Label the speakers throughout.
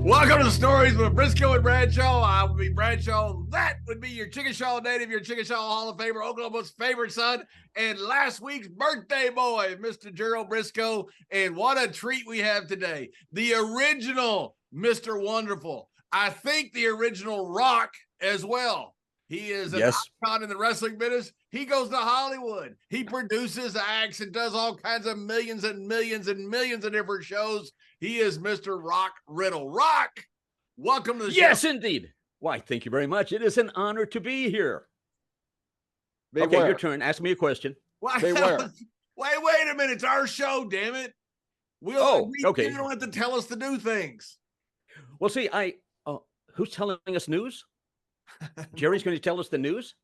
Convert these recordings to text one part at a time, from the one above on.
Speaker 1: Welcome to Stories with Brisco and Bradshaw. I will be Bradshaw. That would be your Chickasaw native, your Chickasaw Hall of Famer, Oklahoma's favorite son, and last week's birthday boy, Mr. Gerald Brisco. And what a treat we have today. The original Mr. Wonderful. I think the original Rock as well. He is an icon in the wrestling business. He goes to Hollywood. He produces acts and does all kinds of millions and millions and millions of different shows. He is Mr. Rock Riddle. Rock, welcome to the show.
Speaker 2: Yes, indeed. Why, thank you very much. It is an honor to be here.
Speaker 3: Beware.
Speaker 2: Okay, your turn. Ask me a question.
Speaker 3: Beware.
Speaker 1: Wait a minute. It's our show, damn it. We
Speaker 2: okay.
Speaker 1: You don't have to tell us to do things.
Speaker 2: Well, see, who's telling us news? Jerry's going to tell us the news?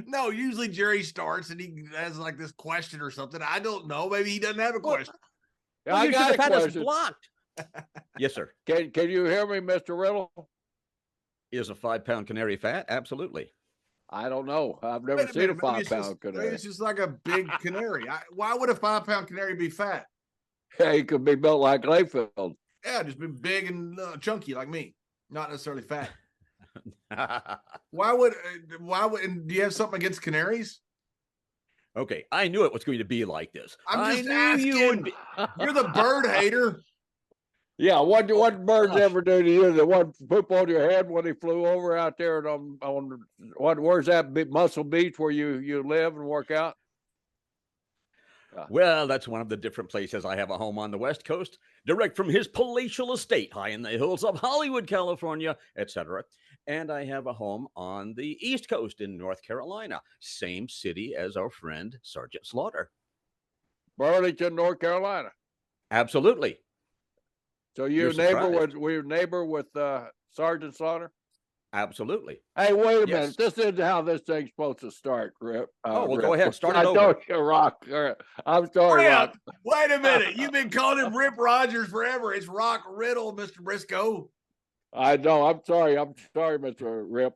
Speaker 1: No, usually Jerry starts and he has like this question or something. I don't know. Maybe he doesn't have a question.
Speaker 2: Well,
Speaker 3: I
Speaker 2: you
Speaker 3: got
Speaker 2: should have
Speaker 3: a
Speaker 2: had us
Speaker 3: question.
Speaker 2: blocked. Yes, sir.
Speaker 3: Can you hear me, Mr. Riddle?
Speaker 2: Is a 5-pound canary fat? Absolutely.
Speaker 3: I don't know. I've never seen a 5-pound canary.
Speaker 1: Maybe it's just like a big canary. Why would a 5-pound canary be fat?
Speaker 3: Yeah, he could be built like Layfield.
Speaker 1: Yeah, just be big and chunky like me, not necessarily fat. Why would? And do you have something against canaries?
Speaker 2: Okay, I knew it was going to be like this.
Speaker 1: I'm just asking. You're the bird hater.
Speaker 3: Yeah, what birds ever do to you? The one poop on your head when he flew over out there on where's that Muscle Beach where you live and work out?
Speaker 2: Well, that's one of the different places. I have a home on the West Coast, direct from his palatial estate high in the hills of Hollywood, California, etc. And I have a home on the East Coast in North Carolina, same city as our friend Sergeant Slaughter.
Speaker 3: Burlington, North Carolina.
Speaker 2: Absolutely.
Speaker 3: So we're neighbor with Sergeant Slaughter?
Speaker 2: Absolutely.
Speaker 3: Hey, wait a minute. This isn't how this thing's supposed to start, Rip.
Speaker 2: Rip. Go ahead. Start it over.
Speaker 3: I told you, Rock. I'm sorry, Rock.
Speaker 1: Wait a minute. You've been calling him Rip Rogers forever. It's Rock Riddle, Mr. Brisco.
Speaker 3: I know. I'm sorry, Mr. Rip.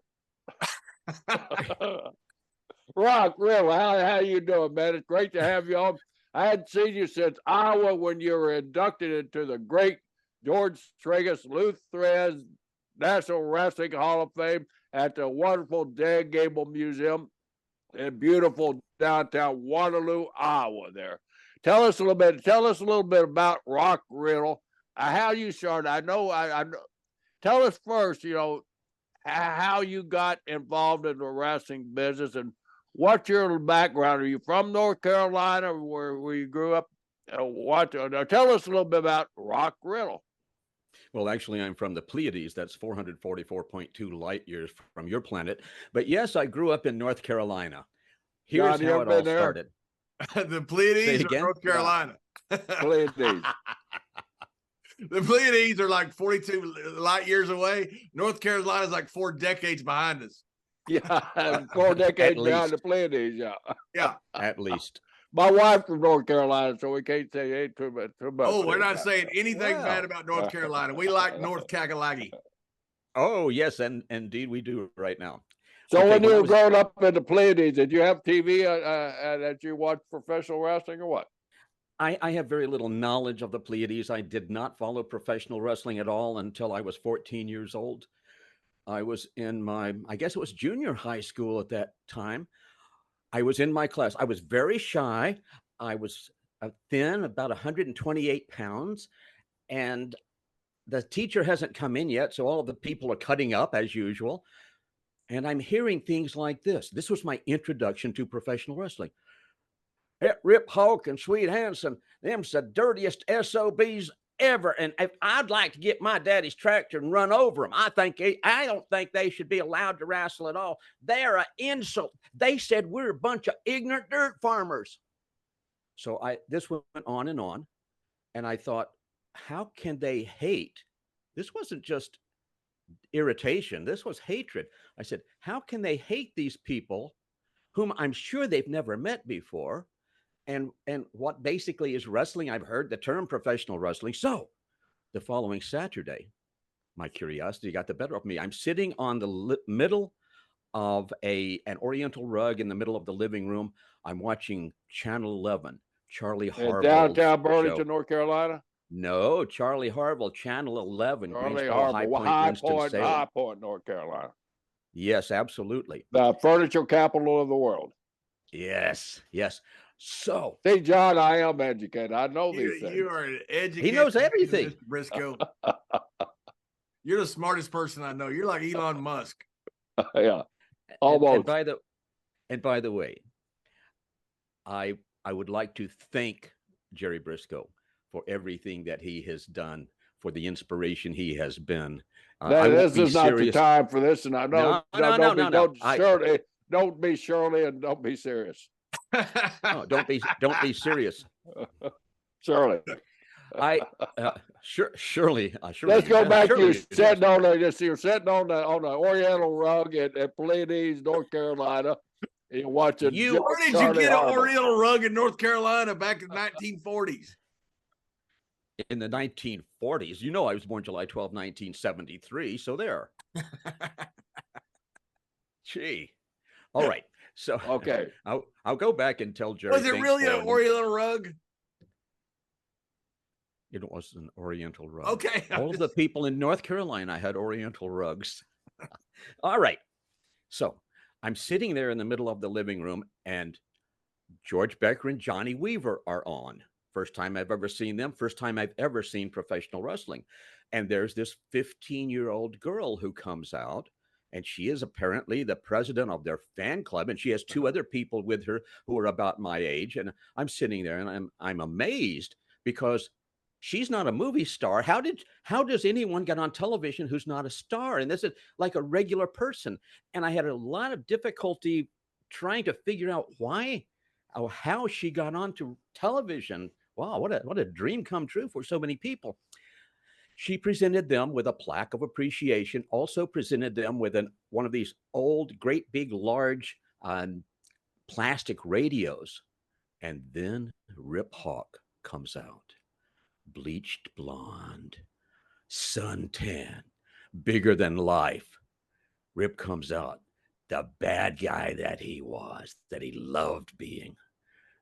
Speaker 3: Rock Riddle, how you doing, man? It's great to have you on. I hadn't seen you since Iowa when you were inducted into the great George Stragus Lutheran National Wrestling Hall of Fame at the wonderful Dan Gable Museum in beautiful downtown Waterloo, Iowa. There, tell us a little bit about Rock Riddle. How you started? I know. Tell us first. How you got involved in the wrestling business and what's your background? Are you from North Carolina, where you grew up? Tell us a little bit about Rock Riddle.
Speaker 2: Well, actually, I'm from the Pleiades. That's 444.2 light years from your planet. But yes, I grew up in North Carolina. Here's how it all started.
Speaker 1: The Pleiades or North Carolina?
Speaker 3: Pleiades.
Speaker 1: The Pleiades are like 42 light years away. North Carolina is like 4 decades behind us.
Speaker 3: Yeah, 4 decades behind the Pleiades.
Speaker 1: Yeah,
Speaker 2: at least.
Speaker 3: My wife's from North Carolina, so we can't say ain't too much.
Speaker 1: Oh, we're not saying anything bad about North Carolina. We like North Kakalaki.
Speaker 2: Oh, yes, and indeed we do right now.
Speaker 3: So when you were growing up in the Pleiades, did you have TV that you watched professional wrestling or what?
Speaker 2: I have very little knowledge of the Pleiades. I did not follow professional wrestling at all until I was 14 years old. I was in I guess it was junior high school at that time. I was in my class. I was very shy. I was thin, about 128 pounds. And the teacher hasn't come in yet, so all of the people are cutting up as usual. And I'm hearing things like this. This was my introduction to professional wrestling. Rip Hulk and Sweet Hansen, them's the dirtiest SOBs ever. And if I'd like to get my daddy's tractor and run over them, I don't think they should be allowed to wrestle at all. They're an insult. They said we're a bunch of ignorant dirt farmers. So this went on, and I thought, how can they hate? This wasn't just irritation. This was hatred. I said, how can they hate these people whom I'm sure they've never met before? And what basically is wrestling? I've heard the term professional wrestling. So the following Saturday, my curiosity got the better of me. I'm sitting on the middle of an oriental rug in the middle of the living room. I'm watching Channel 11, Charlie Harville's
Speaker 3: downtown Burlington, North Carolina.
Speaker 2: No, Charlie Harville, Channel 11,
Speaker 3: Charlie
Speaker 2: Greensboro, High
Speaker 3: Harville,
Speaker 2: Point, Winston-Salem.
Speaker 3: High Point, North Carolina.
Speaker 2: Yes, absolutely.
Speaker 3: The furniture capital of the world.
Speaker 2: Yes, yes. So,
Speaker 3: see, John, I am educated. I know these things.
Speaker 1: You are an educated.
Speaker 2: He knows everything.
Speaker 1: Mr. Brisco. You're the smartest person I know. You're like Elon Musk.
Speaker 3: Yeah, almost.
Speaker 2: And by the way, I would like to thank Jerry Brisco for everything that he has done, for the inspiration he has been.
Speaker 3: This is not the time for this, and I know.
Speaker 2: No.
Speaker 3: Don't be Shirley, and don't be serious.
Speaker 2: No, don't be serious.
Speaker 3: Shirley.
Speaker 2: Surely.
Speaker 3: Let's go back to you sitting on you're sitting on the Oriental rug at Pleiades, North Carolina. You're watching.
Speaker 1: Where did you get an Oriental rug in North Carolina back in the 1940s?
Speaker 2: In the 1940s, you know, I was born July 12, 1973. So there. Gee. All right. So
Speaker 3: okay,
Speaker 2: I'll go back and tell Jerry.
Speaker 1: Was it really an Oriental rug?
Speaker 2: It was an Oriental rug.
Speaker 1: Okay.
Speaker 2: All of the people in North Carolina had Oriental rugs. All right. So I'm sitting there in the middle of the living room, and George Becker and Johnny Weaver are on. First time I've ever seen them. First time I've ever seen professional wrestling. And there's this 15-year-old girl who comes out, and she is apparently the president of their fan club. And she has two other people with her who are about my age. And I'm sitting there and I'm amazed, because she's not a movie star. How does anyone get on television who's not a star? And this is like a regular person. And I had a lot of difficulty trying to figure out how she got onto television. Wow, what a dream come true for so many people. She presented them with a plaque of appreciation, also presented them with one of these old, great big, large plastic radios. And then Rip Hawk comes out. Bleached blonde, suntan, bigger than life. Rip comes out, the bad guy that he was, that he loved being,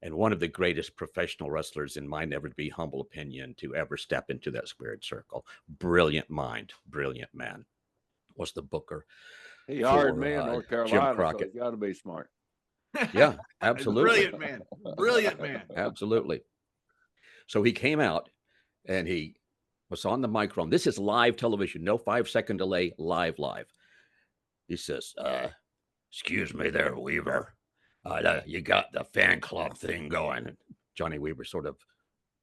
Speaker 2: and one of the greatest professional wrestlers, in my never to be humble opinion, to ever step into that squared circle. Brilliant mind, brilliant man. Was the booker.
Speaker 3: He hired me in North Carolina,
Speaker 2: Jim Crockett.
Speaker 3: So he's got to be smart.
Speaker 2: Yeah, absolutely.
Speaker 1: Brilliant man.
Speaker 2: Absolutely. So he came out, and he was on the microphone. This is live television, no 5-second delay, live. He says, excuse me there, Weaver. You got the fan club thing going. And Johnny Weaver sort of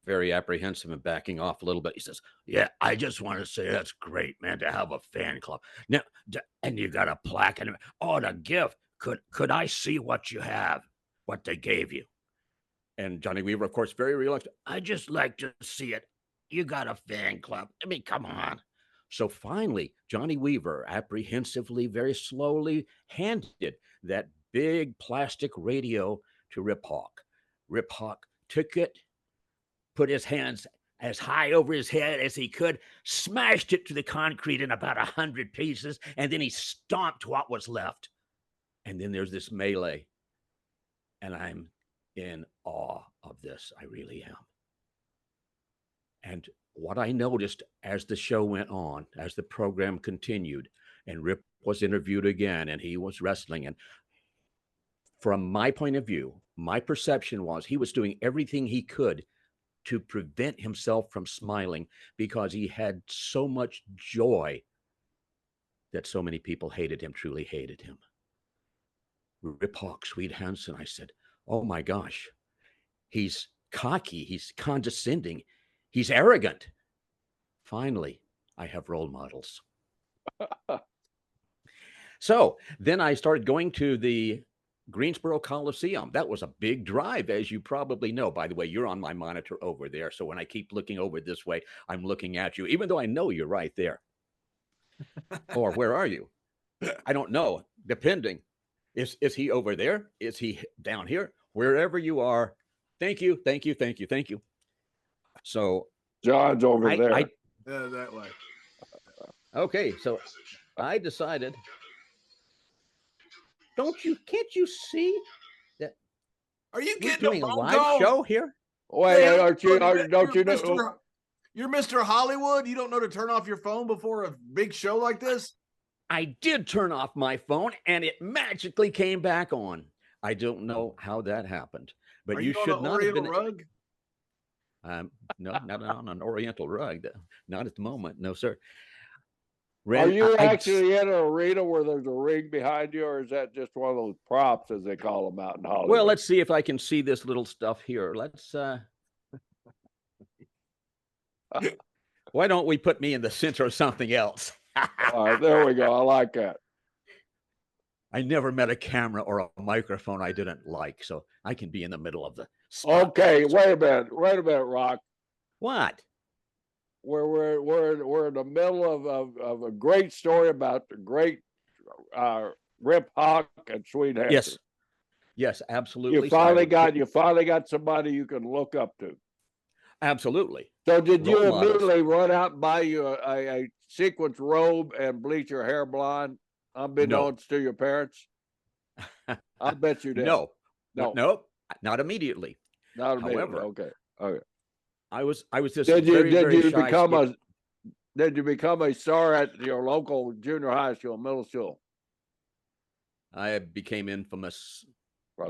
Speaker 2: very apprehensive and backing off a little bit. He says, yeah, I just want to say that's great, man, to have a fan club. Now, and you got a plaque. And the gift. Could I see what you have, what they gave you? And Johnny Weaver, of course, very reluctant. I just like to see it. You got a fan club. I mean, come on. So finally, Johnny Weaver apprehensively, very slowly handed that big plastic radio to Rip Hawk. Rip Hawk took it, put his hands as high over his head as he could, smashed it to the concrete in about 100 pieces, and then he stomped what was left. And then there's this melee. And I'm in awe of this. I really am. And what I noticed as the show went on, as the program continued, and Rip was interviewed again, and he was wrestling. And from my point of view, my perception was he was doing everything he could to prevent himself from smiling, because he had so much joy that so many people hated him, truly hated him. Rip Hawk, Sweet Hansen, I said, oh my gosh, he's cocky, he's condescending, he's arrogant. Finally, I have role models. So then I started going to the Greensboro Coliseum. That was a big drive, as you probably know. By the way, you're on my monitor over there. So when I keep looking over this way, I'm looking at you, even though I know you're right there. Or where are you? I don't know, depending. Is he over there? Is he down here? Wherever you are. Thank you. So
Speaker 3: John's over there.
Speaker 1: That way.
Speaker 2: Okay, so I decided. Can't you see that?
Speaker 1: Are you
Speaker 2: we're
Speaker 1: getting
Speaker 2: doing
Speaker 1: a
Speaker 2: live
Speaker 1: call?
Speaker 2: show here?
Speaker 3: Wait, don't you know?
Speaker 1: You're Mr. Hollywood. You don't know to turn off your phone before a big show like this?
Speaker 2: I did turn off my phone and it magically came back on. I don't know how that happened, but
Speaker 1: Are
Speaker 2: you
Speaker 1: you on
Speaker 2: should
Speaker 1: an
Speaker 2: not have
Speaker 1: Oriental
Speaker 2: been.
Speaker 1: rug?
Speaker 2: No, not on an Oriental rug. Not at the moment. No, sir.
Speaker 3: Are
Speaker 2: Ren,
Speaker 3: you actually in an arena where there's a ring behind you, or is that just one of those props, as they call them out in Hollywood?
Speaker 2: well, let's see if I can see this little stuff here. Let's. Why don't we put me in the center of something else?
Speaker 3: All right, there we go. I like that.
Speaker 2: I never met a camera or a microphone I didn't like, so I can be in the middle of the.
Speaker 3: Okay, wait a minute, Rock.
Speaker 2: What?
Speaker 3: We're in the middle of a great story about the great Rip Hawk and Sweet Hanson.
Speaker 2: Yes, absolutely.
Speaker 3: You finally got somebody you can look up to.
Speaker 2: Absolutely.
Speaker 3: So did you immediately run out and buy you a sequence robe and bleach your hair blonde, unbeknownst to your parents? I bet you did.
Speaker 2: No, not immediately.
Speaker 3: Not immediately.
Speaker 2: However,
Speaker 3: okay.
Speaker 2: I was this
Speaker 3: Did you become a star at your local junior high school, middle school?
Speaker 2: I became infamous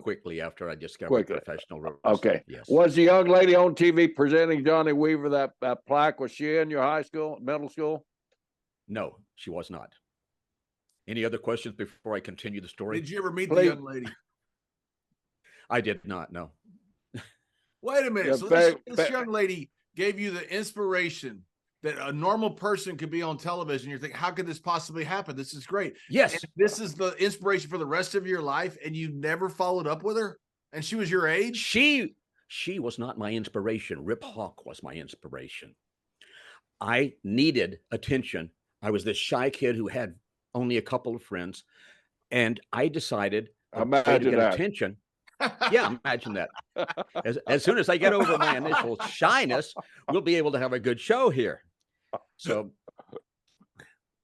Speaker 2: quickly after I discovered professional wrestling.
Speaker 3: Okay.
Speaker 2: Yes.
Speaker 3: Was the young lady on TV presenting Johnny Weaver that plaque? Was she in your high school, middle school?
Speaker 1: No, she was not. Any other questions before I continue the story?
Speaker 3: Did you ever meet the young lady?
Speaker 1: I did not, no.
Speaker 3: Wait a minute. So this young lady gave you the inspiration that a normal person could be on television. You're thinking, how could this possibly happen? This is great.
Speaker 1: Yes.
Speaker 3: And this is the inspiration for the rest of your life, and you never followed up with her? And she was your age?
Speaker 2: She was not my inspiration. Rip Hawk was my inspiration. I needed attention. I was this shy kid who had only a couple of friends, and I decided to get attention. Yeah, imagine that. As soon as I get over my initial shyness, we'll be able to have a good show here. So,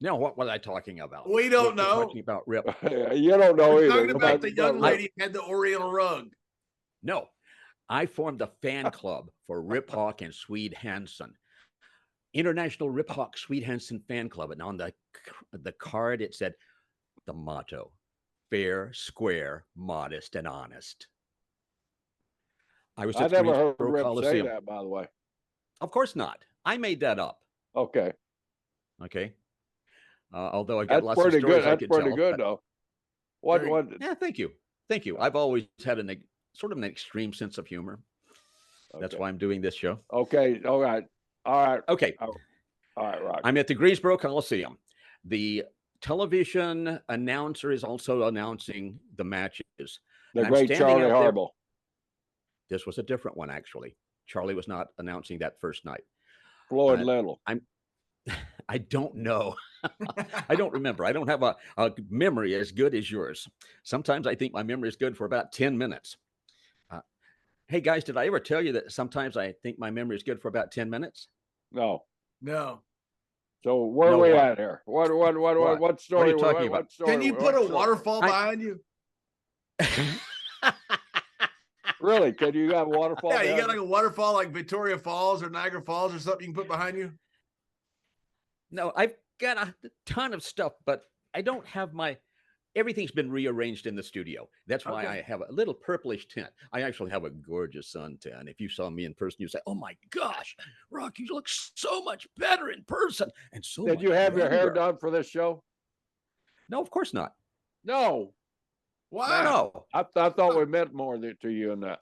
Speaker 2: now what was I talking about?
Speaker 3: We don't know.
Speaker 2: Talking about Rip.
Speaker 3: You don't know either. Talking about the young lady had the Oriental rug.
Speaker 2: No, I formed a fan club for Rip Hawk and Swede Hansen. International Rip Hawk Swede Hansen Fan Club. And on the card, it said the motto: fair, square, modest, and honest. I
Speaker 3: never heard Rip say that, by the way.
Speaker 2: Of course not. I made that up.
Speaker 3: Okay.
Speaker 2: Although I got lots of stories I could tell.
Speaker 3: That's pretty good, though. What?
Speaker 2: Yeah, thank you. I've always had an extreme sense of humor. Okay. That's why I'm doing this show.
Speaker 3: Okay. All right.
Speaker 2: Okay.
Speaker 3: All right, Rock.
Speaker 2: I'm at the Greensboro Coliseum. The television announcer is also announcing the matches.
Speaker 3: The great Charlie Harble.
Speaker 2: This was a different one, actually. Charlie was not announcing that first night.
Speaker 3: Floyd Little.
Speaker 2: I don't know. I don't remember. I don't have a memory as good as yours. Sometimes I think my memory is good for about 10 minutes. Hey, guys, did I ever tell you that sometimes I think my memory is good for about 10 minutes?
Speaker 3: No. So where are we at here? What story?
Speaker 2: What are you talking about?
Speaker 3: Can you put a waterfall behind you? Really? Can you have a waterfall? Yeah, you got like a waterfall like Victoria Falls or Niagara Falls or something you can put behind you?
Speaker 2: No, I've got a ton of stuff, but I don't have everything's been rearranged in the studio. That's why I have a little purplish tint. I actually have a gorgeous suntan. If you saw me in person, you'd say, oh my gosh, Rock, you look so much better in person. And so
Speaker 3: Did you have your hair done for this show?
Speaker 2: No, of course not.
Speaker 3: No.
Speaker 2: Why? No.
Speaker 3: I thought we meant more to you than that.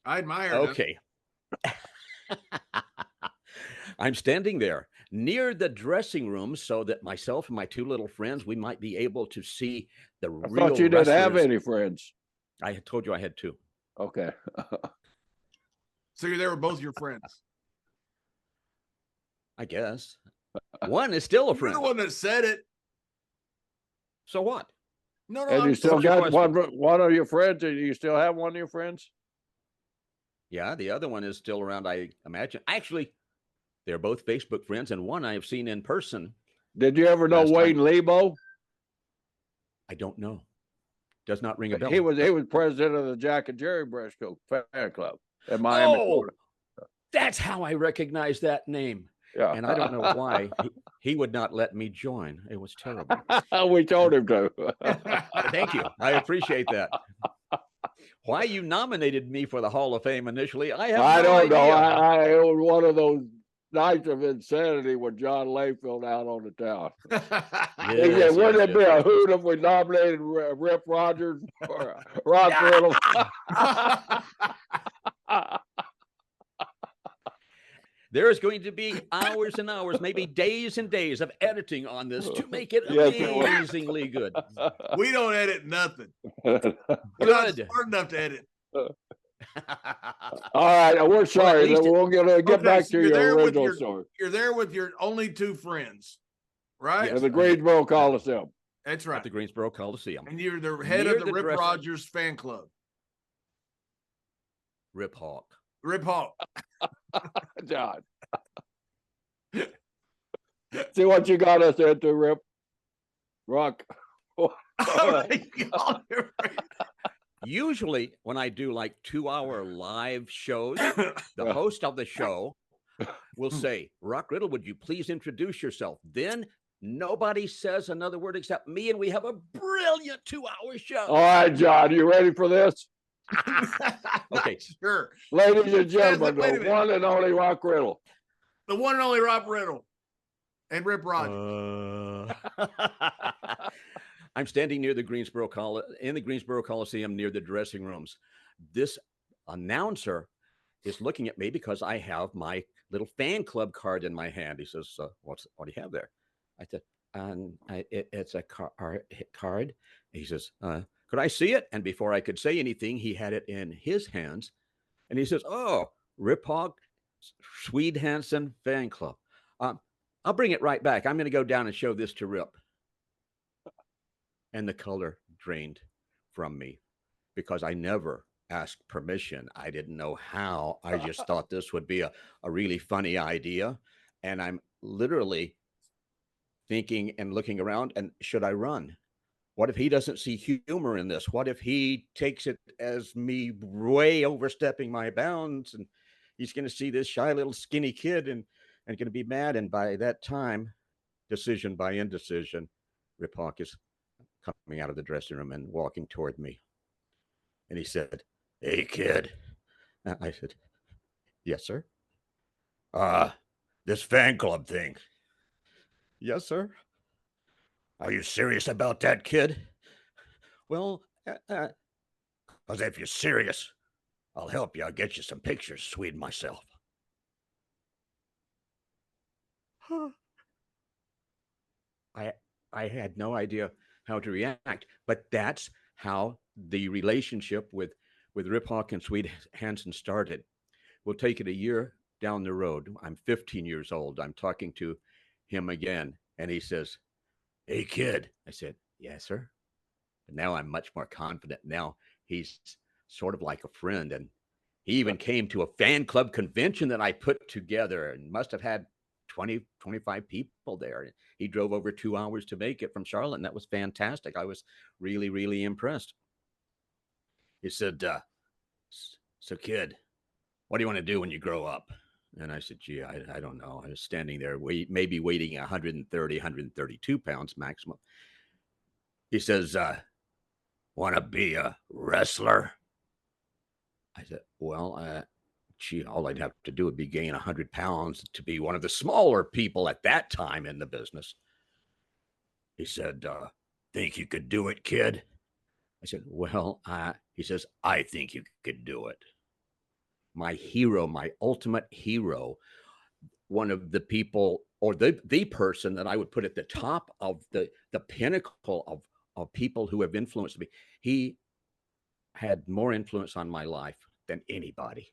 Speaker 3: I admire it.
Speaker 2: Okay. I'm standing there near the dressing room so that myself and my two little friends, we might be able to see the real wrestlers. I thought you didn't have
Speaker 3: any friends.
Speaker 2: I had told you I had two.
Speaker 3: Okay. So you're there with both your friends?
Speaker 2: I guess. One is still a friend.
Speaker 3: You're the one that said it.
Speaker 2: So what?
Speaker 3: No. And you still got one of your friends? Do you still have one of your friends?
Speaker 2: Yeah, the other one is still around, I imagine. Actually, they're both Facebook friends, and one I have seen in person.
Speaker 3: Did you ever know Wayne Lebo?
Speaker 2: I don't know. Does not ring a bell.
Speaker 3: He was president of the Jack and Jerry Brisco fan club in Miami, Florida.
Speaker 2: That's how I recognize that name.
Speaker 3: Yeah.
Speaker 2: And I don't know why he would not let me join. It was terrible.
Speaker 3: We told him to.
Speaker 2: Thank you. I appreciate that. Why you nominated me for the Hall of Fame initially, I have
Speaker 3: I
Speaker 2: no
Speaker 3: don't know.
Speaker 2: idea.
Speaker 3: It was one of those nights of insanity with John Layfield out on the town. He
Speaker 2: Yes,
Speaker 3: said, wouldn't
Speaker 2: yes,
Speaker 3: it be
Speaker 2: yes,
Speaker 3: a hoot if we nominated Rip Rogers for Rock Riddle?
Speaker 2: There is going to be hours and hours, maybe days and days of editing on this to make it
Speaker 3: Yes, it will.
Speaker 2: amazingly good.
Speaker 1: We don't edit nothing. We're not
Speaker 2: Good.
Speaker 1: smart enough to edit.
Speaker 3: All right, we're sorry.
Speaker 2: least
Speaker 3: We'll get
Speaker 1: Okay,
Speaker 3: back
Speaker 1: so
Speaker 3: to
Speaker 1: you're
Speaker 3: your
Speaker 1: there with
Speaker 3: original
Speaker 1: your-
Speaker 3: story.
Speaker 1: You're there with your only two friends, right?
Speaker 3: And the Greensboro Coliseum.
Speaker 1: That's
Speaker 2: At
Speaker 1: right.
Speaker 2: the Greensboro Coliseum.
Speaker 1: And you're the head
Speaker 2: Near
Speaker 1: of the
Speaker 2: the
Speaker 1: Rip
Speaker 2: dressing-
Speaker 1: Rogers fan club.
Speaker 2: Rip Hawk.
Speaker 1: Rip Hawk.
Speaker 3: John. See what you got us into, Rip. Rock.
Speaker 2: Usually, when I do like 2-hour live shows, the host of the show will say, Rock Riddle, would you please introduce yourself? Then nobody says another word except me, and we have a brilliant 2-hour show.
Speaker 3: All right, John, you ready for this?
Speaker 2: Okay.
Speaker 1: Sure.
Speaker 3: Ladies and gentlemen,
Speaker 1: Wait a
Speaker 3: the
Speaker 1: minute.
Speaker 3: one and only Rock Riddle.
Speaker 1: The one and only Rock Riddle and Rip Rogers.
Speaker 2: I'm standing near the Greensboro Coliseum near the dressing rooms. This announcer is looking at me because I have my little fan club card in my hand. He says, what do you have there? I said, it's a card. He says, could I see it? And before I could say anything, he had it in his hands. And he says, oh, Rip Hawk Swede Hansen fan club. I'll bring it right back. I'm going to go down and show this to Rip. And the color drained from me because I never asked permission. I didn't know how. I just thought this would be a really funny idea. And I'm literally thinking and looking around, and should I run? What if he doesn't see humor in this? What if he takes it as me way overstepping my bounds, and he's going to see this shy little skinny kid and going to be mad? And by that time, decision by indecision, Rip Hawk is coming out of the dressing room and walking toward me. And he said, hey, kid. I said, yes, sir. This fan club thing. Yes, sir. Are you serious about that, kid? Well, because if you're serious, I'll help you. I'll get you some pictures, Swede myself. I had no idea how to react, but that's how the relationship with Rip Hawk and Swede Hansen started. We'll take it a year down the road. I'm 15 years old. I'm talking to him again, and he says, hey, kid. I said, yes, sir. But now I'm much more confident. Now he's sort of like a friend, and he even came to a fan club convention that I put together and must have had 20, 25 people there. He drove over 2 hours to make it from Charlotte, and that was fantastic. I was really, really impressed. He said, so kid, what do you want to do when you grow up? And I said, gee, I don't know. I was standing there, maybe weighing 130, 132 pounds maximum. He says, want to be a wrestler? I said, well, gee, all I'd have to do would be gain 100 pounds to be one of the smaller people at that time in the business. He said, think you could do it, kid? I said, well, he says, I think you could do it. My hero, my ultimate hero, one of the people, or the person that I would put at the top of the pinnacle of people who have influenced me. He had more influence on my life than anybody.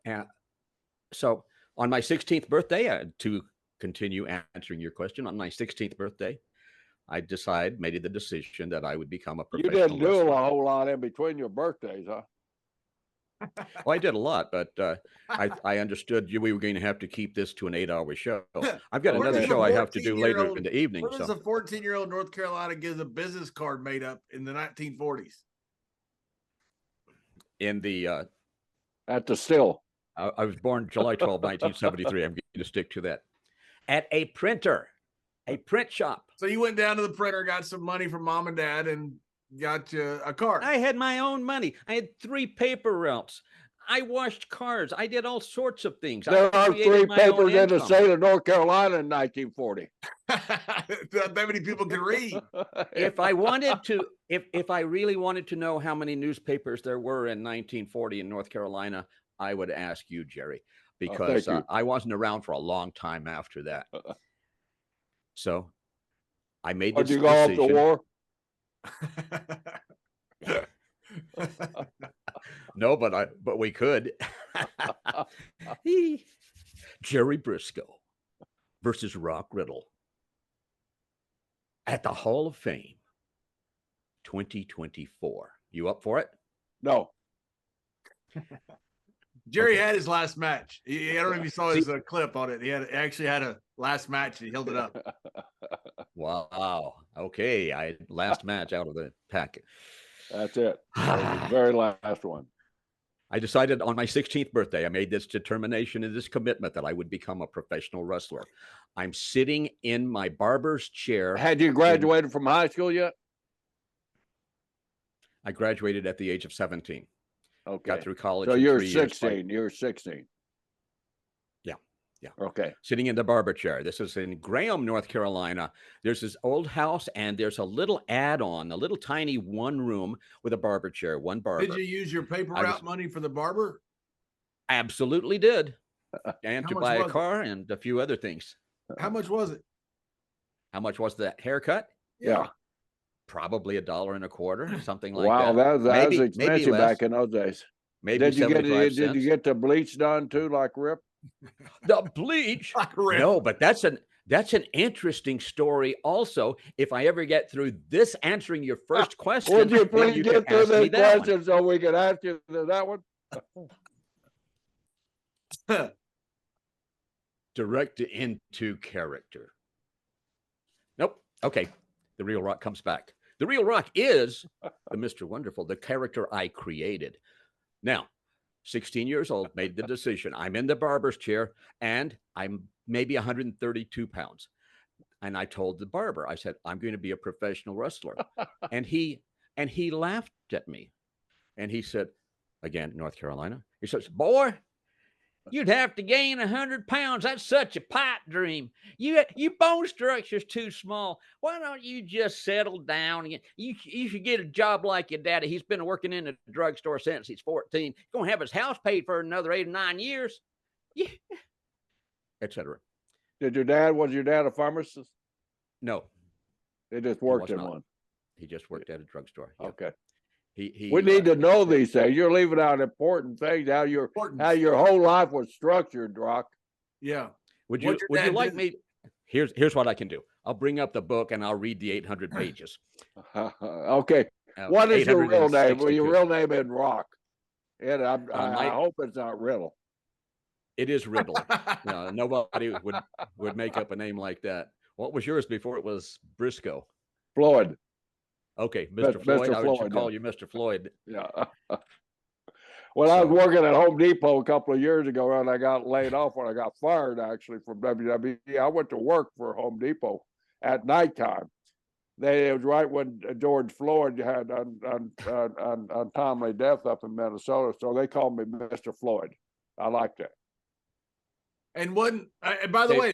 Speaker 2: And so on my 16th birthday, to continue answering your question, on my 16th birthday, I made the decision that I would become a professional
Speaker 3: You didn't do
Speaker 2: wrestler.
Speaker 3: a whole lot in between your birthdays, huh?
Speaker 2: Well, I did a lot, but I understood we were going to have to keep this to an 8-hour show. I've got
Speaker 1: Where
Speaker 2: another
Speaker 1: does
Speaker 2: show
Speaker 1: a
Speaker 2: I have to do later
Speaker 1: 14-year-old
Speaker 2: in the evening.
Speaker 1: Where does
Speaker 2: So
Speaker 1: a 14-year-old North Carolina get a business card made up in the 1940s?
Speaker 2: in the
Speaker 3: At the still.
Speaker 2: I was born July 12, 1973. I'm going to stick to that. At a printer, a print shop.
Speaker 1: So you went down to the printer, got some money from mom and dad, and got you a car.
Speaker 2: I had my own money. I had 3 paper routes. I washed cars. I did all sorts of things.
Speaker 3: There
Speaker 2: I
Speaker 3: are
Speaker 2: created
Speaker 3: 3
Speaker 2: my own
Speaker 3: papers in the
Speaker 2: income.
Speaker 3: state of North Carolina in 1940.
Speaker 1: Not that many people can read.
Speaker 2: If I wanted to, if I really wanted to know how many newspapers there were in 1940 in North Carolina, I would ask you, Jerry, because I wasn't around for a long time after that. So I made this
Speaker 3: Did you go off
Speaker 2: decision.
Speaker 3: the war?
Speaker 2: No, but we could. Jerry Brisco versus Rock Riddle at the Hall of Fame 2024. You up for it?
Speaker 3: No.
Speaker 1: Jerry had his last match. I don't know if you saw his clip on it. He actually had a last match. He held it up.
Speaker 2: Wow. Okay. Last match out of the packet.
Speaker 3: That's it. That was the very last one.
Speaker 2: I decided on my 16th birthday, I made this determination and this commitment that I would become a professional wrestler. I'm sitting in my barber's chair.
Speaker 3: Had you graduated from high school yet?
Speaker 2: I graduated at the age of 17.
Speaker 3: Okay.
Speaker 2: Got through college.
Speaker 3: So
Speaker 2: in
Speaker 3: you're
Speaker 2: 3 years.
Speaker 3: 16. You're 16.
Speaker 2: Yeah.
Speaker 3: Okay.
Speaker 2: Sitting in the barber chair. This is in Graham, North Carolina. There's this old house, and there's a little add-on, a little tiny one room with a barber chair, one barber.
Speaker 1: Did you use your paper route money for the barber?
Speaker 2: Absolutely did. And to buy a car and a few other things.
Speaker 1: How much was it?
Speaker 2: How much was that haircut?
Speaker 3: Yeah.
Speaker 2: Probably $1.25, something like
Speaker 3: wow,
Speaker 2: that.
Speaker 3: That was expensive back in those days.
Speaker 2: Maybe
Speaker 3: did you
Speaker 2: 75 cents.
Speaker 3: Did you get the bleach done too, like Rip?
Speaker 2: The bleach? No, but that's an interesting story. Also, if I ever get through this answering your first question,
Speaker 3: would you please get through this question
Speaker 2: one.
Speaker 3: so we can ask you that one?
Speaker 2: Direct into character. Nope. Okay. The real Rock comes back. The real Rock is the Mr. Wonderful, the character I created. Now, 16 years old, made the decision. I'm in the barber's chair, and I'm maybe 132 pounds. And I told the barber, I said, I'm going to be a professional wrestler. and he laughed at me. And he said, again, North Carolina, he says, boy, you'd have to gain 100 pounds. That's such a pipe dream. Your bone structure's too small. Why don't you just settle down? You should get a job like your daddy. He's been working in a drugstore since he's 14. He's going to have his house paid for another 8 or 9 years. Yeah. Etc.
Speaker 3: Was your dad a pharmacist?
Speaker 2: No.
Speaker 3: He just worked in one.
Speaker 2: He just worked at a drugstore. Yeah.
Speaker 3: Okay.
Speaker 2: We
Speaker 3: need to know these things. You're leaving out important things, how your whole life was structured, Rock.
Speaker 1: Yeah.
Speaker 2: Would you like me? Here's what I can do. I'll bring up the book and I'll read the 800 pages.
Speaker 3: Okay. What is your real name? Well, your real name is Rock. And I hope it's not Riddle.
Speaker 2: It is Riddle. Nobody would make up a name like that. What was yours before it was Brisco?
Speaker 3: Floyd.
Speaker 2: Okay, Mr. Floyd. I would call you Mr. Floyd.
Speaker 3: Yeah. Well, I was working at Home Depot a couple of years ago, and I got laid off when I got fired, actually, from WWE. I went to work for Home Depot at nighttime. It was right when George Floyd had untimely death up in Minnesota, so they called me Mr. Floyd. I liked it.
Speaker 1: And by the way,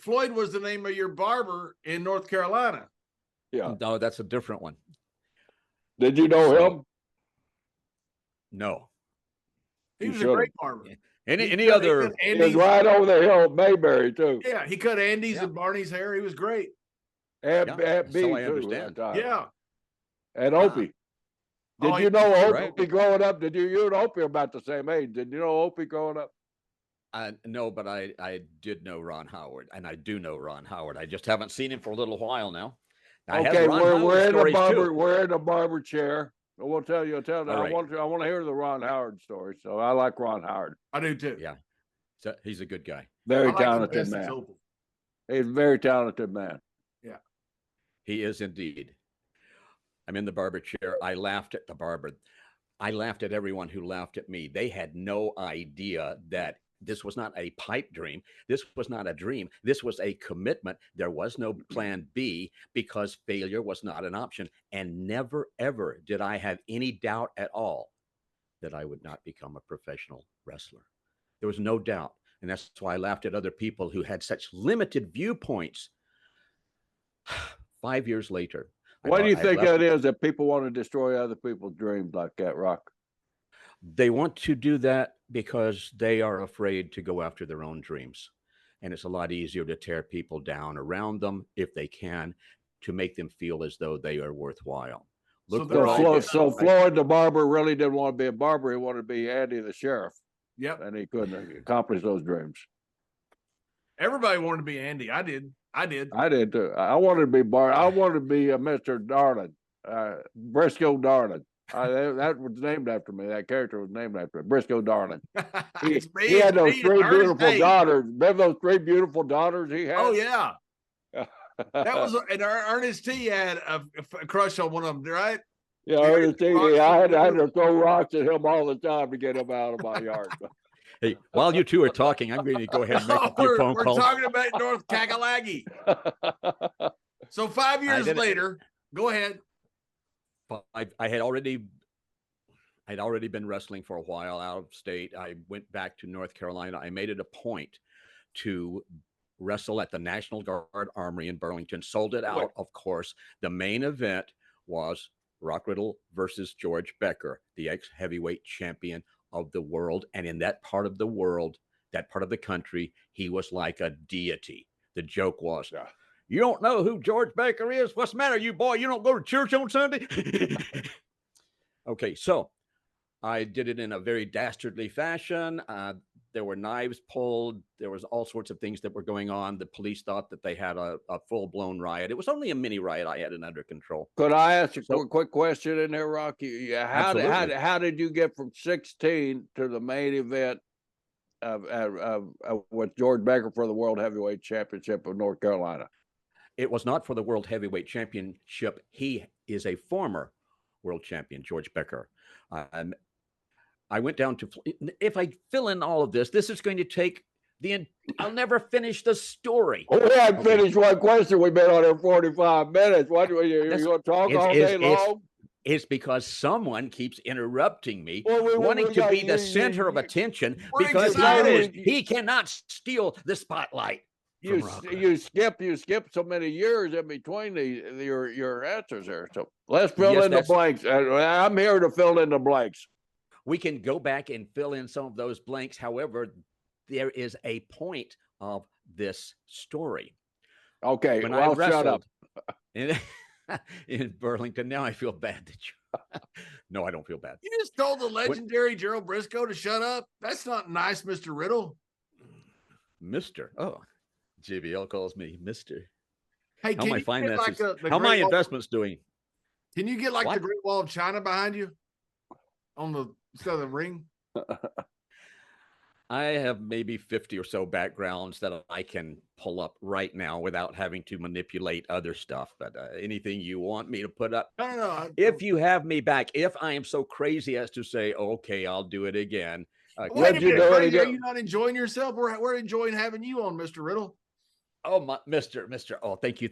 Speaker 1: Floyd was the name of your barber in North Carolina.
Speaker 3: Yeah.
Speaker 2: No, that's a different one.
Speaker 3: Did you know him?
Speaker 2: No.
Speaker 1: He was a great barber.
Speaker 2: Any other?
Speaker 3: He was right over the hill of Mayberry, too.
Speaker 1: Yeah, he cut Andy's and Barney's hair. He was great.
Speaker 3: And B,
Speaker 2: so I
Speaker 3: too,
Speaker 2: understand.
Speaker 1: Yeah.
Speaker 3: And Opie. Did you know Opie growing up? You and Opie are about the same age. Did you know Opie growing up?
Speaker 2: No, but I did know Ron Howard, and I do know Ron Howard. I just haven't seen him for a little while now.
Speaker 3: Okay, we're in the barber chair. We'll tell you. I want to hear the Ron Howard story. So I like Ron Howard.
Speaker 1: I do too.
Speaker 2: Yeah, so he's a good guy.
Speaker 3: Very talented man. He's a very talented man.
Speaker 1: Yeah,
Speaker 2: he is indeed. I'm in the barber chair. I laughed at the barber. I laughed at everyone who laughed at me. They had no idea that this was not a pipe dream. This was not a dream. This was a commitment. There was no plan B because failure was not an option. And never, ever did I have any doubt at all that I would not become a professional wrestler. There was no doubt. And that's why I laughed at other people who had such limited viewpoints. 5 years later.
Speaker 3: Why do you think that is, that people want to destroy other people's dreams like that, Rock?
Speaker 2: They want to do that because they are afraid to go after their own dreams. And it's a lot easier to tear people down around them if they can, to make them feel as though they are worthwhile.
Speaker 3: Look, so Floyd the barber really didn't want to be a barber. He wanted to be Andy the sheriff.
Speaker 1: Yep.
Speaker 3: And he couldn't accomplish those dreams.
Speaker 1: Everybody wanted to be Andy. I did
Speaker 3: too. I wanted to be Mr. Darling, Brisco Darling. That was named after me. That character was named after me, Brisco Darling. He had those three beautiful daughters. Remember those three beautiful daughters he had?
Speaker 1: Oh yeah. That was, and Ernest T had a crush on one of them, right?
Speaker 3: Yeah, Ernest T. I had to throw rocks at him all the time to get him out of my yard.
Speaker 2: Hey, while you two are talking, I'm going to go ahead and make a few phone calls.
Speaker 1: We're talking about North Kakalaki. So 5 years later, go ahead.
Speaker 2: I had already been wrestling for a while out of state. I went back to North Carolina. I made it a point to wrestle at the National Guard Armory in Burlington. Sold it out, of course. The main event was Rock Riddle versus George Becker, the ex-heavyweight champion of the world. And in that part of the world, that part of the country, he was like a deity. The joke was, you don't know who George Becker is? What's the matter, you boy? You don't go to church on Sunday? Okay, so I did it in a very dastardly fashion. There were knives pulled. There was all sorts of things that were going on. The police thought that they had a full-blown riot. It was only a mini riot. I had it under control.
Speaker 3: Could I ask a quick question in there, Rocky? How did you get from 16 to the main event of with George Becker for the World Heavyweight Championship of North Carolina?
Speaker 2: It was not for the World Heavyweight Championship. He is a former world champion, George Becker. I went down to, if I fill in all of this, this is going to take I'll never finish the story.
Speaker 3: Oh, we haven't finished one question. We've been on here 45 minutes. What are you going to talk all day long?
Speaker 2: It's because someone keeps interrupting me, wanting to be the center of attention, because he cannot steal the spotlight.
Speaker 3: You skip so many years in between your answers there. So let's fill in the blanks. I'm here to fill in the blanks.
Speaker 2: We can go back and fill in some of those blanks. However, there is a point of this story.
Speaker 3: Okay, when I wrestled,
Speaker 2: shut up. In Burlington, now I feel bad that you. No, I don't feel bad.
Speaker 1: You just told the legendary Gerald Brisco to shut up. That's not nice, Mr. Riddle.
Speaker 2: Mr. Oh, JBL calls me Mr.
Speaker 1: Hey,
Speaker 2: how my finances? How my investments doing?
Speaker 1: Can you get like the Great Wall of China behind you on the instead of the ring?
Speaker 2: I have maybe 50 or so backgrounds that I can pull up right now without having to manipulate other stuff. But anything you want me to put up,
Speaker 1: no.
Speaker 2: If you have me back, if I am so crazy as to say, okay, I'll do it again.
Speaker 1: Are you not enjoying yourself? We're enjoying having you on, Mr. Riddle.
Speaker 2: Oh, Mr. Oh, thank you.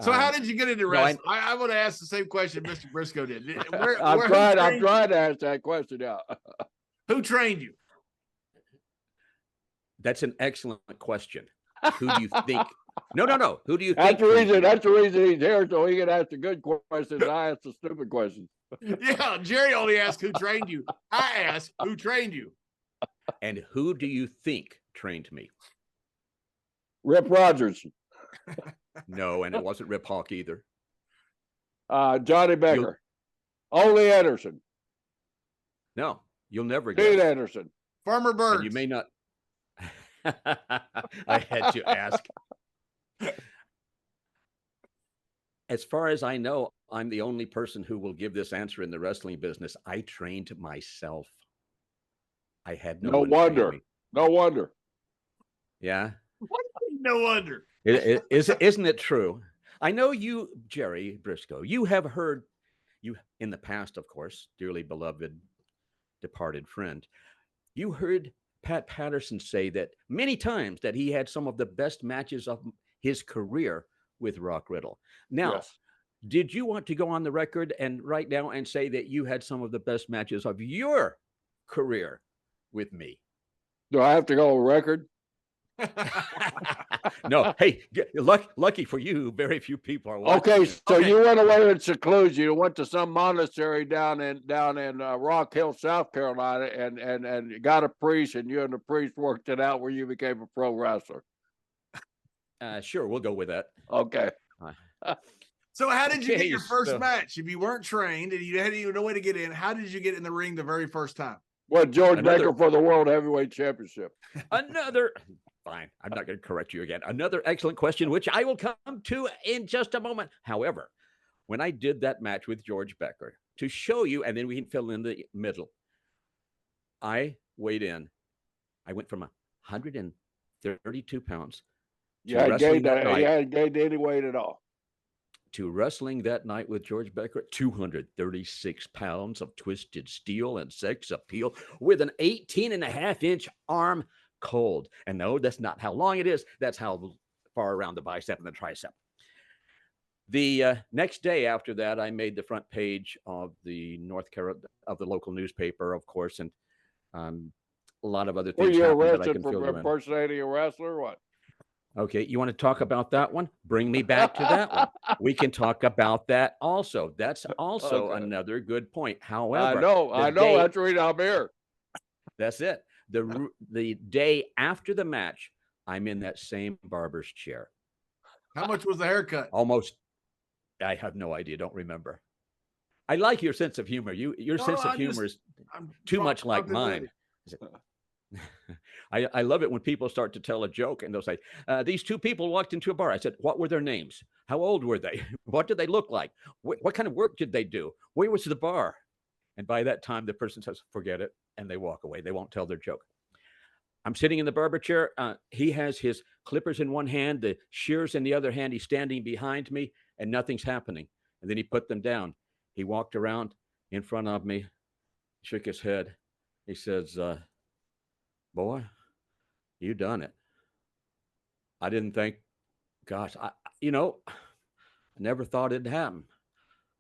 Speaker 1: So how did you get into wrestling? I would ask the same question Mr. Brisco did.
Speaker 3: I'm trying to ask that question out.
Speaker 1: Who trained you?
Speaker 2: That's an excellent question. Who do you think? No. Who do you
Speaker 3: think? That's the reason he's here, so he can ask the good questions. I ask the stupid questions.
Speaker 1: Yeah, Jerry only asked who trained you. I asked who trained you.
Speaker 2: And who do you think trained me?
Speaker 3: Rip Rogers.
Speaker 2: No, and it wasn't Rip Hawk either.
Speaker 3: Johnny Becker. Ole Anderson.
Speaker 2: No, you'll never get
Speaker 3: Dean Anderson.
Speaker 1: Farmer Burns.
Speaker 2: And you may not. I had to ask. As far as I know, I'm the only person who will give this answer in the wrestling business. I trained myself. I had no
Speaker 3: wonder.
Speaker 2: Yeah.
Speaker 1: No wonder.
Speaker 2: Isn't it true? I know you, Jerry Brisco, you have heard you in the past, of course, dearly beloved departed friend, you heard Pat Patterson say that many times that he had some of the best matches of his career with Rock Riddle. Now,
Speaker 3: Yes.
Speaker 2: did you want to go on the record and right now and say that you had some of the best matches of your career with me?
Speaker 3: Do I have to go on record?
Speaker 2: No. Hey, lucky for you, very few people are watching.
Speaker 3: Okay,
Speaker 2: it.
Speaker 3: so
Speaker 1: Okay.
Speaker 3: you went away in seclusion. You went to some monastery down in Rock Hill, South Carolina, and got a priest, and you and the priest worked it out where you became a pro wrestler.
Speaker 2: Sure, we'll go with that.
Speaker 3: Okay.
Speaker 1: So how did you get
Speaker 2: Okay,
Speaker 1: your first
Speaker 2: so-
Speaker 1: match? If you weren't trained and you had no way to get in, how did you get in the ring the very first time?
Speaker 3: Well, George
Speaker 2: Another-
Speaker 3: Baker for the World Heavyweight Championship.
Speaker 2: Another, fine, I'm not going to correct you again. Another excellent question, which I will come to in just a moment. However, when I did that match with George Becker, to show you, and then we can fill in the middle, I weighed in. I went from 132 pounds to
Speaker 3: You hadn't
Speaker 2: wrestling
Speaker 3: gained,
Speaker 2: that night.
Speaker 3: you hadn't gained any weight at all.
Speaker 2: To wrestling that night with George Becker, 236 pounds of twisted steel and sex appeal with an 18.5-inch arm cold. And no, that's not how long it is. That's how far around the bicep and the tricep. The next day after that, I made the front page of the of the local newspaper, of course, and a lot of other
Speaker 3: Were
Speaker 2: things
Speaker 3: you
Speaker 2: happened that I
Speaker 3: arrested
Speaker 2: can
Speaker 3: for
Speaker 2: fill you in.
Speaker 3: impersonating a wrestler or what?
Speaker 2: Okay, you want to talk about that one? Bring me back to that one. We can talk about that also. That's also
Speaker 3: Okay.
Speaker 2: another good point.
Speaker 3: I
Speaker 2: However,
Speaker 3: know.
Speaker 2: the day-
Speaker 3: That's the reason I'm here.
Speaker 2: that's it. The day after the match, I'm in that same barber's chair.
Speaker 1: How much was the haircut?
Speaker 2: Almost, I have no idea. Don't remember. I like your sense of humor. Your
Speaker 1: No,
Speaker 2: sense
Speaker 1: no,
Speaker 2: of humor is
Speaker 1: I'm
Speaker 2: too much like
Speaker 1: prompted with
Speaker 2: mine. I love it when people start to tell a joke and they'll say, these two people walked into a bar. I said, what were their names? How old were they? What did they look like? What kind of work did they do? Where was the bar? And by that time, the person says, forget it. And they walk away. They won't tell their joke. I'm sitting in the barber chair. He has his clippers in one hand, the shears in the other hand. He's standing behind me and nothing's happening. And then he put them down. He walked around in front of me, shook his head. He says, boy, you done it. I didn't think, gosh, I never thought it'd happen.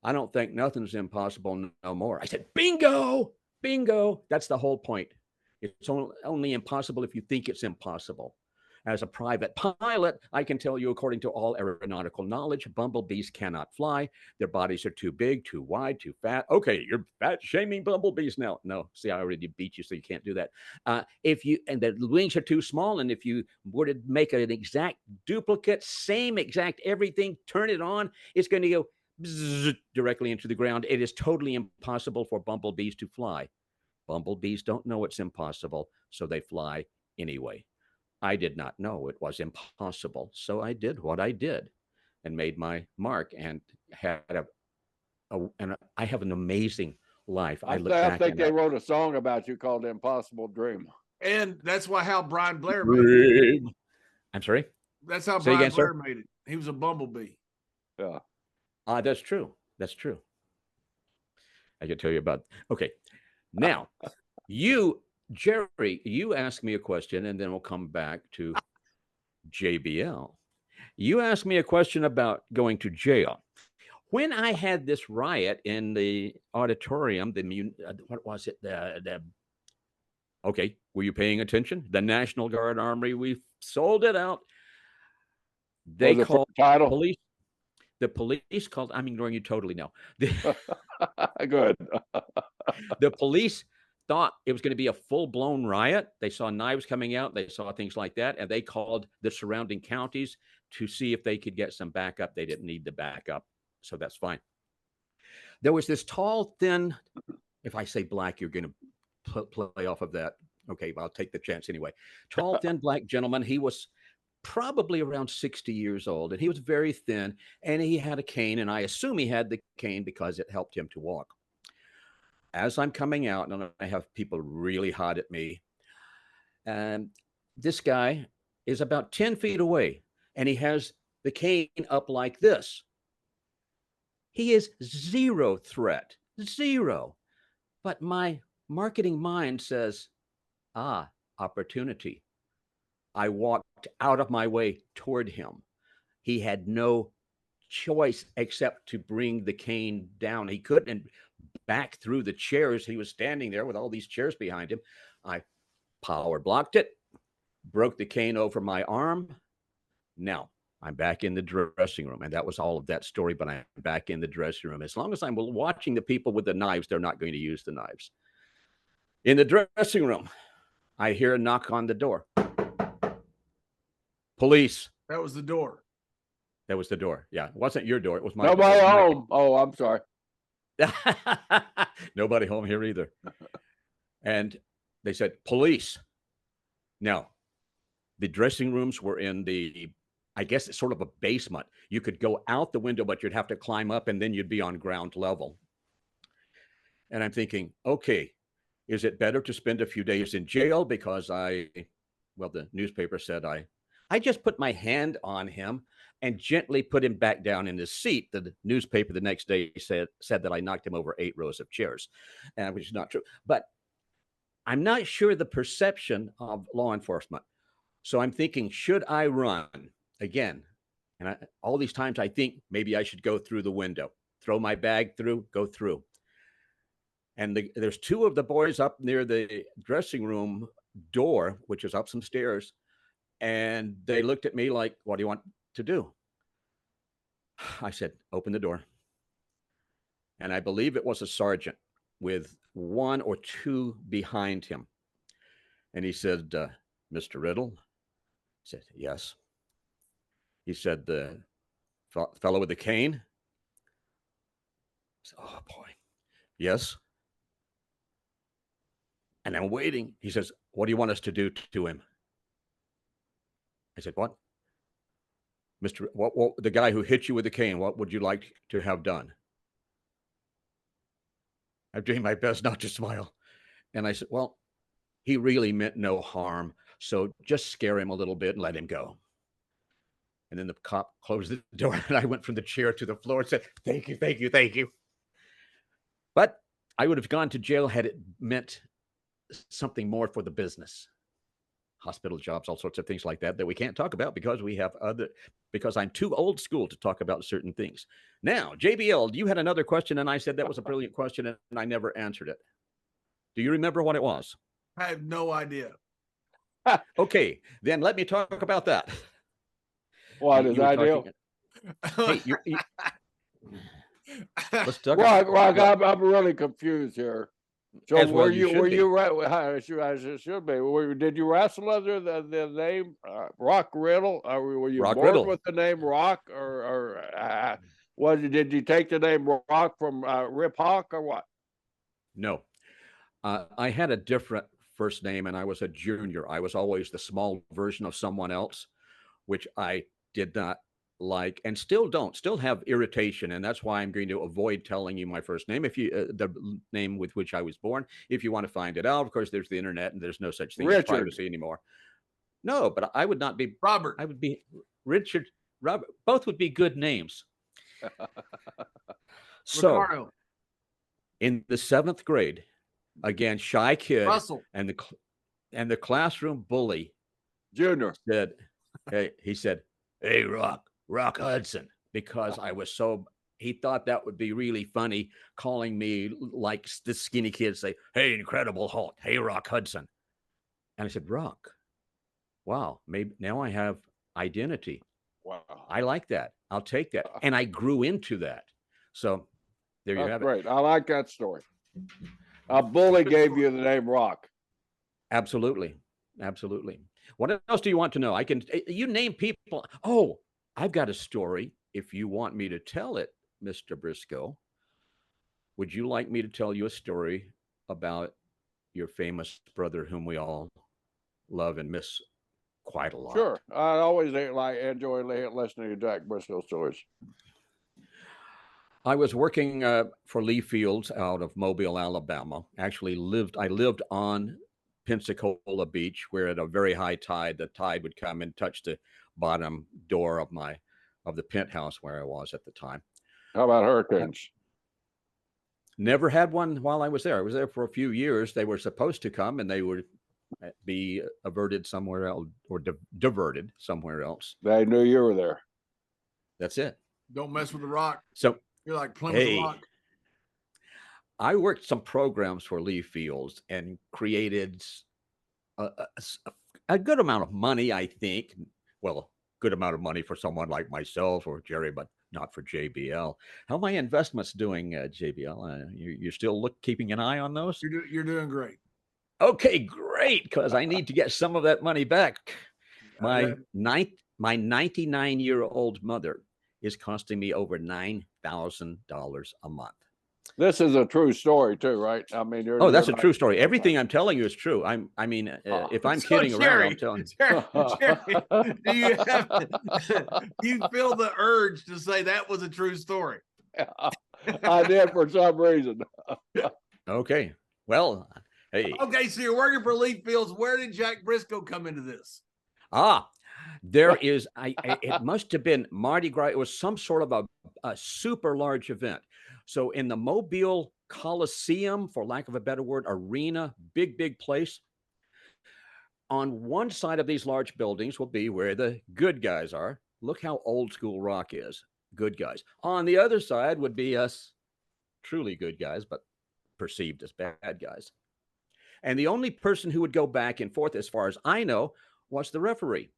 Speaker 2: I don't think nothing's impossible no more. I said, bingo, bingo. That's the whole point. It's only impossible if you think it's impossible. As a private pilot, I can tell you, according to all aeronautical knowledge, bumblebees cannot fly. Their bodies are too big, too wide, too fat. Okay, you're fat shaming bumblebees now. No, see, I already beat you, so you can't do that. And the wings are too small, and if you were to make an exact duplicate, same exact everything, turn it on, it's going to go directly into the ground. It is totally impossible for bumblebees to fly. Bumblebees don't know it's impossible, so they fly anyway. I did not know it was impossible, so I did what I did and made my mark and had I have an amazing life. I
Speaker 3: think they wrote a song about you called "The Impossible Dream."
Speaker 1: And that's how Brian Blair made it.
Speaker 2: Dream. I'm sorry?
Speaker 1: That's how
Speaker 2: Say
Speaker 1: Brian
Speaker 2: again,
Speaker 1: Blair
Speaker 2: sir?
Speaker 1: made it. He was a bumblebee.
Speaker 3: Yeah.
Speaker 2: That's true. That's true. I can tell you about. Okay. Now, Jerry, you asked me a question, and then we'll come back to JBL. You asked me a question about going to jail. When I had this riot in the auditorium, what was it? Okay, were you paying attention? The National Guard Armory, we sold it out. They called
Speaker 3: title.
Speaker 2: police. The police called. I'm ignoring you totally now.
Speaker 3: Good.
Speaker 2: The police thought it was going to be a full-blown riot. They saw knives coming out. They saw things like that. And they called the surrounding counties to see if they could get some backup. They didn't need the backup, so that's fine. There was this tall, thin, if I say black, you're going to play off of that. Okay, well, I'll take the chance anyway. Tall, thin black gentleman. He was probably around 60 years old, and he was very thin, and he had a cane, and I assume he had the cane because it helped him to walk. As I'm coming out, and I have people really hot at me, and this guy is about 10 feet away, and he has the cane up like this. He is zero threat, zero. But my marketing mind says, opportunity. I walked out of my way toward him. He had no choice except to bring the cane down. He couldn't back through the chairs. He was standing there with all these chairs behind him. I power blocked it, broke the cane over my arm. Now I'm back in the dressing room. And that was all of that story, but I'm back in the dressing room. As long as I'm watching the people with the knives, they're not going to use the knives. In the dressing room, I hear a knock on the door. Police.
Speaker 1: That was the door.
Speaker 2: That was the door. Yeah, it wasn't your door. It was my
Speaker 3: Nobody
Speaker 2: door.
Speaker 3: home. Oh, I'm sorry.
Speaker 2: Nobody home here either. And they said, police. Now, the dressing rooms were in the, I guess it's sort of a basement. You could go out the window, but you'd have to climb up and then you'd be on ground level. And I'm thinking, okay, is it better to spend a few days in jail because the newspaper said I just put my hand on him and gently put him back down in his seat. The newspaper the next day said that I knocked him over 8 rows of chairs, which is not true. But I'm not sure the perception of law enforcement. So I'm thinking, should I run again? And all these times I think maybe I should go through the window, throw my bag through, go through. And there's 2 of the boys up near the dressing room door, which is up some stairs. And they looked at me like, what do you want to do? I said, open the door. And I believe it was a sergeant with 1 or 2 behind him. And he said, Mr. Riddle? I said, yes. He said, the fellow with the cane? I said, oh, boy. Yes. And I'm waiting. He says, what do you want us to do to him? I said, what? What, the guy who hit you with the cane, what would you like to have done? I'm doing my best not to smile. And I said, well, he really meant no harm. So just scare him a little bit and let him go. And then the cop closed the door and I went from the chair to the floor and said, thank you, thank you, thank you. But I would have gone to jail had it meant something more for the business. Hospital jobs, all sorts of things like that we can't talk about because I'm too old school to talk about certain things. Now, JBL, you had another question and I said that was a brilliant question and I never answered it. Do you remember what it was?
Speaker 1: I have no idea.
Speaker 2: Okay, then let me talk about that.
Speaker 3: What is ideal?
Speaker 2: Hey, let's talk
Speaker 3: Rock, I'm really confused here. So
Speaker 2: as well
Speaker 3: were you
Speaker 2: right?
Speaker 3: Should be. Did you wrestle under the name Rock Riddle? Or were you
Speaker 2: Rock
Speaker 3: born
Speaker 2: Riddle
Speaker 3: with the name Rock, or did you take the name Rock from Rip Hawk or what?
Speaker 2: No, I had a different first name, and I was a junior. I was always the small version of someone else, which I did not like and still have irritation, and that's why I'm going to avoid telling you my first name, if you the name with which I was born. If you want to find it out, of course, there's the internet and there's no such thing as privacy anymore. No, but I would not be
Speaker 1: Robert.
Speaker 2: I would be Richard. Robert. Both would be good names. So
Speaker 1: Ricardo.
Speaker 2: In the 7th grade, again, shy kid,
Speaker 1: Russell.
Speaker 2: and the classroom bully
Speaker 3: Junior
Speaker 2: said, he said, hey, Rock Hudson, because I was he thought that would be really funny, calling me like the skinny kids say, hey, Incredible Hulk, hey, Rock Hudson. And I said, Rock, wow, maybe now I have identity.
Speaker 3: Wow.
Speaker 2: I like that. I'll take that. And I grew into that. So there you have it.
Speaker 3: Great. I like that story. A bully gave you the name Rock.
Speaker 2: Absolutely. What else do you want to know? You name people. Oh, I've got a story. If you want me to tell it, Mr. Brisco, would you like me to tell you a story about your famous brother whom we all love and miss quite a lot?
Speaker 3: Sure. I always enjoy listening to Jack Briscoe stories.
Speaker 2: I was working for Layfield out of Mobile, Alabama. Actually, I lived on Pensacola Beach, where at a very high tide, the tide would come and touch the bottom door of the penthouse where I was at the time.
Speaker 3: How about hurricanes?
Speaker 2: Never had one while I was there. I was there for a few years. They were supposed to come, and they would be averted somewhere else or diverted somewhere else.
Speaker 3: They knew you were there.
Speaker 2: That's it.
Speaker 1: Don't mess with the Rock.
Speaker 2: So
Speaker 1: You're like Plymouth
Speaker 2: hey,
Speaker 1: Rock.
Speaker 2: I worked some programs for Layfield and created a good amount of money, I think. Well, good amount of money for someone like myself or Jerry, but not for JBL. How are my investments doing, JBL? You're still keeping an eye on those?
Speaker 1: You're doing great.
Speaker 2: Okay, great, because I need to get some of that money back. My 99-year-old mother is costing me over $9,000 a month.
Speaker 3: This is a true story too, right? I mean,
Speaker 2: that's a true story. Everything I'm telling you is true. If I'm kidding around, I'm telling you.
Speaker 1: Jerry, do you feel the urge to say that was a true story?
Speaker 3: I did for some reason.
Speaker 2: Okay. Well, hey.
Speaker 1: Okay, so you're working for Layfield. Where did Jack Brisco come into this?
Speaker 2: There is, it must have been Mardi Gras. It was some sort of a super large event. So in the Mobile Coliseum, for lack of a better word, arena, big place. On one side of these large buildings will be where the good guys are. Look how old school rock is. Good guys. On the other side would be us, truly good guys, but perceived as bad guys. And the only person who would go back and forth, as far as I know, was the referee.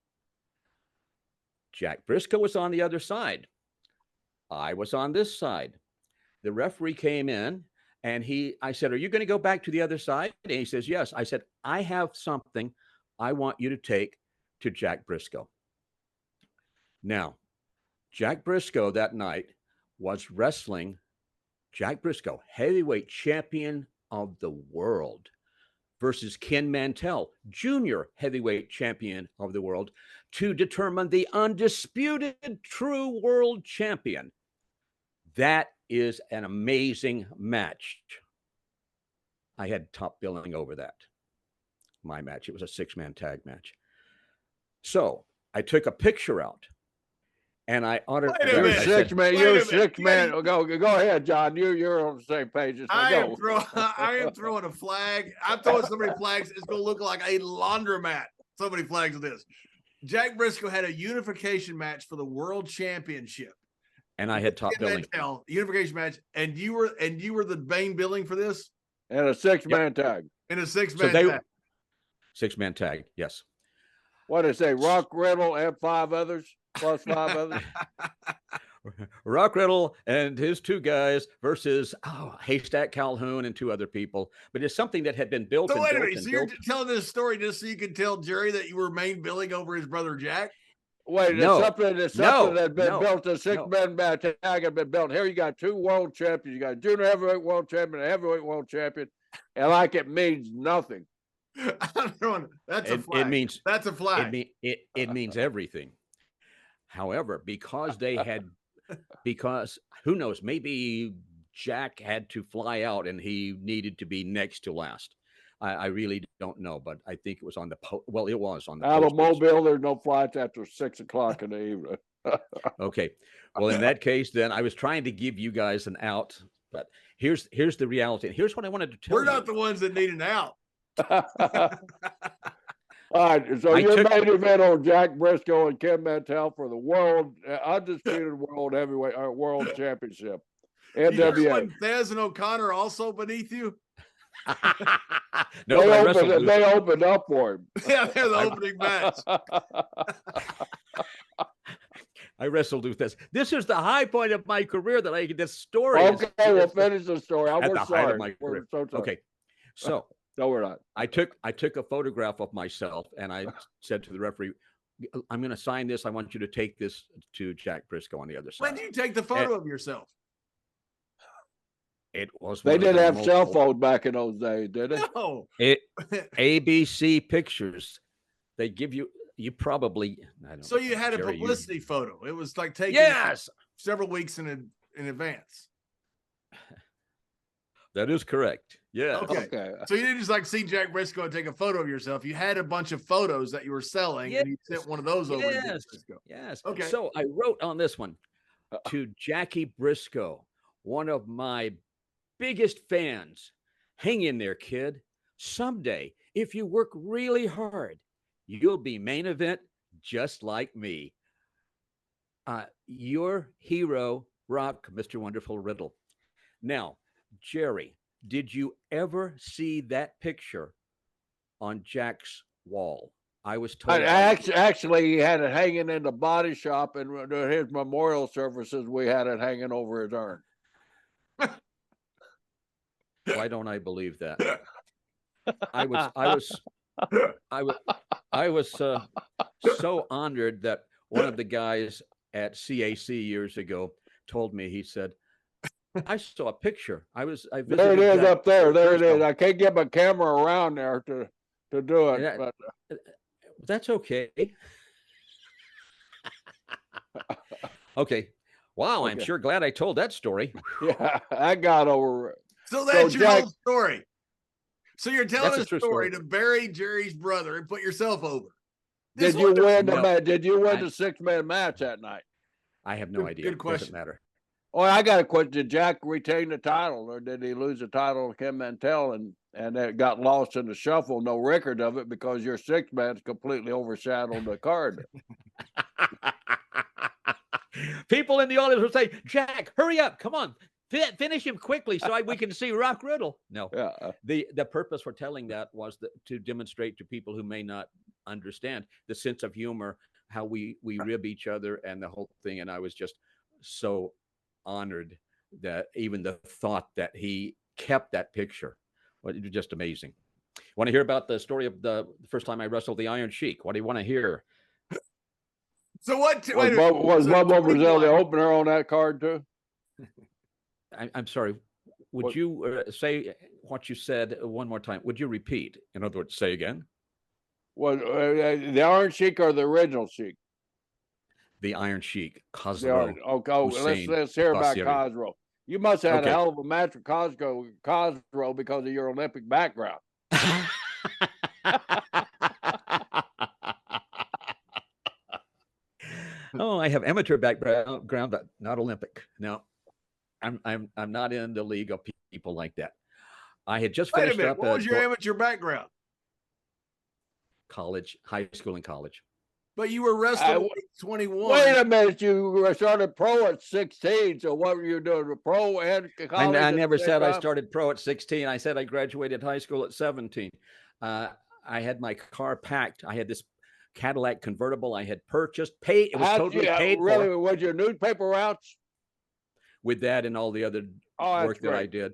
Speaker 2: Jack Brisco was on the other side. I was on this side. The referee came in and I said, "Are you going to go back to the other side?" And he says, "Yes." I said, "I have something I want you to take to Jack Brisco." Now, Jack Brisco that night was wrestling Jack Brisco, heavyweight champion of the world, versus Ken Mantell, junior heavyweight champion of the world, to determine the undisputed true world champion. That is an amazing match. I had top billing over that. My match. It was a 6-man tag match. So I took a picture out and I ordered.
Speaker 3: You're 6 man. You're 6 man. Go ahead, John. You're on the same page as me.
Speaker 1: I am throwing a flag. I'm throwing so many flags. It's going to look like a laundromat. So many flags of this. Jack Brisco had a unification match for the world championship.
Speaker 2: And I had top billing.
Speaker 1: Unification match. And you were the main billing for this?
Speaker 3: And a 6-man tag.
Speaker 1: In a 6-man tag.
Speaker 2: 6-man tag, yes.
Speaker 3: What did it say? Rock Riddle and 5 others? Plus 5 others?
Speaker 2: Rock Riddle and his 2 guys versus Haystack Calhoun and 2 other people. But it's something that had been built.
Speaker 1: So wait a minute. So you're telling this story just so you can tell Jerry that you were main billing over his brother Jack?
Speaker 3: Wait, it's something that's been built. A 6-man tag had been built. Here you got 2 world champions. You got a junior heavyweight world champion, a heavyweight world champion, and like it means nothing.
Speaker 1: That's a flag. That's a flag.
Speaker 2: It means everything. However, because who knows, maybe Jack had to fly out and he needed to be next to last. I really don't know, but I think it was on the it was on the
Speaker 3: out of Mobile. There's no flights after 6 o'clock in the evening.
Speaker 2: Okay, well, in that case, then I was trying to give you guys an out, but here's the reality. Here's what I wanted to tell you.
Speaker 1: We're not the ones that need an out.
Speaker 3: All right, so your main event on Jack Brisco and Ken Mantell for the world undisputed world heavyweight world championship. NWA.
Speaker 1: Thesz and O'Connor also beneath you.
Speaker 2: No,
Speaker 3: they opened up for him.
Speaker 1: Yeah, they're the opening match.
Speaker 2: I wrestled with this. This is the high point of my career that I get this story.
Speaker 3: Okay, we'll finish the story.
Speaker 2: At the height of my career.
Speaker 3: So sorry.
Speaker 2: Okay, so
Speaker 3: no, we're not.
Speaker 2: I took a photograph of myself and I said to the referee, "I'm going to sign this. I want you to take this to Jack Brisco on the other side."
Speaker 1: When did you take the photo of yourself?
Speaker 2: It was.
Speaker 3: They didn't have cell phones back in those days, did they?
Speaker 1: No.
Speaker 2: ABC Pictures. They give you. You probably. I don't
Speaker 1: so
Speaker 2: know,
Speaker 1: you had
Speaker 2: Jerry,
Speaker 1: a publicity photo. It was like taken several weeks in advance.
Speaker 2: That is correct. Yeah.
Speaker 1: Okay. So you didn't just like see Jack Brisco and take a photo of yourself. You had a bunch of photos that you were selling, and you sent one of those over to Brisco.
Speaker 2: Yes.
Speaker 1: Okay.
Speaker 2: So I wrote on this one, to Jackie Brisco, one of my biggest fans. Hang in there, kid. Someday, if you work really hard, you'll be main event just like me. Your hero, Rock, Mr. Wonderful Riddle. Now, Jerry, did you ever see that picture on Jack's wall? I was told.
Speaker 3: Actually, he had it hanging in the body shop, and his memorial services, we had it hanging over his urn.
Speaker 2: Why don't I believe that? I was so honored that one of the guys at CAC years ago told me. He said, "I saw a picture. I visited
Speaker 3: There it is
Speaker 2: Jack
Speaker 3: up there. There it is.
Speaker 2: Brisco."
Speaker 3: I can't get my camera around there to do it, but
Speaker 2: That's okay. Okay. Wow, I'm sure glad I told that story.
Speaker 3: yeah, I got over it.
Speaker 1: So that's your
Speaker 3: Jack,
Speaker 1: whole story. So you're telling
Speaker 2: That's
Speaker 1: a
Speaker 2: a true
Speaker 1: story
Speaker 2: story.
Speaker 1: to bury Jerry's brother and put yourself over.
Speaker 3: did you win the
Speaker 2: No.
Speaker 3: match? Did you win
Speaker 2: I-
Speaker 3: the 6-man match that night?
Speaker 2: I have no idea.
Speaker 1: Good question.
Speaker 2: Doesn't matter.
Speaker 3: Oh, I got a question. Did Jack retain the title, or did he lose the title to Kim Mantell and it got lost in the shuffle? No record of it because your 6-man's completely overshadowed the card.
Speaker 2: People in the audience will say, "Jack, hurry up. Come on. Finish him quickly so we can see Rock Riddle." No.
Speaker 3: Yeah.
Speaker 2: The purpose for telling that was to demonstrate to people who may not understand the sense of humor, how we rib each other and the whole thing. And I was just so honored that even the thought that he kept that picture. Well, it was just amazing. Want to hear about the story of the first time I wrestled the Iron Sheik? What do you want to hear?
Speaker 1: So what?
Speaker 3: Was Bubba Brazil the opener on that card too?
Speaker 2: I'm sorry. Would you say what you said one more time? Would you repeat? In other words, say again.
Speaker 3: Was the Iron Sheik or the original Sheik?
Speaker 2: The Iron Sheik, Khosrow.
Speaker 3: Okay, let's hear about
Speaker 2: Basiri.
Speaker 3: Khosrow. You must have had a hell of a match with Khosrow because of your Olympic background.
Speaker 2: Oh, I have amateur background, but not Olympic. No, I'm not in the league of people like that. I had just finished up.
Speaker 1: What was your amateur background?
Speaker 2: College, high school, and college.
Speaker 1: But you were wrestling at 21.
Speaker 3: Wait a minute, you started pro at 16. So what were you doing? Pro and college?
Speaker 2: I never said I started pro at 16. I said I graduated high school at 17. I had my car packed. I had this Cadillac convertible I had purchased. It was totally paid for.
Speaker 3: Really? Was your newspaper routes?
Speaker 2: With that and all the other work that I did.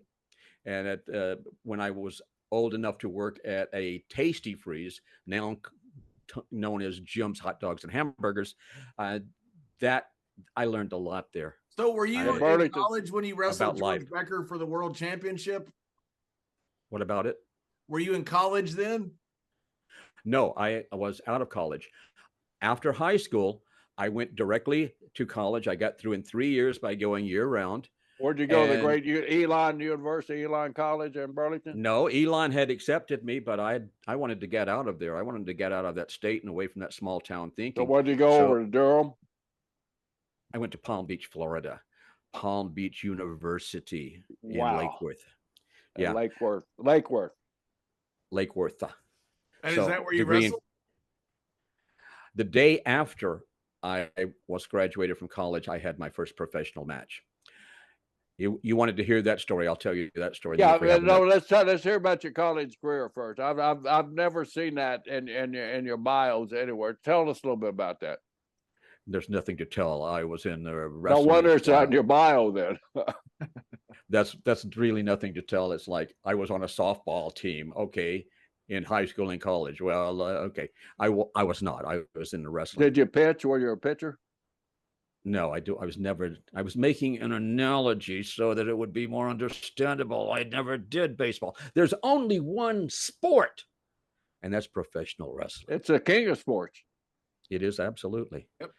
Speaker 2: And when I was old enough to work at a Tasty Freeze, now known as Jim's Hot Dogs and Hamburgers, that I learned a lot there.
Speaker 1: So were you in college when you wrestled George Becker for the world championship?
Speaker 2: What about it?
Speaker 1: Were you in college then?
Speaker 2: No, I was out of college. After high school, I went directly to college. I got through in 3 years by going year round.
Speaker 3: Where'd you go? The great Elon University, Elon College in Burlington?
Speaker 2: No, Elon had accepted me, but I wanted to get out of there. I wanted to get out of that state and away from that small town thinking.
Speaker 3: So where'd you go over to Durham?
Speaker 2: I went to Palm Beach, Florida. Palm Beach University in Lake Worth.
Speaker 3: Yeah. Lake Worth.
Speaker 1: And is that where you wrestled?
Speaker 2: The day after I was graduated from college, I had my first professional match. You wanted to hear that story? I'll tell you that story.
Speaker 3: Yeah, no. Let's hear about your college career first. I've never seen that in your bios anywhere. Tell us a little bit about that.
Speaker 2: There's nothing to tell. I was in the wrestling.
Speaker 3: No wonder it's not in your bio then.
Speaker 2: That's really nothing to tell. It's like I was on a softball team. Okay. In high school and college. Well, okay. I was not. I was in the wrestling.
Speaker 3: Did you pitch? Were you a pitcher?
Speaker 2: No, I was making an analogy so that it would be more understandable. I never did baseball. There's only one sport, and that's professional wrestling.
Speaker 3: It's a king of sports.
Speaker 2: It is, absolutely.
Speaker 1: Yep.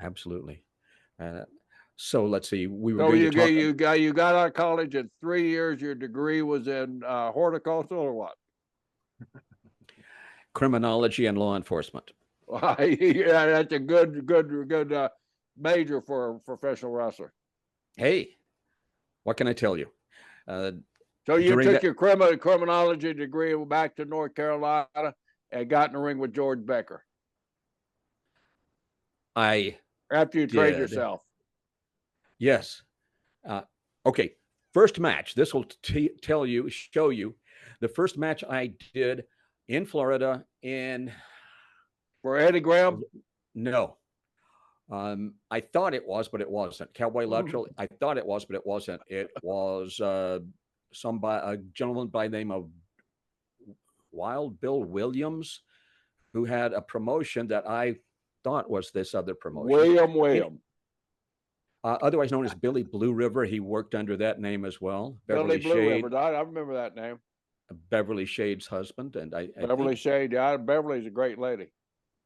Speaker 2: Absolutely. So let's see.
Speaker 3: You got out of college in 3 years. Your degree was in horticulture or what?
Speaker 2: Criminology and law enforcement.
Speaker 3: Yeah, that's a good major for a professional wrestler?
Speaker 2: Hey, what can I tell you?
Speaker 3: So you
Speaker 2: During
Speaker 3: took
Speaker 2: that-
Speaker 3: your criminology degree back to North Carolina and got in the ring with George Becker
Speaker 2: I
Speaker 3: after you trained
Speaker 2: did.
Speaker 3: yourself.
Speaker 2: Yes. Okay. First match. This will show you the first match I did in Florida in.
Speaker 3: For Eddie Graham?
Speaker 2: No. I thought it was, but it wasn't. Cowboy Lateral. I thought it was, but it wasn't. It was a gentleman by the name of Wild Bill Williams, who had a promotion that I thought was this other promotion.
Speaker 3: William.
Speaker 2: Otherwise known as Billy Blue River. He worked under that name as well.
Speaker 3: Billy Blue River. I remember that name.
Speaker 2: Beverly Shade's husband. And
Speaker 3: Beverly Shade. Yeah, Beverly's a great lady.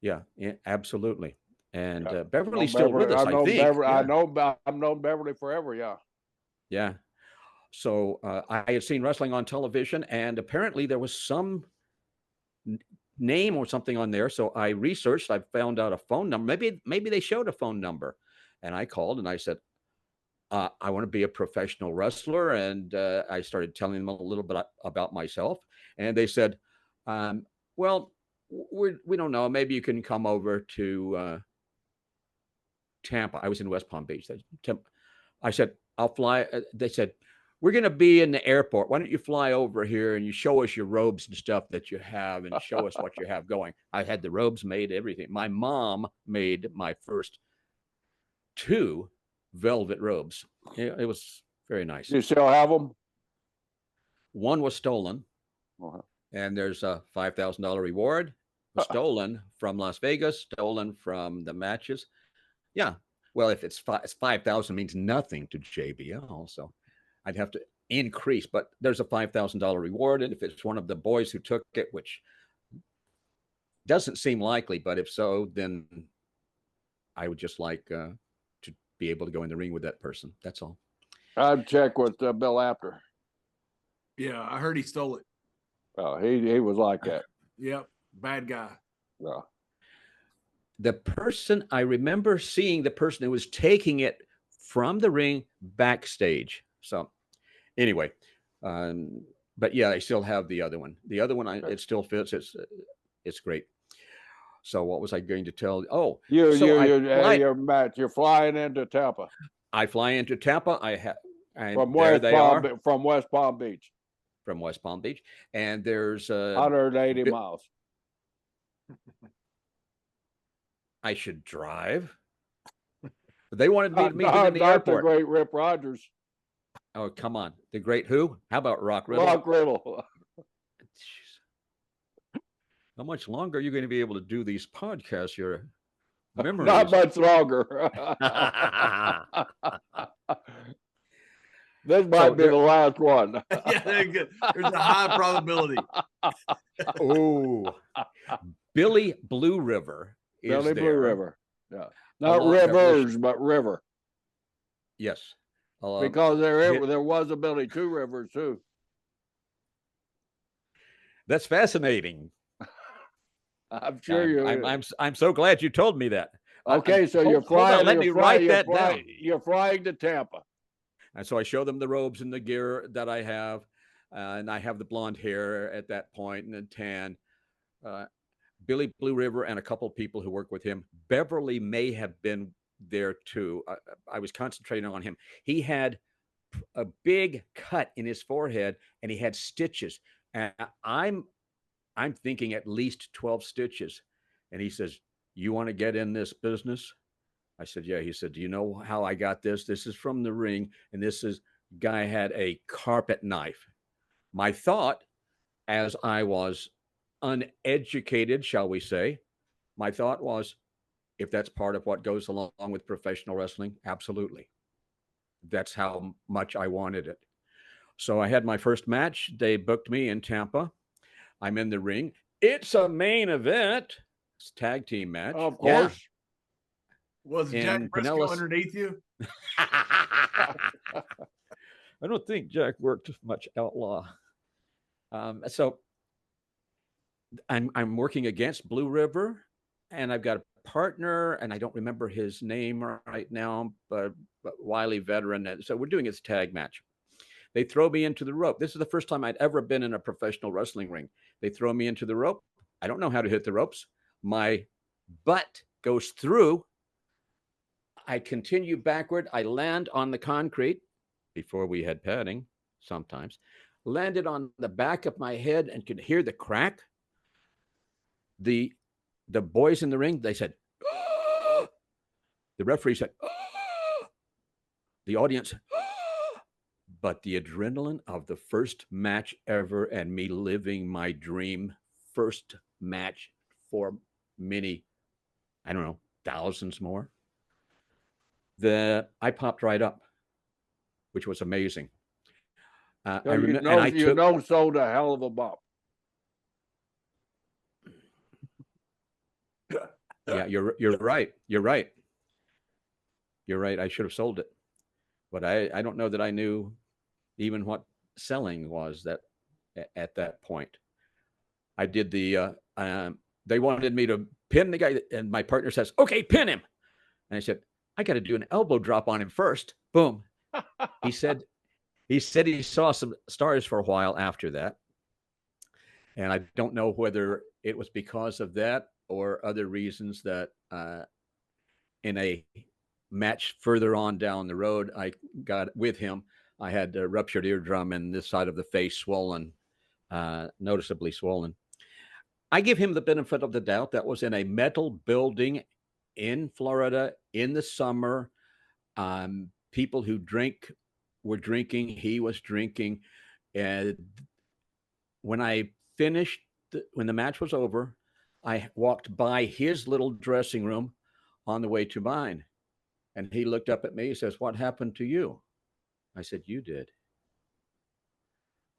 Speaker 2: Yeah, absolutely. And
Speaker 3: Yeah.
Speaker 2: Beverly's still with us, I think.
Speaker 3: I've known Beverly forever, yeah.
Speaker 2: Yeah. So I had seen wrestling on television, and apparently there was some name or something on there. So I researched. I found out a phone number. Maybe they showed a phone number, and I called and I said, I want to be a professional wrestler, and I started telling them a little bit about myself, and they said, "Well, we don't know. Maybe you can come over to Tampa." I was in West Palm Beach. I said, "I'll fly." They said, "We're going to be in the airport. Why don't you fly over here and you show us your robes and stuff that you have and show us what you have going?" I had the robes made, everything. My mom made my first 2 velvet robes. It was very nice.
Speaker 3: You still have them?
Speaker 2: One was stolen, and there's a $5,000 reward. It was stolen from Las Vegas, stolen from the matches. Yeah. Well, if it's 5,000 means nothing to JBL, so I'd have to increase. But there's a $5,000 reward, and if it's one of the boys who took it, which doesn't seem likely, but if so, then I would just like to be able to go in the ring with that person. That's all.
Speaker 3: I'd check with Bill Apter.
Speaker 1: Yeah, I heard he stole it.
Speaker 3: Oh, he was like that.
Speaker 1: Yep, bad guy.
Speaker 3: Yeah.
Speaker 2: The person, I remember seeing the person who was taking it from the ring backstage. So anyway, but yeah, I still have the other one. The other one, it still fits. It's great. So what was I going to tell? Oh,
Speaker 3: you're flying into Tampa.
Speaker 2: I fly into Tampa.
Speaker 3: From West Palm Beach.
Speaker 2: From West Palm Beach, and there's
Speaker 3: 180 miles.
Speaker 2: I should drive. They wanted me to meet them in the airport.
Speaker 3: The great Rip Rogers.
Speaker 2: Oh, come on. The great who? How about Rock Riddle?
Speaker 3: Rock Riddle.
Speaker 2: How much longer are you going to be able to do these podcasts? Your memories.
Speaker 3: Not much longer. This might be the last one.
Speaker 1: Yeah, there's a high probability.
Speaker 2: Oh, Billy Blue River.
Speaker 3: Billy Blue River. Yeah. Not Rivers, but River.
Speaker 2: Yes.
Speaker 3: Because there was a Billy Two Rivers too.
Speaker 2: That's fascinating.
Speaker 3: I'm sure
Speaker 2: I'm so glad you told me that.
Speaker 3: Okay, so you're flying.
Speaker 2: Let me write that down.
Speaker 3: You're flying to Tampa.
Speaker 2: And so I show them the robes and the gear that I have, and I have the blonde hair at that point and the tan. Billy Blue River and a couple of people who work with him. Beverly may have been there too. I was concentrating on him. He had a big cut in his forehead and he had stitches. And I'm thinking at least 12 stitches. And he says, "You want to get in this business?" I said, "Yeah." He said, "Do you know how I got this? This is from the ring. And guy had a carpet knife." My thought, as I was uneducated, shall we say, my thought was, if that's part of what goes along with professional wrestling, absolutely. That's how much I wanted it. So I had my first match. They booked me in Tampa. I'm in the ring. It's a main event. It's a tag team match.
Speaker 3: Of course.
Speaker 1: Yeah. Was Jack Brisco underneath you?
Speaker 2: I don't think Jack worked much outlaw. So I'm working against Blue River, and I've got a partner, and I don't remember his name right now, but wily veteran. And so we're doing this tag match. They throw me into the rope. This is the first time I'd ever been in a professional wrestling ring. They throw me into the rope. I don't know how to hit the ropes. My butt goes through. I continue backward. I land on the concrete before we had padding sometimes. Landed on the back of my head and could hear the crack. The boys in the ring, they said, "Ah!" The referee said, "Ah!" The audience, "Ah!" But the adrenaline of the first match ever and me living my dream first match for many, I don't know, thousands more, I popped right up, which was amazing.
Speaker 3: So sold a hell of a bop.
Speaker 2: Yeah, you're right. You're right. You're right. I should have sold it, but I don't know that I knew even what selling was at that point. I did they wanted me to pin the guy, and my partner says, "Okay, pin him." And I said, "I got to do an elbow drop on him first." Boom. He said he saw some stars for a while after that, and I don't know whether it was because of that or other reasons that in a match further on down the road, I got with him. I had a ruptured eardrum and this side of the face swollen, noticeably swollen. I give him the benefit of the doubt. That was in a metal building in Florida in the summer. People who drink were drinking. He was drinking. And when I finished, when the match was over, I walked by his little dressing room on the way to mine. And he looked up at me. He says, "What happened to you?" I said, "You did."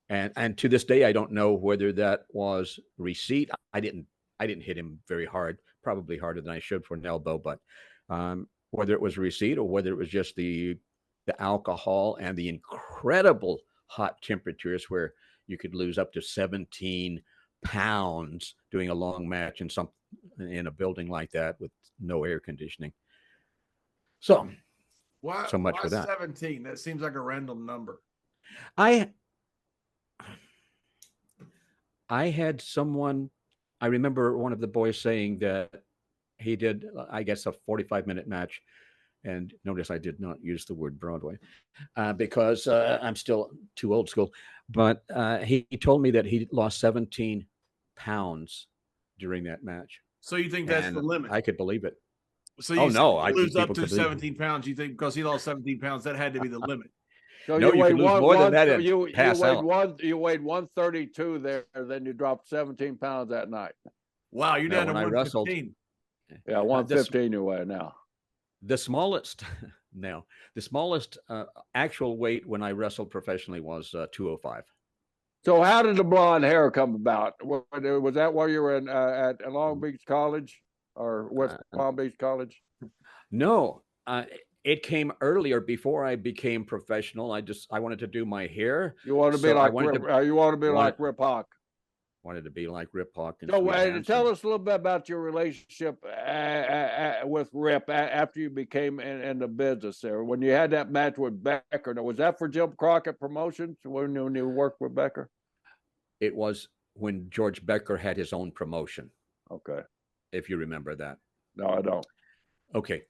Speaker 2: And to this day, I don't know whether that was receipt. I didn't hit him very hard, probably harder than I should for an elbow, but whether it was receipt or whether it was just the alcohol and the incredible hot temperatures where you could lose up to 17 pounds doing a long match in a building like that with no air conditioning. So so much for that.
Speaker 1: 17? That seems like a random number.
Speaker 2: I had someone, I remember one of the boys saying that he did, I guess, a 45-minute match. And notice I did not use the word Broadway because I'm still too old school. But he told me that he lost 17 pounds during that match.
Speaker 1: So you think that's the limit?
Speaker 2: I could believe it.
Speaker 1: So you lose up to 17 pounds. You think because he lost 17 pounds, that had to be the limit?
Speaker 3: So
Speaker 2: no, you could lose more than that and pass out.
Speaker 3: You weighed 132 there, then you dropped 17 pounds that night.
Speaker 1: Wow, you're down to 115.
Speaker 3: Yeah, 115 you weigh now.
Speaker 2: The smallest actual weight when I wrestled professionally was 205.
Speaker 3: So how did the blonde hair come about? Was that while you were at Long Beach College or West Palm Beach College?
Speaker 2: No, it came earlier before I became professional. I wanted to do my hair.
Speaker 3: You want to be like Rip Hawk.
Speaker 2: Wanted to be like Rip Hawk.
Speaker 3: So tell us a little bit about your relationship with Rip after you became in the business there. When you had that match with Becker, was that for Jim Crockett Promotions when you worked with Becker?
Speaker 2: It was when George Becker had his own promotion.
Speaker 3: Okay.
Speaker 2: If you remember that.
Speaker 3: No, I don't.
Speaker 2: Okay.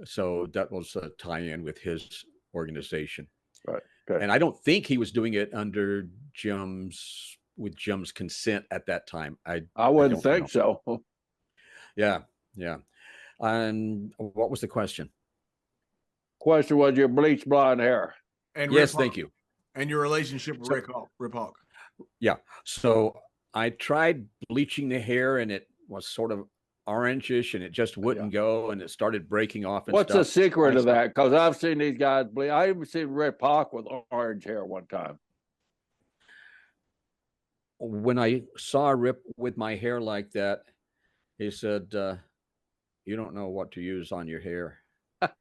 Speaker 2: So that was a tie-in with his organization.
Speaker 3: Right. Okay.
Speaker 2: And I don't think he was doing it under with Jim's consent at that time.
Speaker 3: I wouldn't think so.
Speaker 2: Yeah. And what was the question?
Speaker 3: Question was your bleached blonde hair.
Speaker 1: And
Speaker 2: yes, thank you.
Speaker 1: And your relationship with Rip Hawk.
Speaker 2: Yeah. So I tried bleaching the hair and it was sort of orangish and it just wouldn't go and it started breaking off. And
Speaker 3: what's the secret of that? Because I've seen these guys bleach. I even seen Rip Hawk with orange hair one time.
Speaker 2: When I saw Rip with my hair like that, he said, "You don't know what to use on your hair."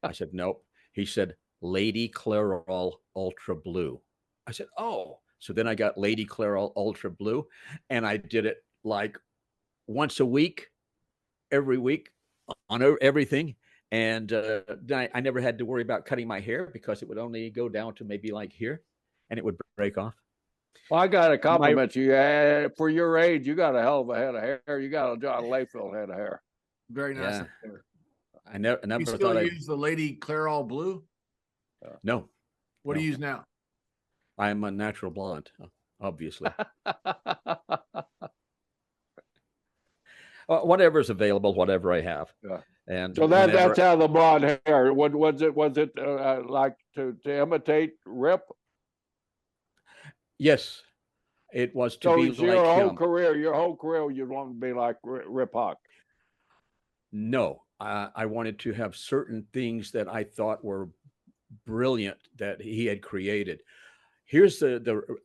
Speaker 2: I said, "Nope." He said, "Lady Clairol Ultra Blue." I said, "Oh." So then I got Lady Clairol Ultra Blue, and I did it like once a week, every week everything. And I never had to worry about cutting my hair because it would only go down to maybe like here, and it would break off.
Speaker 3: Well, I got to compliment you. For your age, you got a hell of a head of hair. You got a John Layfield head of hair.
Speaker 1: Very nice.
Speaker 2: Yeah.
Speaker 1: There.
Speaker 2: I never
Speaker 1: You still use the Lady Clairol Blue?
Speaker 2: No.
Speaker 1: What do you use now?
Speaker 2: I'm a natural blonde, obviously. Whatever's available, whatever I have.
Speaker 3: Yeah.
Speaker 2: And
Speaker 3: so that's how the blonde hair. Was it like to imitate Rip?
Speaker 2: Yes, it was to be like him.
Speaker 3: Your whole career, you want to be like Rip Hawk.
Speaker 2: No, I wanted to have certain things that I thought were brilliant that he had created. Here's the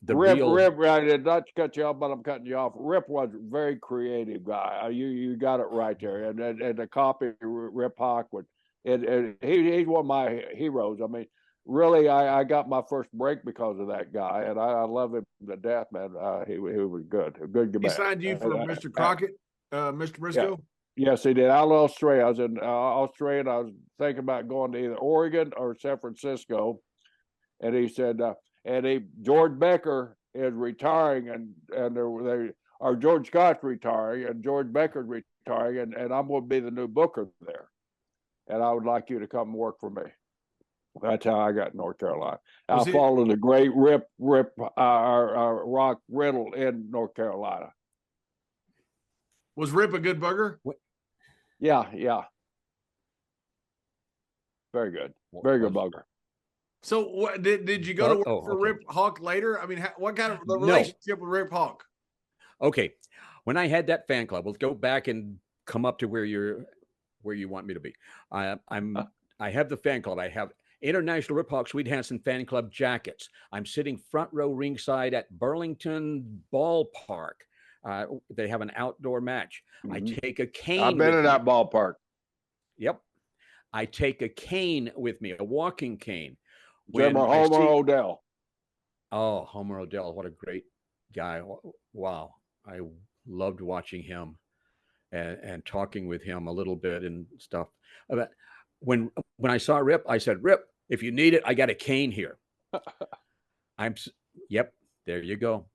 Speaker 3: Rip,
Speaker 2: real
Speaker 3: Rip. Right, not to cut you off, but I'm cutting you off. Rip was a very creative guy. You got it right there. And the copy Rip Hawk would, and he's one of my heroes. I mean, really, I got my first break because of that guy, and I love him to death, man. He was good, a good guy.
Speaker 1: He signed you for Mr. Crockett, Mr. Brisco?
Speaker 3: Yeah. Yes, he did. Out of Australia. I was in Australia, and I was thinking about going to either Oregon or San Francisco, and he said, George Becker is retiring, or George Scott's retiring, and George Becker's retiring, and I'm going to be the new booker there, and I would like you to come work for me. That's how I got in North Carolina. I followed the great Rock Riddle in North Carolina.
Speaker 1: Was Rip a good booker?
Speaker 3: Yeah. Very good. Very good bugger.
Speaker 1: So what did you go to work for Rip Hawk later? I mean, what kind of the relationship with Rip Hawk?
Speaker 2: Okay. When I had that fan club, let's go back and come up to where you want me to be. I have the fan club. I have International Rip Hawk Sweet Hansen fan club jackets. I'm sitting front row ringside at Burlington Ballpark. They have an outdoor match.
Speaker 3: Mm-hmm.
Speaker 2: I take a cane.
Speaker 3: I've been in that ballpark.
Speaker 2: Yep. I take a cane with me, a walking cane.
Speaker 3: Homer Odell.
Speaker 2: Oh, Homer Odell. What a great guy. Wow. I loved watching him and talking with him a little bit and stuff. But when I saw Rip, I said, Rip, if you need it, I got a cane here. Yep, there you go.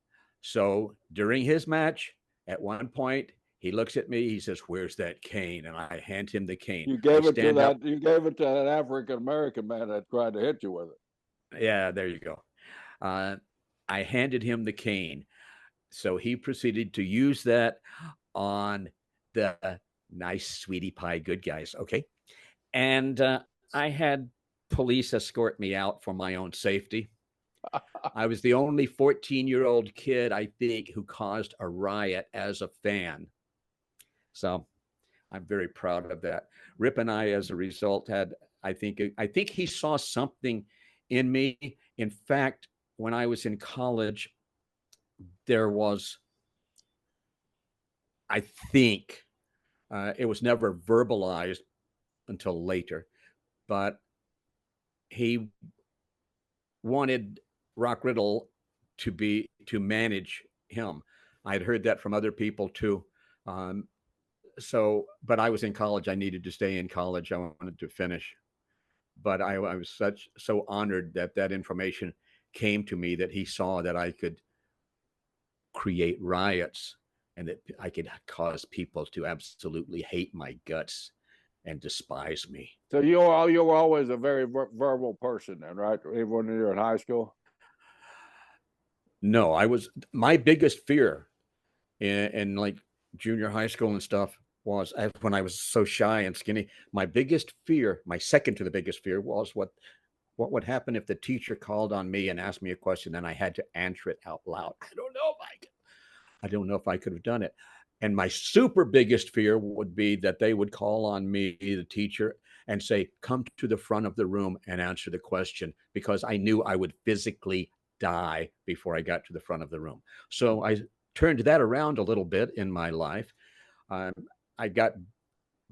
Speaker 2: So during his match, at one point, he looks at me. He says, "Where's that cane?" And I hand him the cane.
Speaker 3: You gave it to that. You gave it to that African American man that tried to hit you with it.
Speaker 2: Yeah, there you go. I handed him the cane, so he proceeded to use that on the nice sweetie pie good guys. Okay, and I had police escort me out for my own safety. I was the only 14-year-old kid, I think, who caused a riot as a fan. So I'm very proud of that. Rip and I, as a result, I think he saw something in me. In fact, when I was in college, there was, I think, it was never verbalized until later, but he wanted Rock Riddle to manage him. I'd heard that from other people too. But I was in college. I needed to stay in college. I wanted to finish. But I was so honored that information came to me, that he saw that I could create riots and that I could cause people to absolutely hate my guts and despise me.
Speaker 3: So you were always a very verbal person then, right? Even when you were in high school?
Speaker 2: No, my biggest fear in like junior high school and stuff was, when I was so shy and skinny, my second to the biggest fear was what would happen if the teacher called on me and asked me a question and I had to answer it out loud. I don't know if I could have done it. And my super biggest fear would be that they would call on me, the teacher, and say, come to the front of the room and answer the question, because I knew I would physically die before I got to the front of the room. So I turned that around a little bit in my life. I got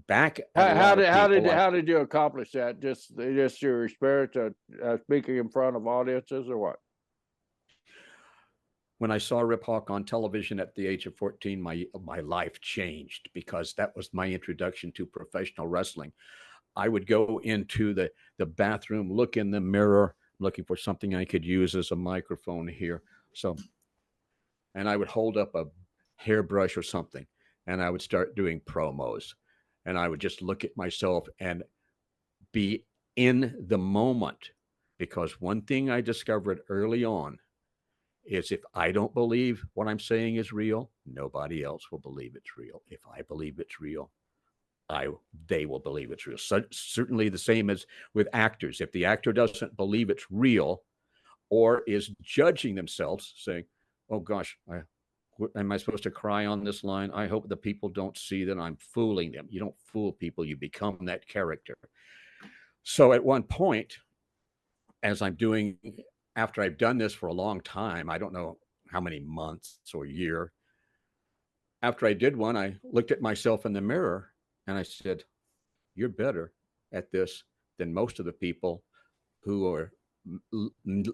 Speaker 2: back.
Speaker 3: How did you accomplish that? Just your spirit to speaking in front of audiences, or what?
Speaker 2: when I saw Rip Hawk on television at the age of 14, my life changed because that was my introduction to professional wrestling. I would go into the bathroom, look in the mirror, looking for something I could use as a microphone here. So, and I would hold up a hairbrush or something, and I would start doing promos, and I would just look at myself and be in the moment. Because one thing I discovered early on is if I don't believe what I'm saying is real, nobody else will believe it's real. If I believe it's real, they will believe it's real. So, certainly the same as with actors. If the actor doesn't believe it's real or is judging themselves, saying, "Oh gosh, am I supposed to cry on this line? I hope the people don't see that I'm fooling them." You don't fool people; you become that character. So at one point, as I'm doing, after I've done this for a long time, I don't know how many months or year. After I did one, I looked at myself in the mirror and I said, "You're better at this than most of the people who are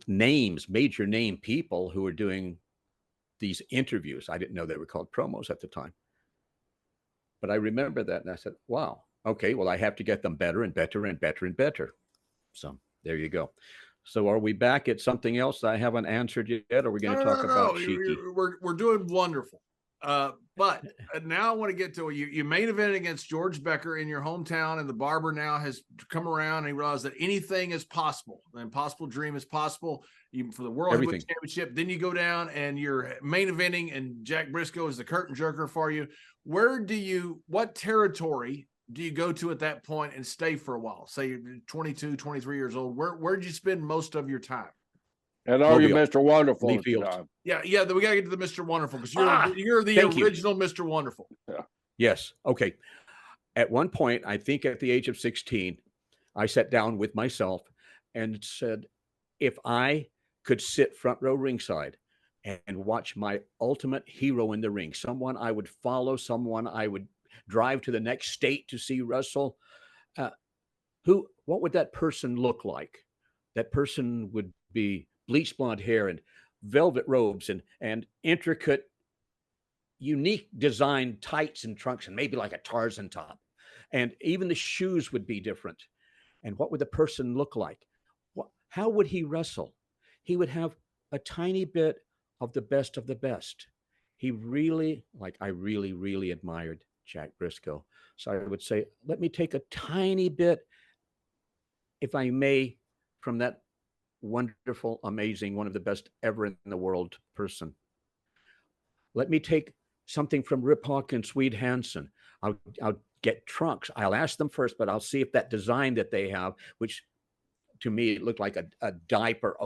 Speaker 2: names, major name people who are doing these interviews." I didn't know they were called promos at the time. But I remember that and I said, wow, okay, well, I have to get them better and better and better and better. So there you go. So are we back at something else I haven't answered yet? Or are we going to talk about Sheiky?
Speaker 1: We're doing wonderful. But now I want to get to you main event against George Becker in your hometown, and the barber now has come around and he realized that anything is possible. The impossible dream is possible, even for the World Heavyweight Championship. Then you go down and you're main eventing, and Jack Brisco is the curtain jerker for you. What territory do you go to at that point and stay for a while? Say you're 22, 23 years old. Where'd you spend most of your time?
Speaker 3: And are you Mr. Wonderful?
Speaker 1: Layfield. Yeah. We got to get to the Mr. Wonderful because you're the original Mr. Wonderful.
Speaker 3: Yeah.
Speaker 2: Yes. Okay. At one point, I think at the age of 16, I sat down with myself and said, if I could sit front row ringside and watch my ultimate hero in the ring, someone I would follow, someone I would drive to the next state to see wrestle, what would that person look like? That person would be bleach blonde hair and velvet robes and intricate, unique design tights and trunks and maybe like a Tarzan top. And even the shoes would be different. And what would the person look like? How would he wrestle? He would have a tiny bit of the best of the best. I really admired Jack Brisco. So I would say, let me take a tiny bit, if I may, from that wonderful, amazing, one of the best ever in the world person. Let me take something from Rip Hawk and Swede Hansen. I'll get trunks. I'll ask them first, but I'll see if that design that they have, which to me it looked like a diaper.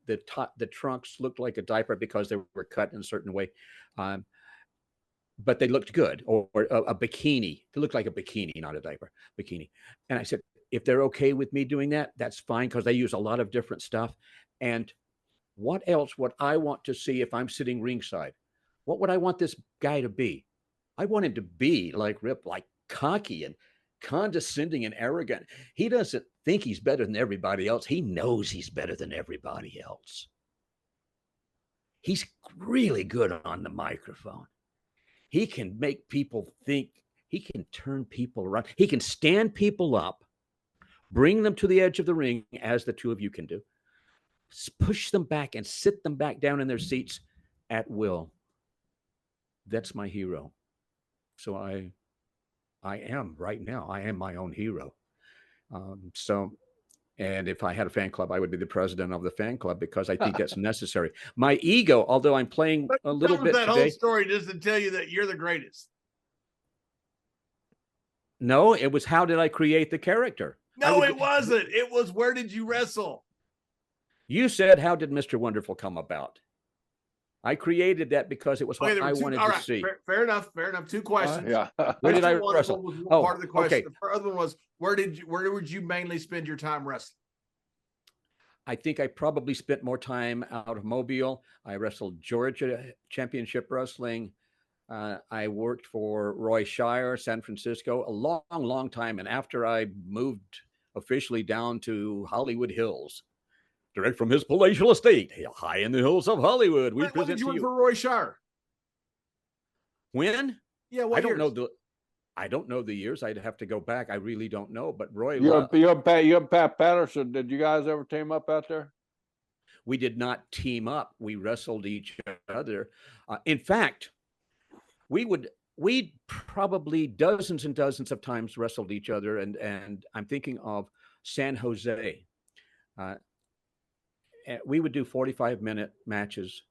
Speaker 2: The trunks looked like a diaper because they were cut in a certain way, but they looked good. Or a bikini. They looked like a bikini, not a diaper. Bikini. And I said, if they're okay with me doing that, that's fine, because they use a lot of different stuff. And what else would I want to see if I'm sitting ringside? What would I want this guy to be? I want him to be like Rip, like cocky and condescending and arrogant. He doesn't think he's better than everybody else. He knows he's better than everybody else. He's really good on the microphone. He can make people think. He can turn people around. He can stand people up, bring them to the edge of the ring, as the two of you can do, push them back and sit them back down in their seats at will. That's my hero. So I am right now. I am my own hero. And if I had a fan club, I would be the president of the fan club, because I think that's necessary. My ego, although I'm playing a little bit
Speaker 1: that
Speaker 2: today,
Speaker 1: whole story just to tell you that you're the greatest.
Speaker 2: No, it was, how did I create the character?
Speaker 1: No, it wasn't. It was, where did you wrestle?
Speaker 2: You said, how did Mr. Wonderful come about? I created that because it was what I wanted to see.
Speaker 1: Fair enough. Two questions.
Speaker 2: Where did I wrestle?
Speaker 1: Was part of the question. Okay. The other one was, where would you mainly spend your time wrestling?
Speaker 2: I think I probably spent more time out of Mobile. I wrestled Georgia Championship Wrestling. I worked for Roy Shire, San Francisco, a long time. And after I moved officially down to Hollywood Hills, direct from his palatial estate, high in the hills of Hollywood. We
Speaker 1: When
Speaker 2: present
Speaker 1: did you
Speaker 2: to
Speaker 1: work
Speaker 2: you.
Speaker 1: for Roy Shire?
Speaker 2: When?
Speaker 1: Yeah,
Speaker 2: I
Speaker 1: what
Speaker 2: don't know
Speaker 1: years?
Speaker 2: I don't know the years. I'd have to go back. I really don't know. But Roy,
Speaker 3: You and Pat Patterson, did you guys ever team up out there?
Speaker 2: we did not team up. We wrestled each other. In fact, we probably dozens and dozens of times wrestled each other. And I'm thinking of San Jose. Uh, we would do 45-minute matches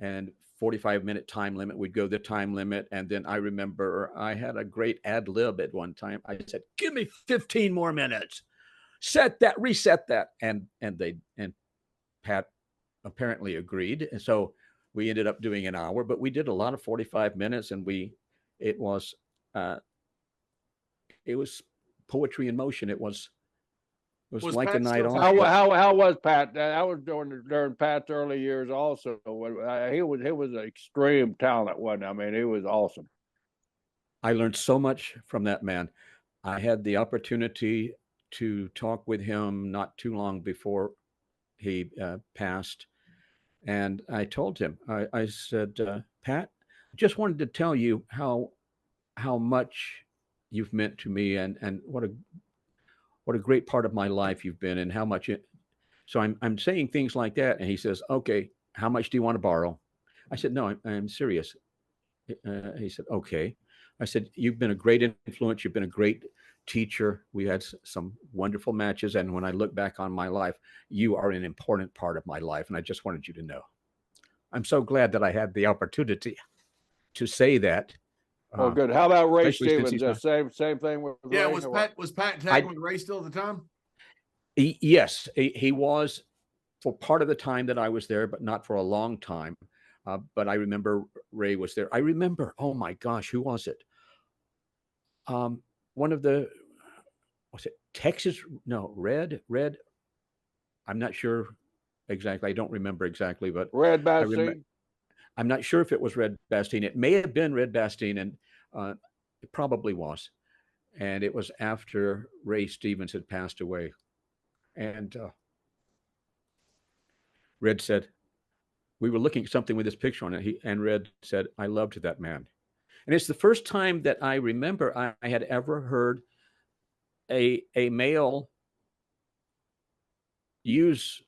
Speaker 2: and 45-minute time limit. We'd go the time limit. And then I remember I had a great ad lib at one time. I said, give me 15 more minutes. Reset that. And Pat apparently agreed. And so we ended up doing an hour, but we did a lot of 45 minutes, and it was poetry in motion. It was like
Speaker 1: Pat
Speaker 2: a night
Speaker 1: still
Speaker 2: off.
Speaker 3: How was Pat? I was during Pat's early years also. He was an extreme talent, wasn't he? I mean, he was awesome.
Speaker 2: I learned so much from that man. I had the opportunity to talk with him not too long before he passed. And I told him, I said, Pat, I just wanted to tell you how much you've meant to me, and what a great part of my life you've been, and how much it. So I'm saying things like that, and he says, okay, how much do you want to borrow? I said, no, I'm serious. He said, okay. I said, you've been a great influence. You've been a great teacher. We had some wonderful matches. And when I look back on my life, you are an important part of my life. And I just wanted you to know. I'm so glad that I had the opportunity to say that.
Speaker 3: Oh, good. How about Ray
Speaker 2: especially since
Speaker 3: Stevens? Same thing with
Speaker 1: Yeah,
Speaker 3: Ray,
Speaker 1: was Pat tagging with Ray still at the time?
Speaker 2: Yes, he was for part of the time that I was there, but not for a long time. But I remember Ray was there. I remember, oh my gosh, who was it? One of the, was it Texas? No, Red. I'm not sure exactly. I don't remember exactly, but
Speaker 3: Red Bastine.
Speaker 2: I'm not sure if it was Red Bastine. It may have been Red Bastine, and it probably was. And it was after Ray Stevens had passed away. And Red said, we were looking at something with this picture on it. And Red said, I loved that man. And it's the first time that I remember I had ever heard a male use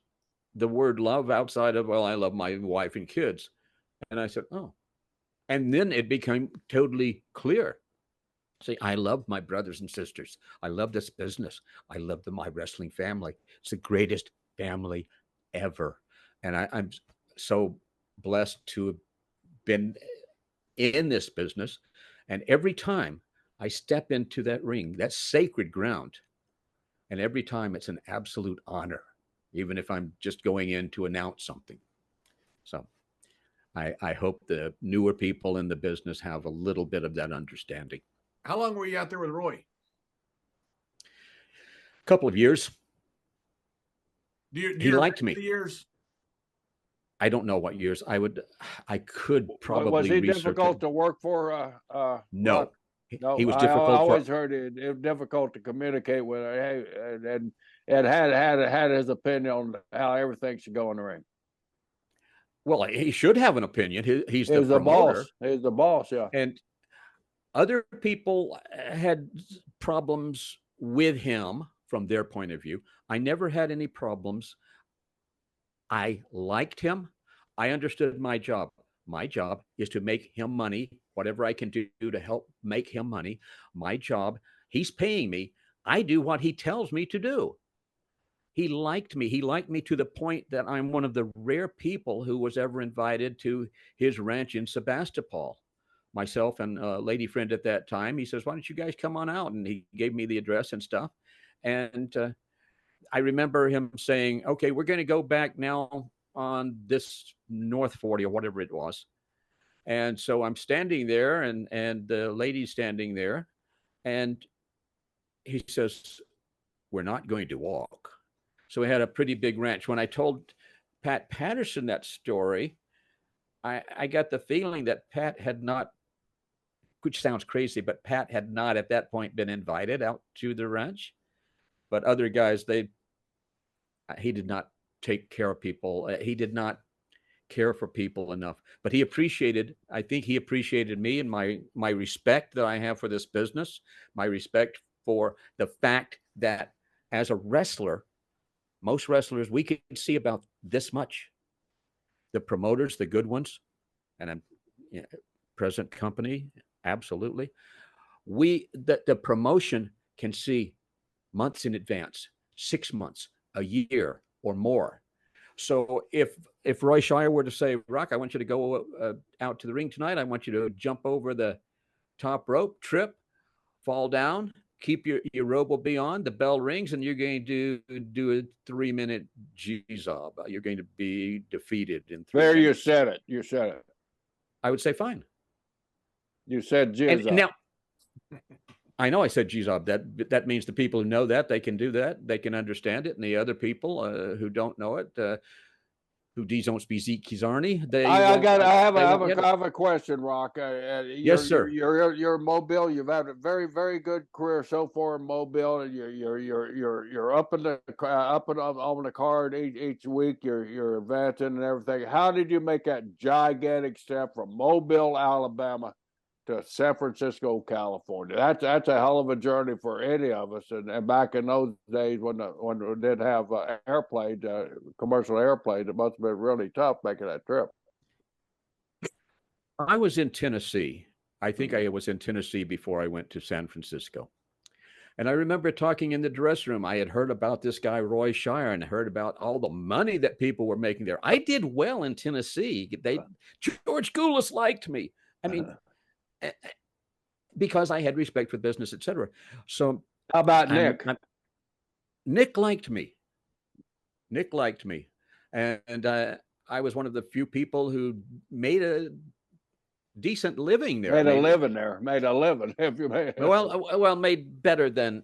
Speaker 2: the word love outside of, well, I love my wife and kids. And I said, oh. And then it became totally clear. Say, I love my brothers and sisters. I love this business. I love my wrestling family. It's the greatest family ever. And I'm so blessed to have been in this business. And every time I step into that ring, that's sacred ground. And every time it's an absolute honor, even if I'm just going in to announce something. So I hope the newer people in the business have a little bit of that understanding.
Speaker 1: How long were you out there with Roy?
Speaker 2: A couple of years.
Speaker 1: Do
Speaker 2: he liked me.
Speaker 1: Years?
Speaker 2: I don't know what years. I could probably.
Speaker 3: Was he
Speaker 2: research
Speaker 3: difficult
Speaker 2: it.
Speaker 3: to work for?
Speaker 2: No.
Speaker 3: No,
Speaker 2: he was difficult.
Speaker 3: I always heard it was difficult to communicate with, and had his opinion on how everything should go in the ring.
Speaker 2: Well, he should have an opinion. He's the
Speaker 3: boss. He's the boss, yeah.
Speaker 2: And other people had problems with him from their point of view. I never had any problems. I liked him. I understood my job. My job is to make him money, whatever I can do to help make him money. My job, he's paying me. I do what he tells me to do. He liked me. He liked me to the point that I'm one of the rare people who was ever invited to his ranch in Sebastopol. Myself and a lady friend at that time, he says, why don't you guys come on out? And he gave me the address and stuff. And I remember him saying, okay, we're going to go back now on this North 40 or whatever it was. And so I'm standing there and the lady's standing there. And he says, we're not going to walk. So we had a pretty big ranch. When I told Pat Patterson that story, I got the feeling that Pat had not, which sounds crazy, but Pat had not at that point been invited out to the ranch. But other guys, he did not take care of people. He did not care for people enough, but I think he appreciated me and my respect that I have for this business, my respect for the fact that as a wrestler, most wrestlers, we could see about this much. The promoters, the good ones, and I'm present company, absolutely. The promotion can see months in advance, 6 months, a year, or more. So if Roy Shire were to say, Rock, I want you to go out to the ring tonight. I want you to jump over the top rope, trip, fall down, keep your robe will be on, the bell rings, and you're going to do a 3-minute G-zob. You're going to be defeated in 3 minutes.
Speaker 3: There, you said it. You said it.
Speaker 2: I would say fine.
Speaker 3: You said G-zob.
Speaker 2: And now, I know I said G-zob. That means the people who know that, they can do that. They can understand it. And the other people who don't know it, who don't speak Kizarni,
Speaker 3: I have a question, Rock.
Speaker 2: Yes, sir.
Speaker 3: You're Mobile. You've had a very, very good career so far in Mobile. You're up on the card each week. You're advancing and everything. How did you make that gigantic step from Mobile, Alabama, to San Francisco, California? That's a hell of a journey for any of us. And back in those days when we did have commercial airplanes, it must have been really tough making that trip.
Speaker 2: I was in Tennessee. I think I was in Tennessee before I went to San Francisco. And I remember talking in the dressing room. I had heard about this guy, Roy Shire, and heard about all the money that people were making there. I did well in Tennessee. George Goulas liked me. I mean, because I had respect for business, etc. So
Speaker 3: how about Nick?
Speaker 2: Nick liked me. And I was one of the few people who made a decent living there.
Speaker 3: Made a living. If you made
Speaker 2: made better than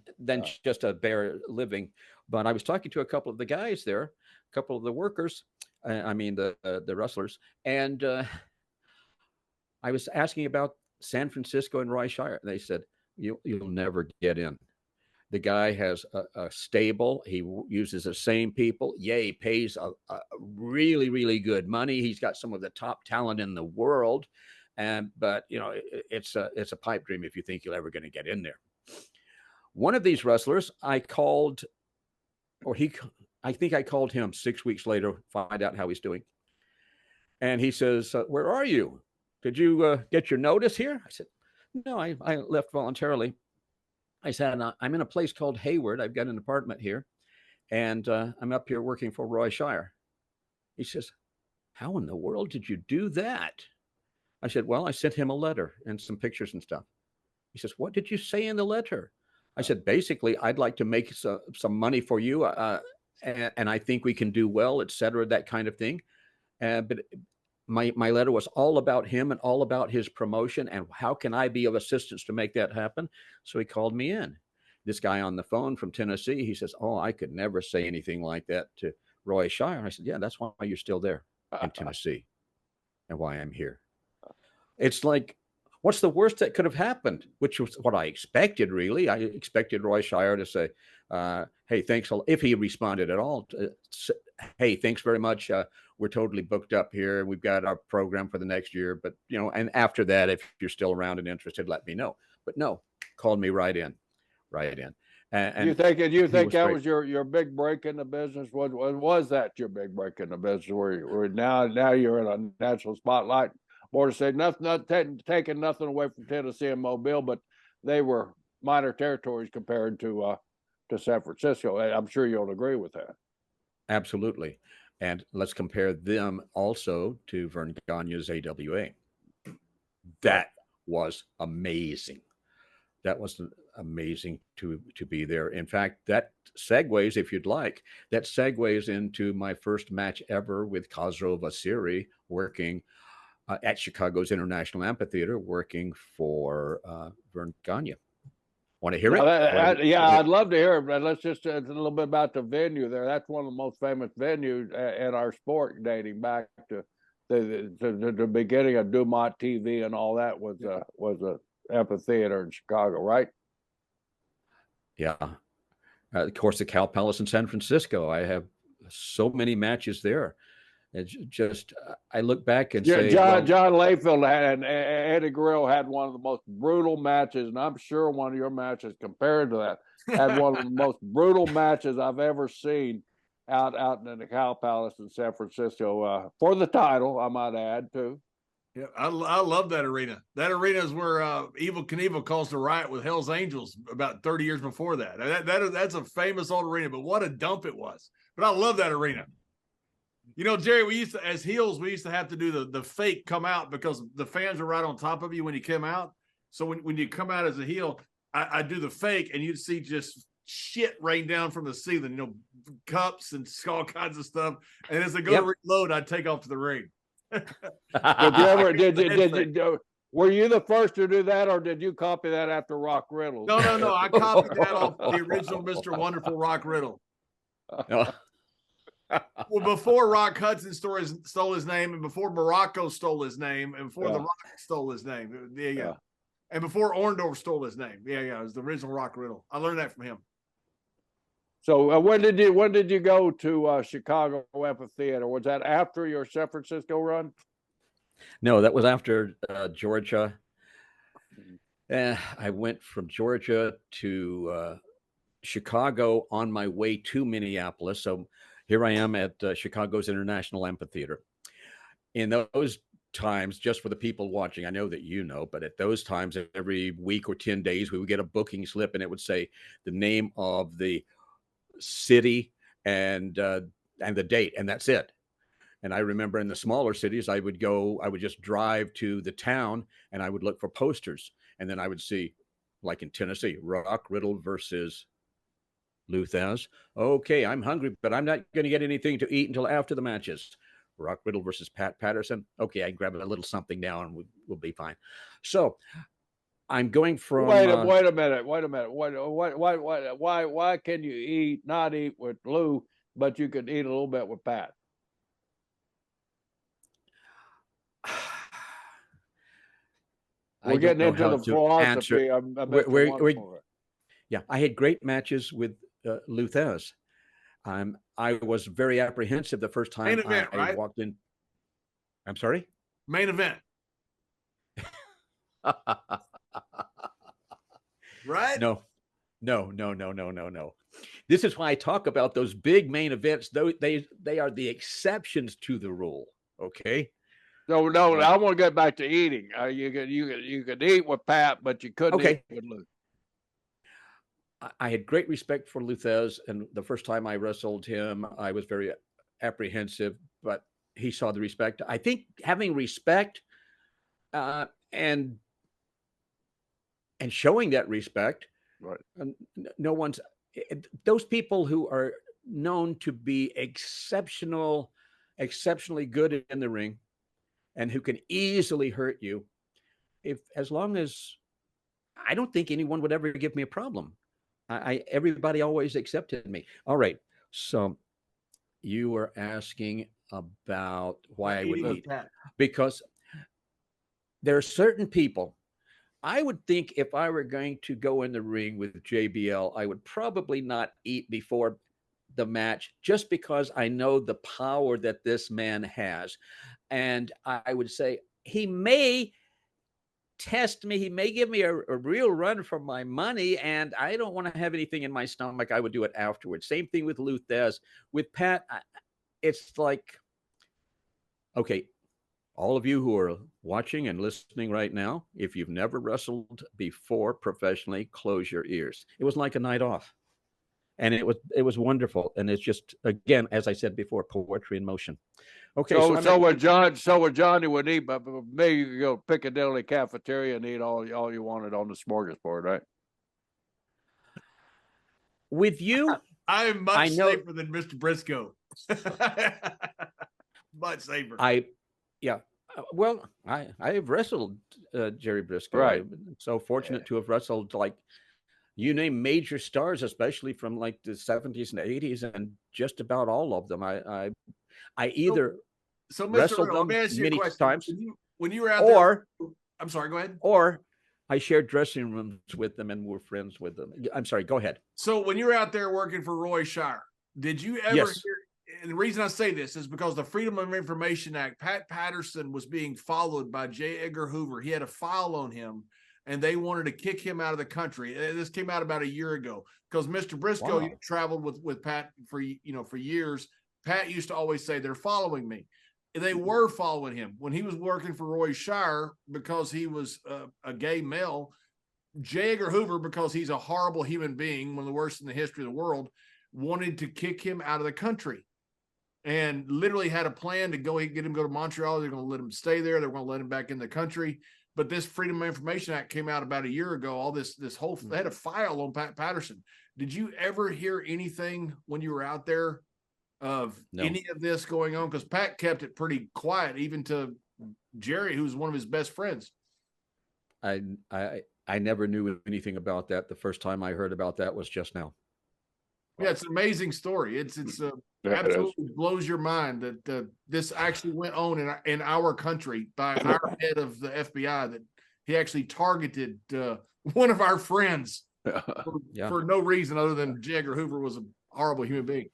Speaker 2: just a bare living. But I was talking to a couple of the guys there, a couple of the workers. The wrestlers, and I was asking about San Francisco and Roy Shire. They said, you'll never get in. The guy has a stable. He uses the same people. He pays a really, really good money. He's got some of the top talent in the world. But it's a pipe dream if you think you're ever going to get in there. One of these wrestlers, I called him 6 weeks later, find out how he's doing. And he says, where are you? Did you get your notice here? I said, no, I left voluntarily. I said, I'm in a place called Hayward. I've got an apartment here, and I'm up here working for Roy Shire. He says, how in the world did you do that? I said, well, I sent him a letter and some pictures and stuff. He says, what did you say in the letter? I said, basically, I'd like to make some money for you, and I think we can do well, etc., that kind of thing. But my letter was all about him and all about his promotion and how can I be of assistance to make that happen. So he called me in. This guy on the phone from Tennessee, he says, oh, I could never say anything like that to Roy Shire. I said, yeah, that's why you're still there in Tennessee and why I'm here. It's like, what's the worst that could have happened? Which was what I expected, really. I expected Roy Shire to say, hey, thanks. If he responded at all, hey, thanks very much. We're totally booked up here. We've got our program for the next year. But, and after that, if you're still around and interested, let me know. But no, called me right in. And
Speaker 3: you think that was your big break in the business? Was that your big break in the business? Where now you're in a national spotlight? More to say, not taking nothing away from Tennessee and Mobile, but they were minor territories compared to San Francisco. I'm sure you'll agree with that.
Speaker 2: Absolutely. And let's compare them also to Vern Gagne's AWA. That was amazing. That was amazing to be there. In fact, that segues, if you'd like, into my first match ever with Khosrow Vasiri, working at Chicago's International Amphitheater, working for Vern Gagne. Want to hear it?
Speaker 3: I'd love to hear it, but let's just a little bit about the venue there. That's one of the most famous venues in our sport, dating back to the beginning of Dumont TV and all that was a amphitheater in Chicago, right?
Speaker 2: Yeah. Of course, the Cal Palace in San Francisco. I have so many matches there. It's just, I look back and
Speaker 3: Yeah,
Speaker 2: say,
Speaker 3: John
Speaker 2: well,
Speaker 3: Layfield and Eddie Guerrero had one of the most brutal matches, and I'm sure one of your matches compared to that had one of the most brutal matches I've ever seen out in the Cow Palace in San Francisco for the title, I might add too.
Speaker 1: Yeah, I love that arena. That arena is where Evel Knievel caused a riot with Hell's Angels about 30 years before that. That's a famous old arena, but what a dump it was. But I love that arena. You know, Jerry, we used to, as heels, we used to have to do the fake come out because the fans are right on top of you when you come out. So when you come out as a heel, I do the fake, and you'd see just shit rain down from the ceiling, you know, cups and all kinds of stuff. And as I go to reload, I'd take off to the ring.
Speaker 3: Did you ever were you the first to do that, or did you copy that after Rock Riddle?
Speaker 1: No. I copied that off the original Mr. Wonderful Rock Riddle. Well, before Rock Hudson stole his name, and before Morocco stole his name, and before The Rock stole his name. Yeah. And before Orndorff stole his name. Yeah. It was the original Rock Riddle. I learned that from him.
Speaker 3: So when did you go to Chicago Amphitheater? Was that after your San Francisco run?
Speaker 2: No, that was after Georgia. I went from Georgia to Chicago on my way to Minneapolis. So here I am at Chicago's International Amphitheater. In those times, just for the people watching, I know that you know, but at those times, every week or 10 days, we would get a booking slip, and it would say the name of the city and the date, and that's it. And I remember in the smaller cities, I would just drive to the town, and I would look for posters, and then I would see, like in Tennessee, Rock Riddle versus Lou Thesz. Okay, I'm hungry, but I'm not going to get anything to eat until after the matches. Rock Riddle versus Pat Patterson. Okay, I can grab a little something now, and we'll be fine. So I'm going from.
Speaker 3: Wait a minute. Why can you not eat with Lou, but you could eat a little bit with Pat? We're getting into the philosophy.
Speaker 2: Yeah, I had great matches with Lou Thesz. I was very apprehensive the first time I walked in. I'm sorry?
Speaker 1: Main event. Right?
Speaker 2: No. This is why I talk about those big main events. They are the exceptions to the rule. Okay.
Speaker 3: No. I want to get back to eating. You could eat with Pat, but you couldn't eat with Lou.
Speaker 2: I had great respect for Lou Thesz, and the first time I wrestled him, I was very apprehensive, but he saw the respect. I think having respect and showing that respect,
Speaker 3: right?
Speaker 2: No one's those people who are known to be exceptionally good in the ring, and who can easily hurt you. As long as I don't think anyone would ever give me a problem. Everybody always accepted me. All right. So you were asking about why I would eat, because there are certain people. I would think if I were going to go in the ring with JBL, I would probably not eat before the match, just because I know the power that this man has. And I would say he may test me. He may give me a real run for my money, and I don't want to have anything in my stomach. I would do it afterwards. Same thing with Lou Thesz. With Pat, it's like, okay, all of you who are watching and listening right now, if you've never wrestled before professionally, close your ears. It was like a night off, and it was wonderful. And it's just, again, as I said before, poetry in motion. Okay,
Speaker 3: so would Johnny would eat, but maybe you could go Piccadilly Cafeteria and eat all you wanted on the smorgasbord, right?
Speaker 2: With you,
Speaker 1: I'm much safer than Mr. Brisco. Much safer.
Speaker 2: Well, I've wrestled Jerry Brisco.
Speaker 3: Right.
Speaker 2: I'm so fortunate to have wrestled, like, you name major stars, especially from like the 70s and 80s, and just about all of them. I either wrestled them many times,
Speaker 1: when you were out there. I'm sorry, go ahead.
Speaker 2: Or I shared dressing rooms with them and were friends with them. I'm sorry, go ahead.
Speaker 1: So when you were out there working for Roy Shire, did you ever hear and the reason I say this is because the Freedom of Information Act, Pat Patterson was being followed by J. Edgar Hoover. He had a file on him, and they wanted to kick him out of the country. This came out about a year ago because Mr. Brisco traveled with Pat for years. Pat used to always say, they're following me. They were following him when he was working for Roy Shire because he was a gay male. J. Edgar Hoover, because he's a horrible human being, one of the worst in the history of the world, wanted to kick him out of the country and literally had a plan to get him to go to Montreal. They're going to let him stay there. They're going to let him back in the country. But this Freedom of Information Act came out about a year ago. All this whole, they had a file on Pat Patterson. Did you ever hear anything when you were out there of any of this going on? Because Pat kept it pretty quiet, even to Jerry, who was one of his best friends.
Speaker 2: I never knew anything about that. The first time I heard about that was just now.
Speaker 1: Yeah, it's an amazing story. It's absolutely blows your mind that this actually went on in our country by our head of the FBI, that he actually targeted one of our friends for no reason other than J. Edgar Hoover was a horrible human being.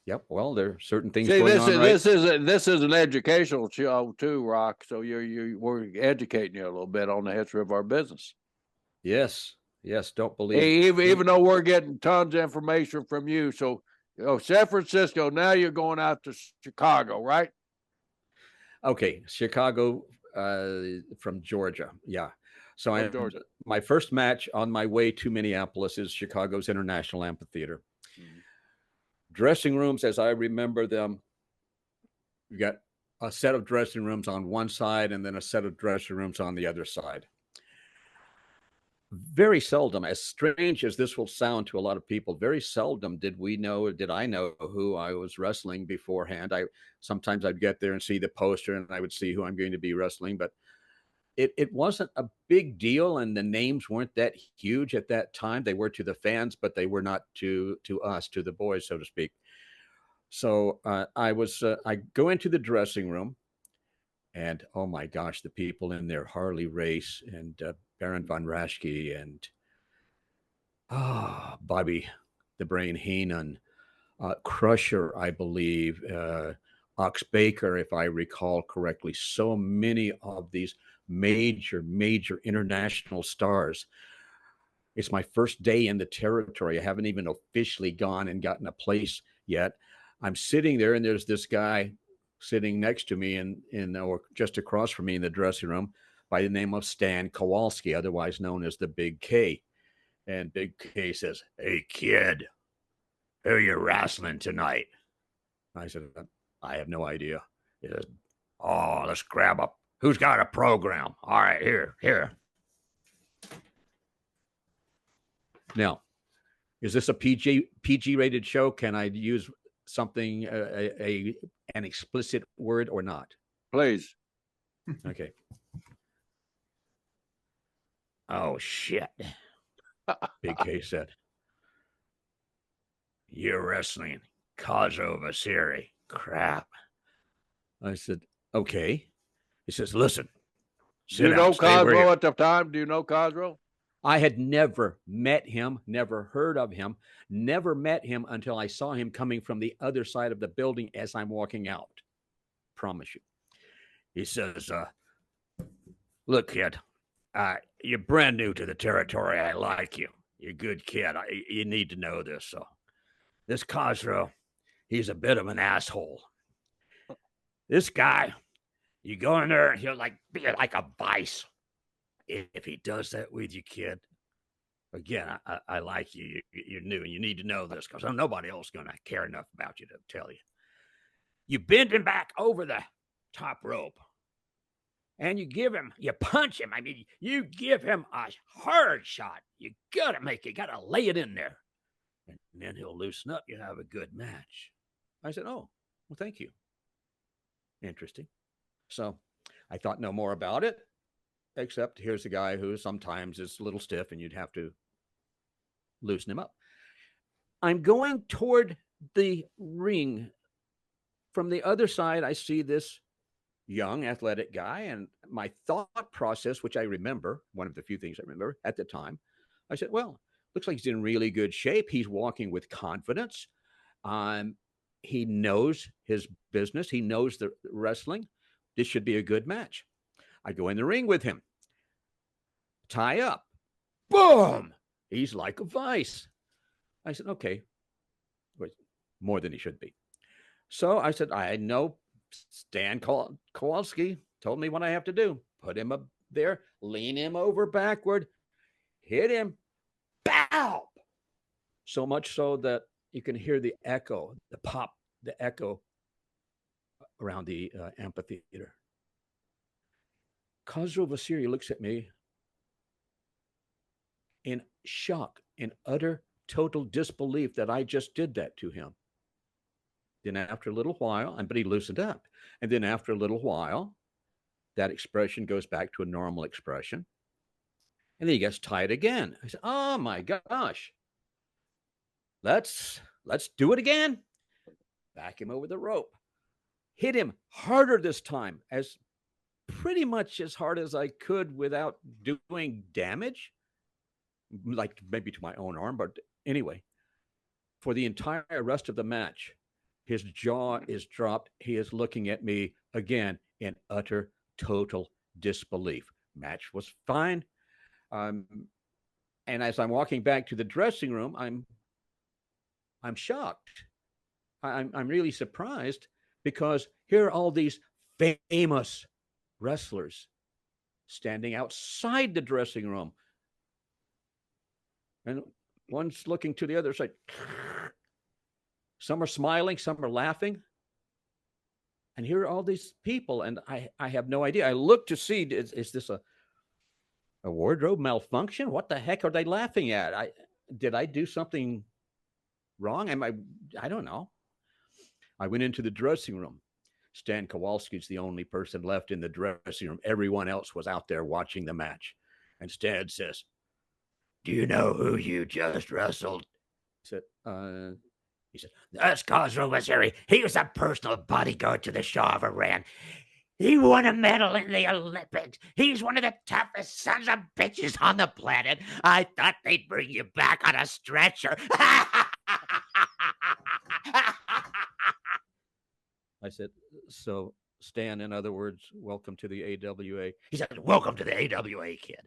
Speaker 2: Yep. Well, there are certain things going on.
Speaker 3: This is an educational show too, Rock. So we're educating you a little bit on the history of our business.
Speaker 2: Yes. Don't believe
Speaker 3: even though we're getting tons of information from you. So, San Francisco. Now you're going out to Chicago, right?
Speaker 2: Okay, Chicago from Georgia. Yeah. So my first match on my way to Minneapolis is Chicago's International Amphitheater. Mm-hmm. Dressing rooms, as I remember them, you got a set of dressing rooms on one side and then a set of dressing rooms on the other side. Very seldom, as strange as this will sound to a lot of people, very seldom did I know who I was wrestling beforehand. Sometimes I'd get there and see the poster and I would see who I'm going to be wrestling, but it wasn't a big deal, and the names weren't that huge at that time. They were to the fans, but they were not to us, to the boys, so to speak. So I go into the dressing room, and oh my gosh, the people in there, Harley Race and Baron von Raschke and Bobby the Brain Heenan, Crusher, I believe, Ox Baker, if I recall correctly. So many of these major international stars. It's my first day in the territory. I haven't even officially gone and gotten a place yet. I'm sitting there, and there's this guy sitting next to me or just across from me in the dressing room by the name of Stan Kowalski, otherwise known as the Big K. And Big K says, "Hey, kid, who are you wrestling tonight?" I said, "I have no idea." He says, "Oh, let's grab up. Who's got a program? All right, here. Now, is this a PG rated show? Can I use something, an explicit word or not?
Speaker 3: Please.
Speaker 2: Okay. "Oh, shit," Big K said. "You're wrestling Kazo Vasiri." Crap. I said, "Okay." He says, "Listen."
Speaker 3: Do you know Cosgrove at the time? Do you know Cosgrove?
Speaker 2: I had never met him, never heard of him, never met him until I saw him coming from the other side of the building as I'm walking out. Promise you. He says, "Look, kid, you're brand new to the territory. I like you. You're a good kid. You need to know this. So this Cosgrove, he's a bit of an asshole. This guy, you go in there and he'll be like a vice. If he does that with you, kid, again, I like you. You're new and you need to know this because nobody else is going to care enough about you to tell you. You bend him back over the top rope and you punch him. I mean, you give him a hard shot. You got to lay it in there. And then he'll loosen up. You have a good match." I said, "Oh, well, thank you. Interesting." So I thought no more about it, except here's a guy who sometimes is a little stiff and you'd have to loosen him up. I'm going toward the ring. From the other side, I see this young athletic guy, and my thought process, which I remember, one of the few things I remember at the time, I said, well, looks like he's in really good shape. He's walking with confidence. he knows his business. He knows the wrestling. This should be a good match. I go in the ring with him. Tie up. Boom! He's like a vice. I said, okay. More than he should be. So I said, I know Stan Kowalski told me what I have to do. Put him up there, lean him over backward, hit him, bow. So much so that you can hear the echo, the pop, the echo around the amphitheater. Khosrow Vaziri looks at me in shock, in utter, total disbelief that I just did that to him. Then after a little while, but he loosened up. And then after a little while, that expression goes back to a normal expression. And then he gets tied again. I said, oh my gosh. Let's do it again. Back him over the rope. Hit him harder this time, as pretty much as hard as I could without doing damage. Like maybe to my own arm, but anyway. For the entire rest of the match, his jaw is dropped. He is looking at me again in utter, total disbelief. Match was fine. And as I'm walking back to the dressing room, I'm shocked. I'm really surprised because here are all these famous wrestlers standing outside the dressing room. And one's looking to the other side. Some are smiling, some are laughing. And here are all these people, and I have no idea. I look to see, is this a wardrobe malfunction? What the heck are they laughing at? Did I do something wrong? I don't know. I went into the dressing room. Stan Kowalski's the only person left in the dressing room. Everyone else was out there watching the match. And Stan says, do you know who you just wrestled? He said, that's Khosrow Vaziri. He was a personal bodyguard to the Shah of Iran. He won a medal in the Olympics. He's one of the toughest sons of bitches on the planet. I thought they'd bring you back on a stretcher. I said, so Stan, in other words, welcome to the AWA. He said, welcome to the AWA, kid.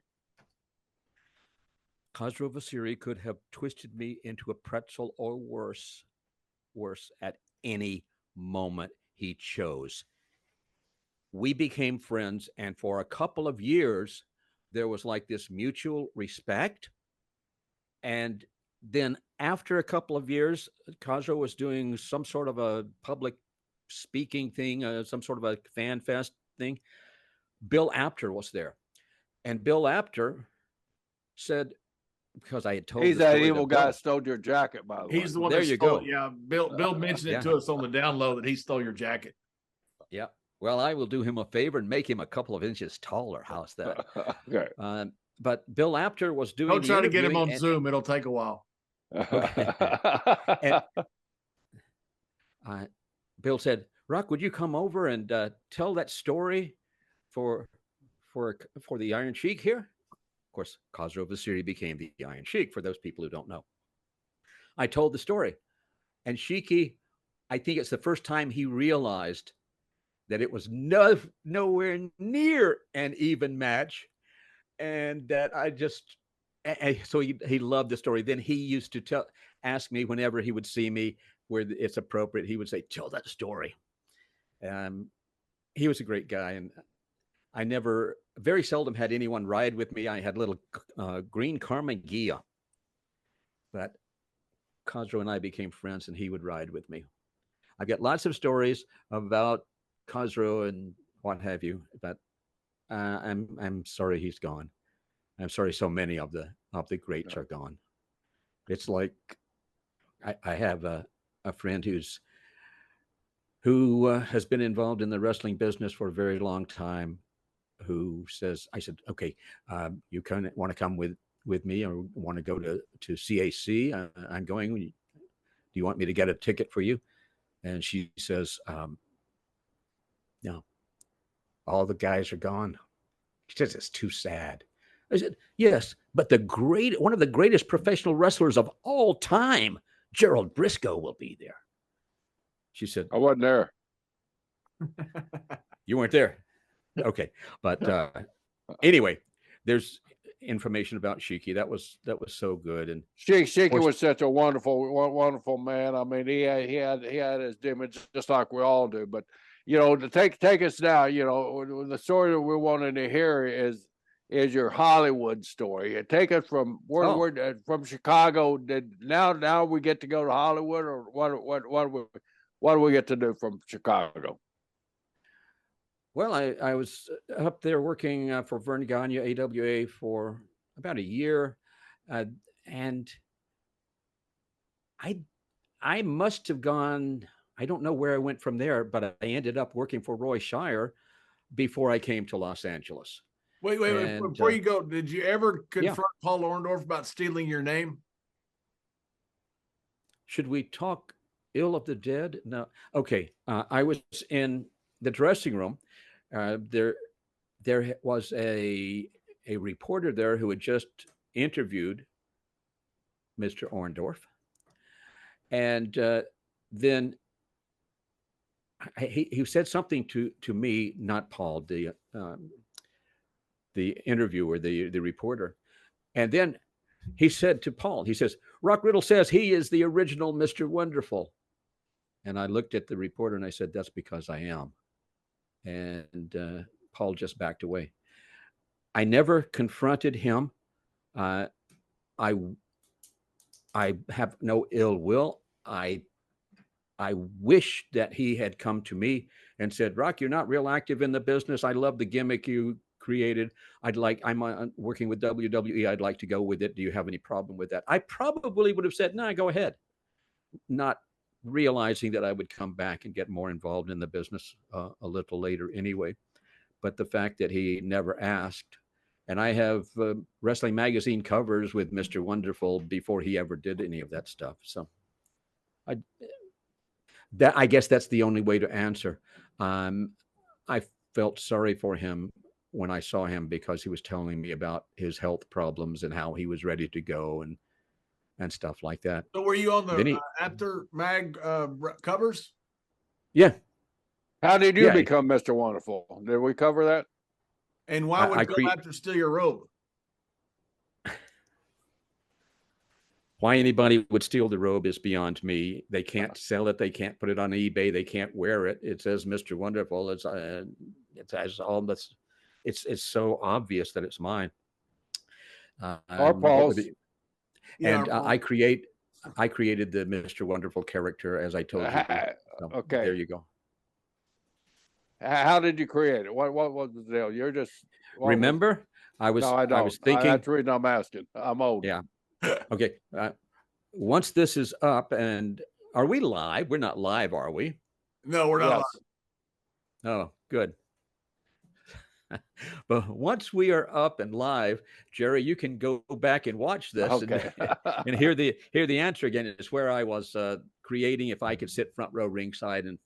Speaker 2: Khosrow Vaziri could have twisted me into a pretzel or worse at any moment he chose. We became friends, and for a couple of years, there was like this mutual respect. And then after a couple of years, Khosrow was doing some sort of a public speaking thing, some sort of a fan fest thing. Bill Apter was there. And Bill Apter said, because I had told
Speaker 3: he's that evil guy that stole your jacket, by the way.
Speaker 1: He's the one
Speaker 2: there
Speaker 1: that
Speaker 2: you
Speaker 1: stole
Speaker 2: go.
Speaker 1: it. Yeah, Bill mentioned it to us on the down low that he stole your jacket.
Speaker 2: Yeah. Well, I will do him a favor and make him a couple of inches taller. How's that?
Speaker 3: Okay.
Speaker 2: But Bill Apter was doing.
Speaker 1: Don't try to get him on Zoom. It'll take a while.
Speaker 2: Okay. Bill said, Rock, would you come over and tell that story for the Iron Sheik here? Of course, Khosrow Vaziri became the Iron Sheik, for those people who don't know. I told the story. And Sheiky, I think it's the first time he realized that it was nowhere near an even match. And that so he loved the story. Then he used to ask me whenever he would see me where it's appropriate, he would say, tell that story. He was a great guy. And I very seldom had anyone ride with me. I had little green Karma Gia. But Khosrow and I became friends, and he would ride with me. I've got lots of stories about Khosrow and what have you, but I'm sorry he's gone. I'm sorry so many of the greats are gone. It's like I have a friend who has been involved in the wrestling business for a very long time, who says, I said, okay, you want to come with me or want to go to CAC? I'm going. Do you want me to get a ticket for you? And she says, no, all the guys are gone. She says, it's too sad. I said, yes, but one of the greatest professional wrestlers of all time, Gerald Brisco, will be there. She said,
Speaker 3: I wasn't there.
Speaker 2: you weren't there. Okay. But anyway, there's information about Shiki. That was so good. And
Speaker 3: Shiki
Speaker 2: course,
Speaker 3: was such a wonderful man. I mean, he had his demons just like we all do. But to take us now, the story that we're wanting to hear is your Hollywood story. Take us from where from Chicago. Now we get to go to Hollywood, or what do we get to do from Chicago?
Speaker 2: Well, I was up there working for Vern Gagne AWA for about a year, and I must have gone. I don't know where I went from there, but I ended up working for Roy Shire before I came to Los Angeles.
Speaker 1: Wait. Before you go, did you ever confront Paul Orndorff about stealing your name?
Speaker 2: Should we talk ill of the dead? No. Okay. I was in the dressing room. There was a reporter there who had just interviewed Mr. Orndorff, and then he said something to me, not Paul, the interviewer, the reporter, and then he said to Paul, he says, Rock Riddle says he is the original Mr. Wonderful. And I looked at the reporter and I said, that's because I am. And Paul just backed away. I never confronted him. I have no ill will. I wish that he had come to me and said, Rock, you're not real active in the business. I love the gimmick you created. I'm working with WWE. I'd like to go with it. Do you have any problem with that? I probably would have said, no, go ahead. Not realizing that I would come back and get more involved in the business a little later anyway. But the fact that he never asked, and I have wrestling magazine covers with Mr. Wonderful before he ever did any of that stuff. So I guess that's the only way to answer. I felt sorry for him when I saw him because he was telling me about his health problems and how he was ready to go and stuff like that.
Speaker 1: So were you on the After Mag covers?
Speaker 2: Yeah.
Speaker 3: How did you become Mr. Wonderful? Did we cover that?
Speaker 1: And why would Go After steal your robe?
Speaker 2: Why anybody would steal the robe is beyond me. They can't sell it. They can't put it on eBay. They can't wear it. It says Mr. Wonderful. It has all this. It's so obvious that it's mine.
Speaker 3: Or Paul's.
Speaker 2: And I created the Mr. Wonderful character, as I told you. So,
Speaker 3: okay,
Speaker 2: there you go.
Speaker 3: How did you create it? What was the deal? You're just
Speaker 2: remember? I was thinking.
Speaker 3: That's the reason I'm asking. I'm old.
Speaker 2: Yeah. Okay. Once this is up, and are we live? We're not live, are we?
Speaker 1: No, we're not live.
Speaker 2: Oh, good. But once we are up and live, Jerry, you can go back and watch this and hear the answer again. It's where I was creating if I could sit front row ringside and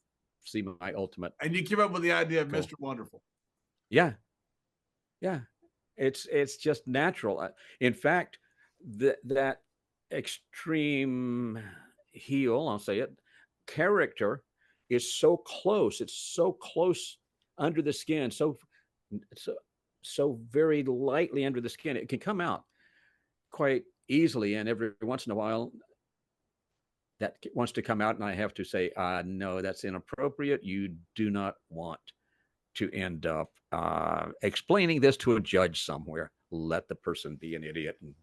Speaker 2: see my ultimate.
Speaker 1: And you came up with the idea of Mr. Wonderful.
Speaker 2: Yeah. It's just natural. In fact, that extreme heel, I'll say it, character is so close. It's so close under the skin, so very lightly under the skin. It can come out quite easily, and every once in a while that wants to come out, and I have to say, no, that's inappropriate. You do not want to end up explaining this to a judge somewhere. Let the person be an idiot and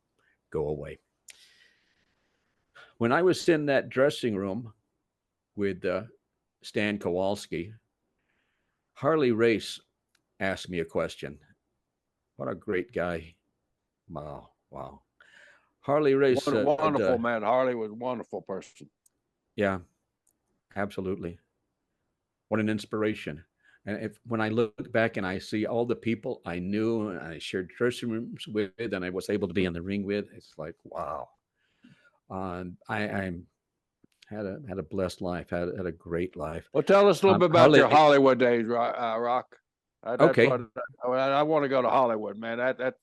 Speaker 2: go away. When I was in that dressing room with Stan Kowalski, Harley Race asked me a question. What a great guy. Wow. Harley Race.
Speaker 3: Wonderful man. Harley was a wonderful person.
Speaker 2: Yeah, absolutely. What an inspiration. And when I look back and I see all the people I knew and I shared dressing rooms with and I was able to be in the ring with, it's like, wow. I had a blessed life, had a great life.
Speaker 3: Well, tell us a little bit about your Hollywood days, Rock. Okay. I want to go to Hollywood, man.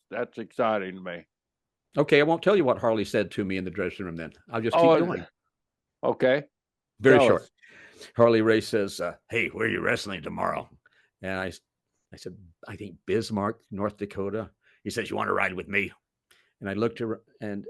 Speaker 3: That's exciting to me.
Speaker 2: Okay, I won't tell you what Harley said to me in the dressing room then. I'll just keep going.
Speaker 3: Okay.
Speaker 2: Very short. Harley Race says, "Hey, where are you wrestling tomorrow?" And I said, "I think Bismarck, North Dakota." He says, "You want to ride with me?" And I looked around, and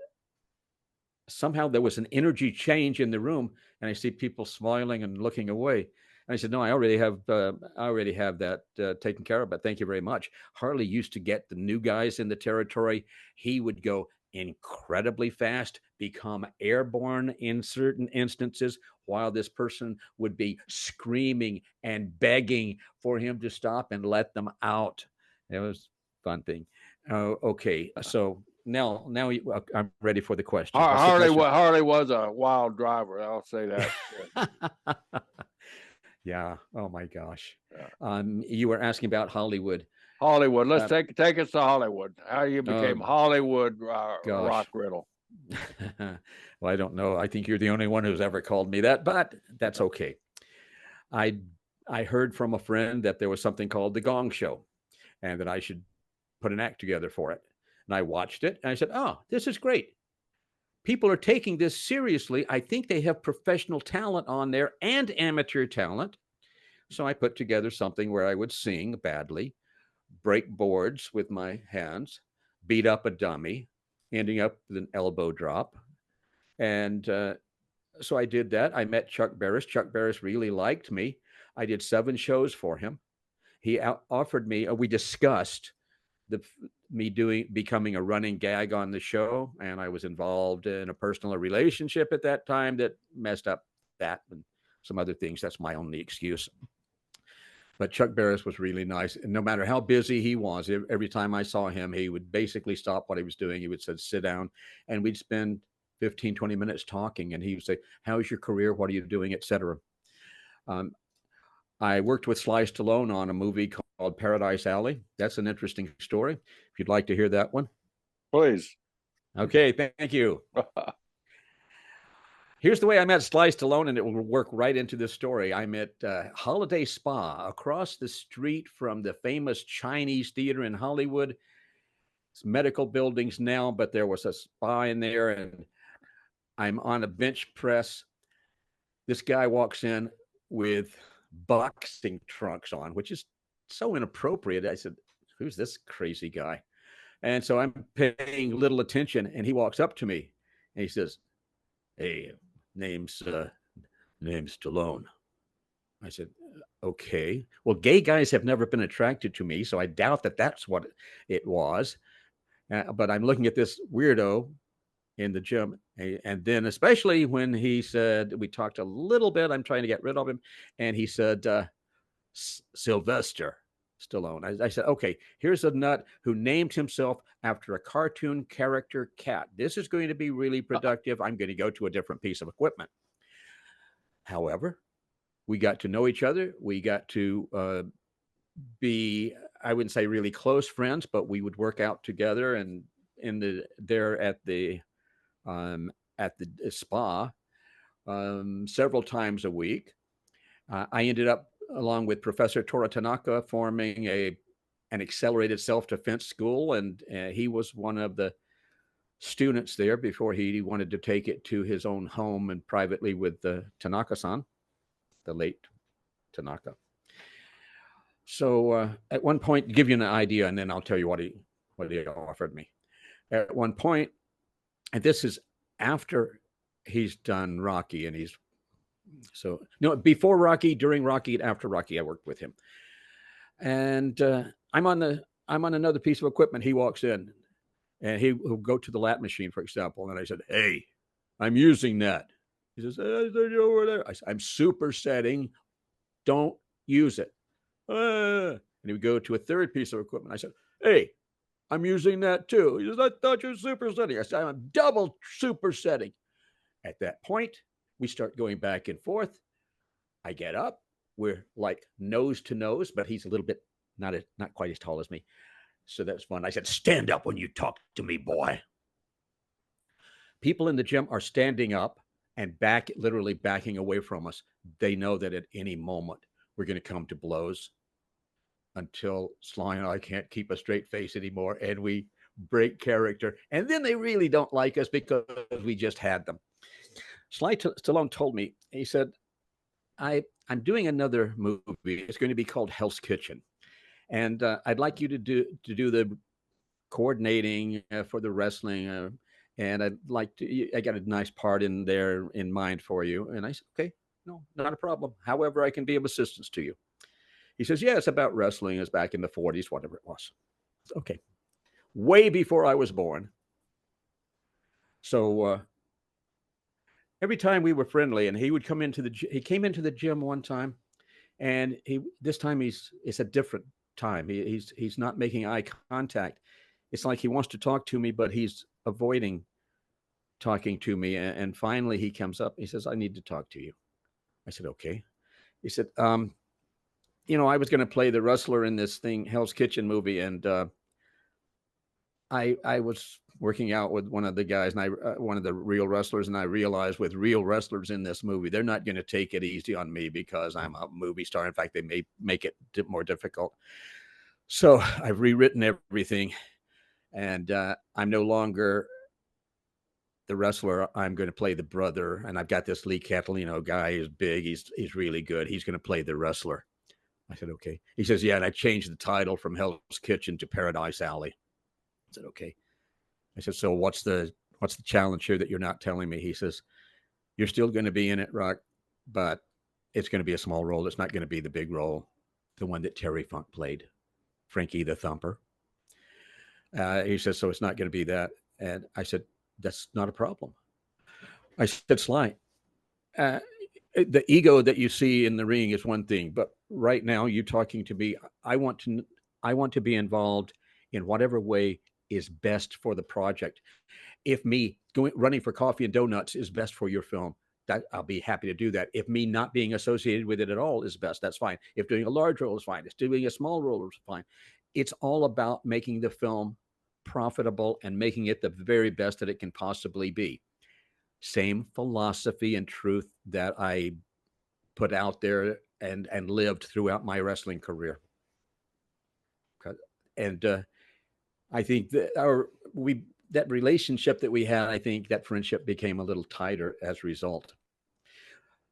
Speaker 2: somehow there was an energy change in the room, and I see people smiling and looking away. And I said, "No, I already have that taken care of, but thank you very much." Harley used to get the new guys in the territory. He would go incredibly fast, become airborne in certain instances, while this person would be screaming and begging for him to stop and let them out. It was a fun thing. Okay, so now I'm ready for the question. What's the question?
Speaker 3: Harley was a wild driver. I'll say that.
Speaker 2: Yeah. Oh my gosh.
Speaker 3: Yeah.
Speaker 2: You were asking about Hollywood.
Speaker 3: Hollywood. Let's take us to Hollywood. How you became Hollywood Rock Riddle.
Speaker 2: Well, I don't know. I think you're the only one who's ever called me that, but that's okay. I heard from a friend that there was something called the Gong Show, and that I should put an act together for it. And I watched it, and I said, "Oh, this is great. People are taking this seriously. I think they have professional talent on there and amateur talent." So I put together something where I would sing badly, break boards with my hands, beat up a dummy, ending up with an elbow drop. And so I did that. I met Chuck Barris. Chuck Barris really liked me. I did 7 shows for him. He offered me, we discussed becoming a running gag on the show, and I was involved in a personal relationship at that time that messed up that and some other things. That's my only excuse. But Chuck Barris was really nice, and no matter how busy he was, every time I saw him, he would basically stop what he was doing. He would say, "Sit down," and we'd spend 15, 20 minutes talking, and he would say, "How's your career? What are you doing?" etc. I worked with Sly Stallone on a movie called Paradise Alley. That's an interesting story. If you'd like to hear that one.
Speaker 3: Please.
Speaker 2: Okay, thank you. Here's the way I met Sly Stallone, and it will work right into this story. I'm at Holiday Spa across the street from the famous Chinese theater in Hollywood. It's medical buildings now, but there was a spa in there, and I'm on a bench press. This guy walks in with boxing trunks on, which is so inappropriate. I said, "Who's this crazy guy?" And so I'm paying little attention, and he walks up to me, and he says, "Hey, name's Stallone." I said, "Okay. Well, gay guys have never been attracted to me, so I doubt that that's what it was. But I'm looking at this weirdo in the gym." And then especially when he said, we talked a little bit, I'm trying to get rid of him, and he said, Sylvester Stallone. I said, "Okay, here's a nut who named himself after a cartoon character cat. This is going to be really productive. I'm going to go to a different piece of equipment." However, we got to know each other. We got to be, I wouldn't say really close friends, but we would work out together and there at the spa several times a week. I ended up, along with Professor Tora Tanaka, forming an accelerated self-defense school, and he was one of the students there before he wanted to take it to his own home and privately with Tanaka-san, the late Tanaka. So at one point, to give you an idea, and then I'll tell you what he offered me. At one point, and this is after he's done Rocky, and he's before Rocky, during Rocky, and after Rocky, I worked with him. And I'm on another piece of equipment. He walks in, and he'll go to the lat machine, for example. And I said, "Hey, I'm using that." He says, "Over there." I said, "I'm supersetting. Don't use it." And he would go to a third piece of equipment. I said, "Hey, I'm using that too." He says, "I thought you were supersetting." I said, "I'm double supersetting." At that point, we start going back and forth. I get up. We're like nose to nose, but he's a little bit not quite as tall as me. So that's fun. I said, "Stand up when you talk to me, boy." People in the gym are standing up and literally backing away from us. They know that at any moment we're going to come to blows, until Sly and I can't keep a straight face anymore, and we break character. And then they really don't like us because we just had them. Sly Stallone told me, he said, I'm doing another movie. It's going to be called Hell's Kitchen, and I'd like you to do the coordinating for the wrestling, and I'd like to. I got a nice part in there in mind for you." And I said, "Okay, no, not a problem. However, I can be of assistance to you." He says, "Yeah, it's about wrestling. It's back in the '40s, whatever it was." Okay, way before I was born. So every time we were friendly, and he would come into he came into the gym one time, and this time it's a different time. He's not making eye contact. It's like he wants to talk to me, but he's avoiding talking to me. And finally, he comes up. He says, "I need to talk to you." I said, "Okay." He said, I was going to play the wrestler in this thing, Hell's Kitchen movie, and I was working out with one of the guys, and one of the real wrestlers, and I realized with real wrestlers in this movie, they're not going to take it easy on me because I'm a movie star. In fact, they may make it more difficult. So I've rewritten everything, and I'm no longer the wrestler. I'm going to play the brother, and I've got this Lee Catalino guy. He's big. He's really good. He's going to play the wrestler. I said, "Okay." He says, "Yeah," and I changed the title from Hell's Kitchen to Paradise Alley. I said, "Okay." I said, "So what's the challenge here that you're not telling me?" He says, "You're still going to be in it, Rock, but it's going to be a small role. It's not going to be the big role, the one that Terry Funk played, Frankie the Thumper." He says, "So it's not going to be that." And I said, "That's not a problem." I said, "Sly, the ego that you see in the ring is one thing, but right now you talking to me, I want to be involved in whatever way is best for the project. If me running for coffee and donuts is best for your film, that I'll be happy to do that. If me not being associated with it at all is best, that's fine. If doing a large role is fine. If doing a small role is fine. It's all about making the film profitable and making it the very best that it can possibly be." Same philosophy and truth that I put out there and lived throughout my wrestling career. And I think that that relationship that we had, I think that friendship became a little tighter as a result.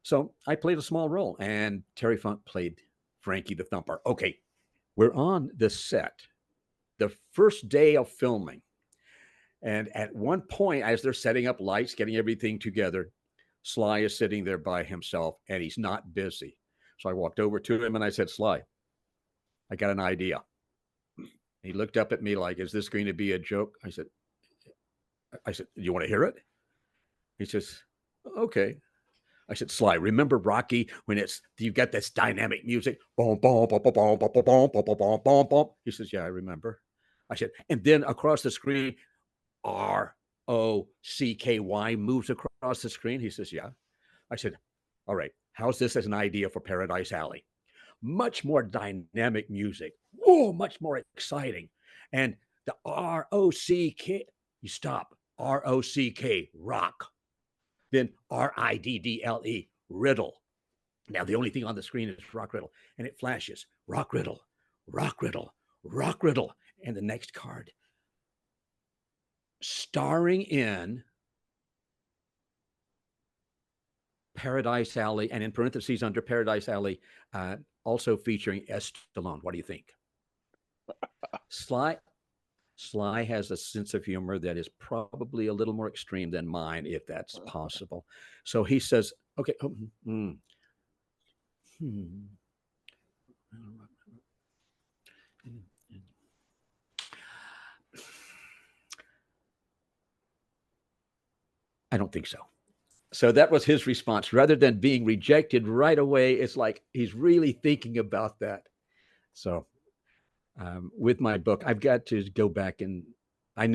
Speaker 2: So I played a small role, and Terry Funk played Frankie the Thumper. Okay, we're on the set, the first day of filming. And at one point, as they're setting up lights, getting everything together, Sly is sitting there by himself, and he's not busy. So I walked over to him and I said, "Sly, I got an idea." He looked up at me like, "Is this going to be a joke?" I said, "You want to hear it?" He says, "Okay." I said, "Sly, remember Rocky when you've got this dynamic music? Boom, boom, boom, boom, boom, boom, boom, boom, boom, boom, boom, boom." He says, "Yeah, I remember." I said, "And then across the screen, ROCKY moves across the screen." He says, "Yeah." I said, "All right, how's this as an idea for Paradise Alley? Much more dynamic music. Whoa, much more exciting. And the ROCK, you stop. ROCK, rock. Then RIDDLE, riddle. Now the only thing on the screen is Rock Riddle, and it flashes Rock Riddle, Rock Riddle, Rock Riddle, and the next card, starring in Paradise Alley, and in parentheses under Paradise Alley, also featuring S. Stallone. What do you think? Sly has a sense of humor that is probably a little more extreme than mine, if that's possible. So he says, "Okay, I don't think so." So that was his response. Rather than being rejected right away, it's like he's really thinking about that. So with my book, I've got to go back, and I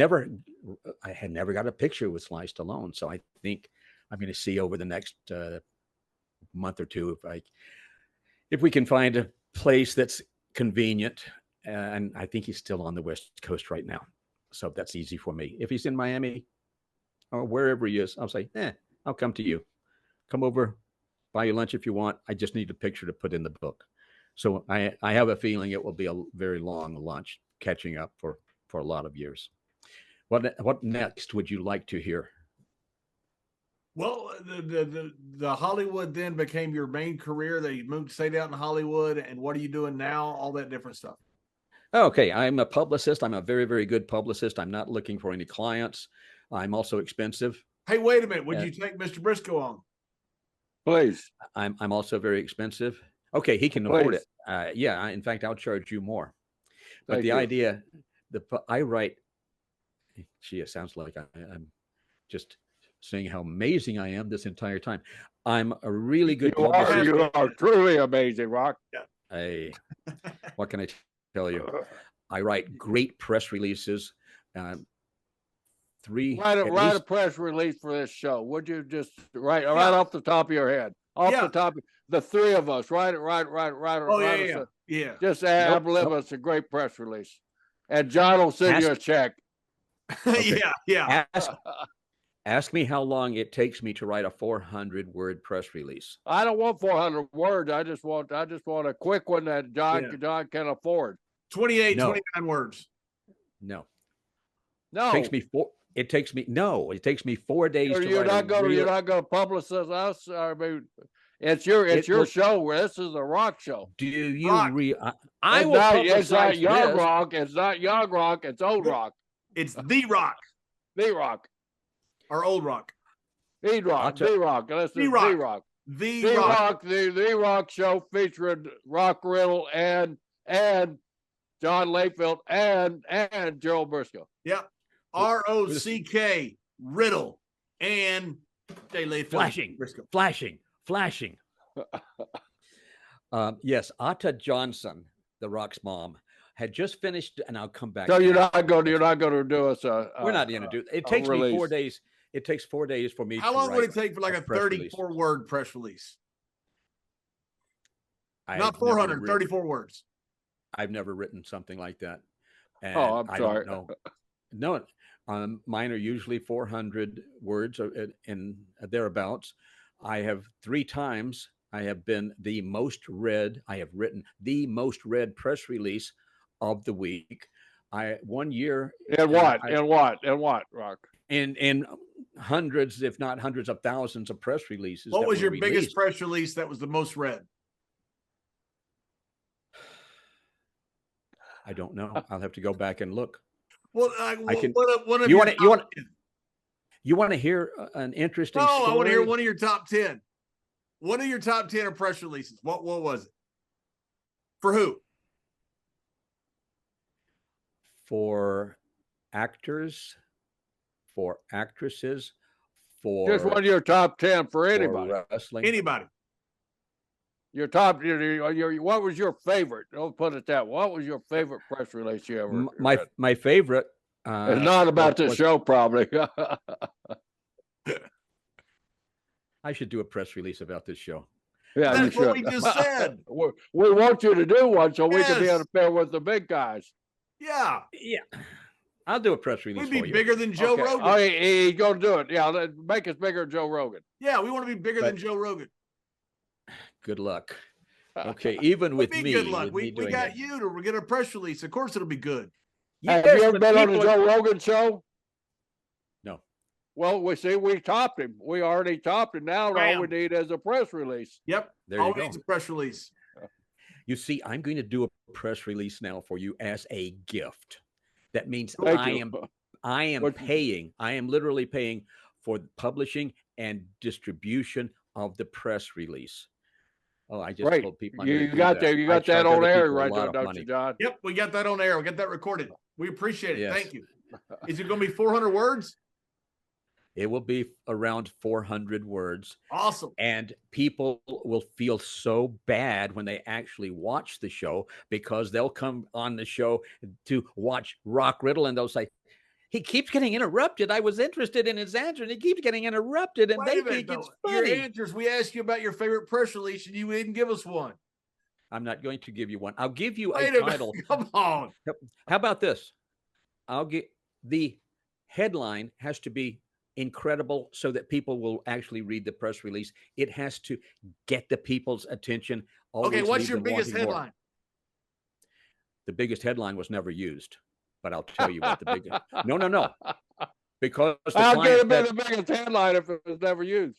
Speaker 2: had never got a picture with Sly Stallone. So I think I'm going to see over the next month or two if we can find a place that's convenient. And I think he's still on the West Coast right now, so that's easy for me. If he's in Miami or wherever he is, I'll say, I'll come to you. Come over, buy you lunch if you want. I just need a picture to put in the book. So I have a feeling it will be a very long lunch, catching up for a lot of years. What next would you like to hear?
Speaker 1: Well, the Hollywood then became your main career. They stayed out in Hollywood, and what are you doing now? All that different stuff.
Speaker 2: Okay, I'm a publicist. I'm a very, very good publicist. I'm not looking for any clients. I'm also expensive.
Speaker 1: Hey, wait a minute. Would you take Mr. Brisco on?
Speaker 3: Please.
Speaker 2: I'm also very expensive. Okay, he can afford it. Yeah, in fact, I'll charge you more. But
Speaker 3: Thank
Speaker 2: the
Speaker 3: you.
Speaker 2: idea, I write. Gee, it sounds like I'm just saying how amazing I am this entire time. I'm a really good publicist.
Speaker 3: You are truly amazing, Rock.
Speaker 1: Yeah.
Speaker 2: Hey, what can I tell you? I write great press releases.
Speaker 3: Write a press release for this show. Would you just right off the top of your head? Off the top, the three of us, right.
Speaker 1: Oh, yeah.
Speaker 3: Just ad lib us a great press release. And John will send you a check.
Speaker 2: Okay.
Speaker 1: Yeah.
Speaker 2: Ask me how long it takes me to write a 400-word press release.
Speaker 3: I don't want 400 words. I just want a quick one that John can afford.
Speaker 1: 29 words.
Speaker 2: No. It takes me 4 days to
Speaker 3: you're
Speaker 2: write.
Speaker 3: You're not going to publicize us. I mean, it's your show. This is a rock show.
Speaker 2: Do you
Speaker 3: I will publicize it's not young rock. It's not young rock. It's old rock.
Speaker 1: It's the rock.
Speaker 3: The rock.
Speaker 1: Or old rock.
Speaker 3: The rock. The rock. The rock. The rock show featuring Rock Riddle and John Layfield and Gerald Brisco.
Speaker 1: Yep. ROCK Riddle and Layfield.
Speaker 2: Flashing. Yes, Atta Johnson, the Rock's mom, had just finished, and I'll come back.
Speaker 3: So you're not going to do us
Speaker 2: we're not going to do it. It takes me 4 days. It takes 4 days for me.
Speaker 1: How long would it take for like a 34-word press release? Not 400, 34 words.
Speaker 2: I've never written something like that. And
Speaker 3: I'm sorry.
Speaker 2: Don't know. No, mine are usually 400 words and thereabouts. I have 3 times. I have been the most read. I have written the most read press release of the week. 1 year.
Speaker 3: And what, Rock?
Speaker 2: In hundreds, if not hundreds of thousands of press releases.
Speaker 1: What was your biggest press release that was the most read?
Speaker 2: I don't know. I'll have to go back and look.
Speaker 1: Well,
Speaker 2: you want to hear an interesting story?
Speaker 1: I want to hear one of your top 10. One of your top 10 of press releases. What was it? For who?
Speaker 2: For actors, for actresses, for
Speaker 3: just one of your top 10 for anybody.
Speaker 2: For wrestling.
Speaker 1: Anybody.
Speaker 3: Your top, what was your favorite? Don't put it that. What was your favorite press release you ever?
Speaker 2: My favorite.
Speaker 3: It's not about the show, probably.
Speaker 2: I should do a press release about this show.
Speaker 3: Yeah,
Speaker 1: that's what we just said.
Speaker 3: We want you to do one so we can be on the pair with the big guys.
Speaker 1: Yeah.
Speaker 2: I'll do a press release.
Speaker 1: We'd be bigger than Joe Rogan.
Speaker 3: Oh, he's going to do it. Yeah, make us bigger than Joe Rogan.
Speaker 1: Yeah, we want to be bigger than Joe Rogan.
Speaker 2: Good luck. Okay, even with me.
Speaker 1: Good luck. We got you to get a press release. Of course, it'll be good.
Speaker 3: Have you ever been on the Joe Rogan show?
Speaker 2: No.
Speaker 3: Well, we topped him. We already topped him. Now all we need is a press release.
Speaker 1: Yep.
Speaker 2: There you go.
Speaker 1: A press release.
Speaker 2: You see, I'm going to do a press release now for you as a gift. That means I am paying. I am literally paying for the publishing and distribution of the press release. Oh, I just told people.
Speaker 3: You got that on air right there, don't you, John?
Speaker 1: Yep, we got that on air. We got that recorded. We appreciate it. Yes. Thank you. Is it going to be 400 words?
Speaker 2: It will be around 400 words.
Speaker 1: Awesome.
Speaker 2: And people will feel so bad when they actually watch the show because they'll come on the show to watch Rock Riddle and they'll say, he keeps getting interrupted. I was interested in his answer, and he keeps getting interrupted, and they think it's funny.
Speaker 1: Your answers, we asked you about your favorite press release, and you didn't give us one.
Speaker 2: I'm not going to give you one. I'll give you a title.
Speaker 1: Come on.
Speaker 2: How about this? I'll get the headline has to be incredible so that people will actually read the press release. It has to get the people's attention.
Speaker 1: Okay, what's your biggest headline?
Speaker 2: More. The biggest headline was never used. But I'll tell you what the biggest. No. because the
Speaker 3: How could it
Speaker 2: client
Speaker 3: be the biggest headline if it was never used?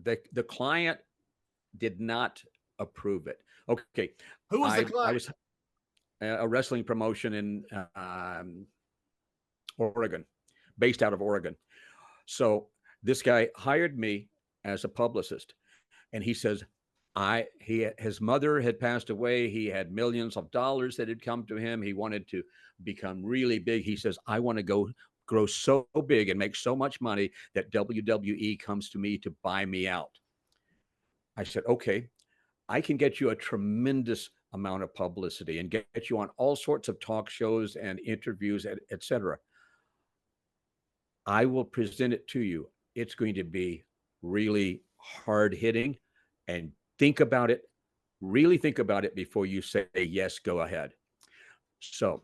Speaker 2: the client did not approve it. Okay,
Speaker 1: Who was the
Speaker 2: I
Speaker 1: client?
Speaker 2: was a wrestling promotion in Oregon, based out of Oregon. So this guy hired me as a publicist, and he says, his mother had passed away. He had millions of dollars that had come to him. He wanted to become really big. He says, I want to grow so big and make so much money that WWE comes to me to buy me out. I said, okay, I can get you a tremendous amount of publicity and get you on all sorts of talk shows and interviews, et cetera. I will present it to you. It's going to be really hard hitting, and think about it. Really think about it before you say, yes, go ahead. So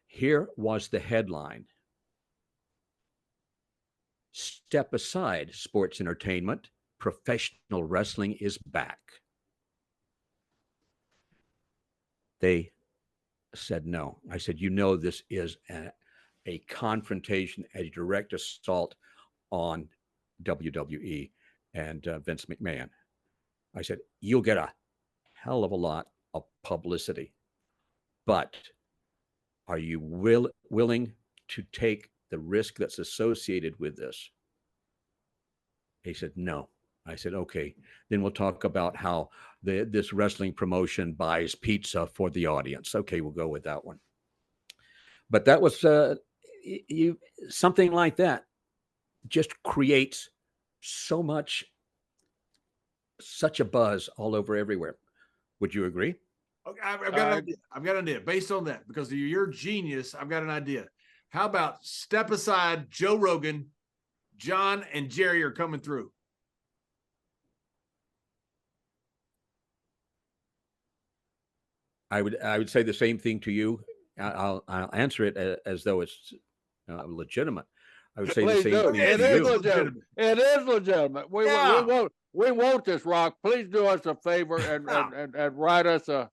Speaker 2: here was the headline. Step aside, sports entertainment. Professional wrestling is back. They said no. I said, this is a confrontation, a direct assault on WWE and Vince McMahon. I said, you'll get a hell of a lot of publicity, but are you willing to take the risk that's associated with this? He said, no. I said, okay, then we'll talk about how this wrestling promotion buys pizza for the audience. Okay, we'll go with that one. But that was something like that just creates such a buzz all over everywhere. Would you agree?
Speaker 1: Okay, I've got an idea based on that, because of your genius. I've got an idea. How about step aside, Joe Rogan, John and Jerry are coming through.
Speaker 2: I would say the same thing to you. I'll answer it as though it's legitimate. I would say the same thing
Speaker 3: it
Speaker 2: to
Speaker 3: is
Speaker 2: you.
Speaker 3: legitimate. It is legitimate. We want this, Rock. Please do us a favor and write us a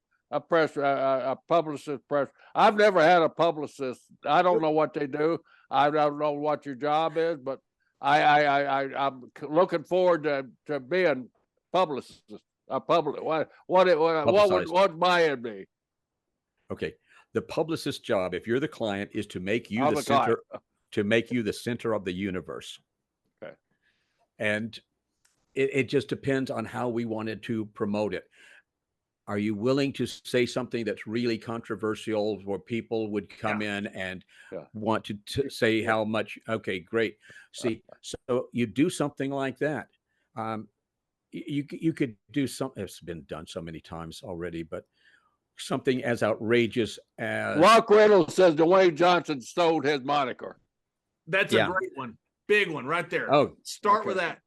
Speaker 3: publicist press. I've never had a publicist. I don't know what they do. I don't know what your job is, but I'm looking forward to being publicist. A public. What would mine be?
Speaker 2: Okay, the publicist job, if you're the client, is to make you the center. To make you the center of the universe.
Speaker 3: Okay.
Speaker 2: And it just depends on how we wanted to promote it. Are you willing to say something that's really controversial where people would come in and want to say how much? Okay, great. See, so you do something like that. You could do something. It's been done so many times already, but something as outrageous as
Speaker 3: Rock Riddle says Dwayne Johnson stole his moniker.
Speaker 1: That's a great one. Big one right there.
Speaker 2: Oh,
Speaker 1: start with that.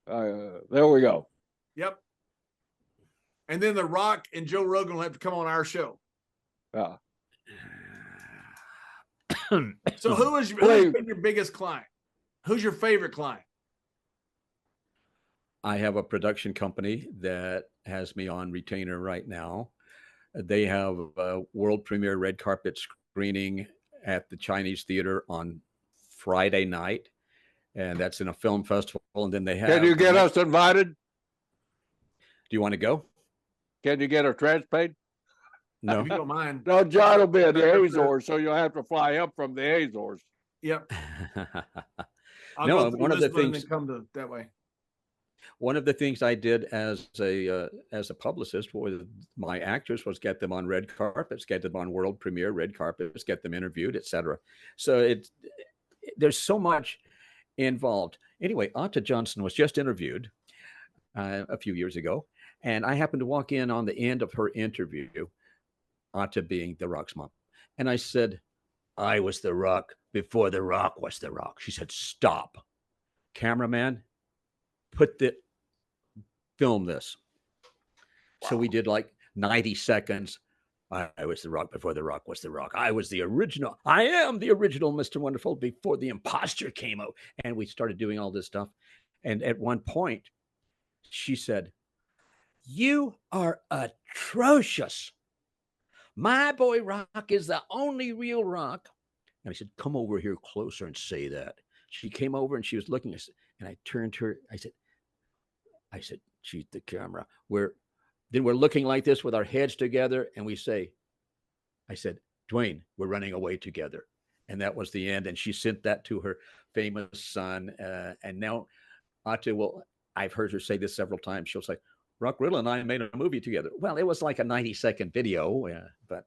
Speaker 3: There we go.
Speaker 1: Yep. And then The Rock and Joe Rogan will have to come on our show. So who's been your biggest client? Who's your favorite client?
Speaker 2: I have a production company that has me on retainer right now. They have a world premiere red carpet screening at the Chinese Theater on Friday night, and that's in a film festival. And then they have.
Speaker 3: Can you get us invited?
Speaker 2: Do you want to go?
Speaker 3: Can you get our trash paid?
Speaker 2: No,
Speaker 1: if you don't mind.
Speaker 3: No, John will be in the Azores, so you'll have to fly up from the Azores.
Speaker 1: Yep.
Speaker 2: No, one of the things
Speaker 1: come to that way.
Speaker 2: One of the things I did as a publicist with my actors was get them on red carpets, get them on world premiere red carpets, get them interviewed, etc. So there's so much involved. Anyway, Atta Johnson was just interviewed a few years ago, and I happened to walk in on the end of her interview, Atta being The Rock's mom, and I said, "I was The Rock before The Rock was The Rock." She said, "Stop, cameraman, film this." Wow. So we did like 90 seconds. I was The Rock before The Rock was The Rock. I was the original. I am the original Mr. Wonderful before the imposter came out. And we started doing all this stuff. And at one point, she said, "You are atrocious. My boy Rock is the only real Rock. And I said, come over here closer and say that. She came over and she was looking at us, and I turned to her. I said, she's the camera. We're looking like this with our heads together, and we say, I said, Dwayne, we're running away together. And that was the end. And she sent that to her famous son. And now, well, I've heard her say this several times. She'll say, Rock Riddle and I made a movie together. Well, it was like a 90-second video, but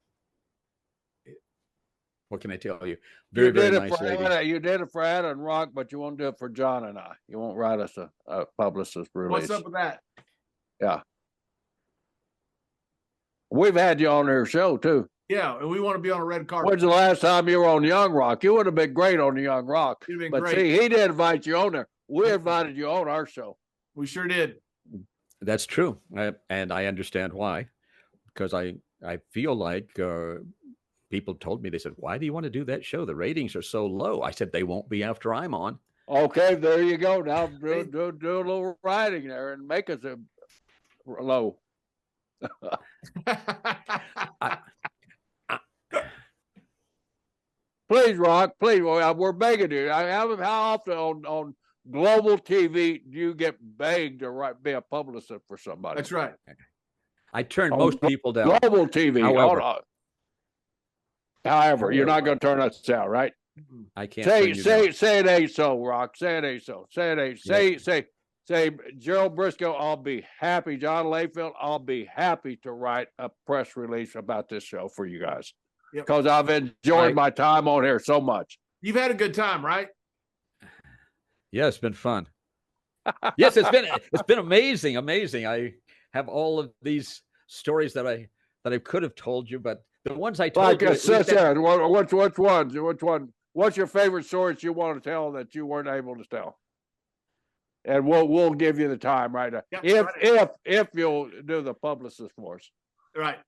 Speaker 2: what can I tell you? Very, very nice lady.
Speaker 3: You did it for Anna and Rock, but you won't do it for John and I. You won't write us a publicist release.
Speaker 1: What's up with that?
Speaker 3: Yeah. We've had you on our show, too.
Speaker 1: Yeah, and we want to be on a red carpet.
Speaker 3: When's the last time you were on Young Rock? You would have been great on the Young Rock.
Speaker 1: You'd have been
Speaker 3: but
Speaker 1: great.
Speaker 3: See, he didn't invite you on there. We invited you on our show.
Speaker 1: We sure did.
Speaker 2: That's true. And I understand why. Because I feel like people told me, they said, why do you want to do that show? The ratings are so low. I said, they won't be after I'm on.
Speaker 3: Okay, there you go. Now do a little writing there and make us a low. Please, Rock, please. We're begging you. How often on global TV do you get begged to be a publicist for somebody?
Speaker 1: That's right.
Speaker 2: I turn most people down.
Speaker 3: Global TV. However, you're not going to turn us down, right?
Speaker 2: I can't
Speaker 3: say it ain't so, Rock. Say it ain't so. Say it ain't. Say, Gerald Brisco, I'll be happy. John Layfield, I'll be happy to write a press release about this show for you guys. Because I've enjoyed my time on here so much.
Speaker 1: You've had a good time, right?
Speaker 2: Yeah, it's been fun. Yes, it's been amazing. I have all of these stories that I could have told you, but the ones I told you.
Speaker 3: Which one? What's your favorite stories you want to tell that you weren't able to tell? And we'll give you the time right now. If you'll do the publicist for us.
Speaker 1: Right.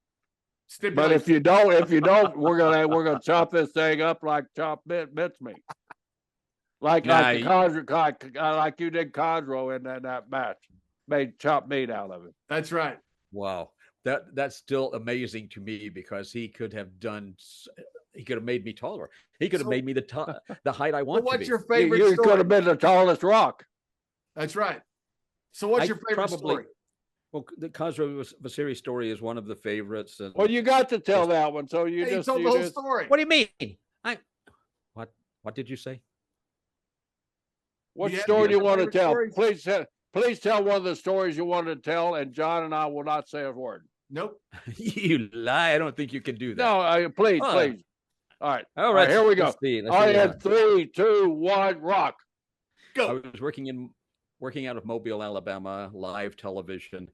Speaker 3: But if you don't, we're gonna chop this thing up like chopped mincemeat, like you did Conroe in that match, made chopped meat out of it.
Speaker 1: That's right.
Speaker 2: Wow, that's still amazing to me because he could have made me taller. He could have made me the height I want.
Speaker 1: What's
Speaker 2: to be.
Speaker 1: Your favorite?
Speaker 3: You could have been the tallest Rock.
Speaker 1: That's right. So what's your favorite story?
Speaker 2: Well, the Conroe Vasiri story is one of the favorites. And
Speaker 3: well, you got to tell that one. So you
Speaker 1: told the whole story.
Speaker 2: What do you mean? What did you say?
Speaker 3: What story do you want to tell? Please tell one of the stories you wanted to tell, and John and I will not say a word.
Speaker 1: Nope.
Speaker 2: You lie. I don't think you can do that.
Speaker 3: No, please. All right. Here we go.
Speaker 2: I
Speaker 3: had 3, 2, 1, Rock.
Speaker 2: Go. I was working out of Mobile, Alabama, live television.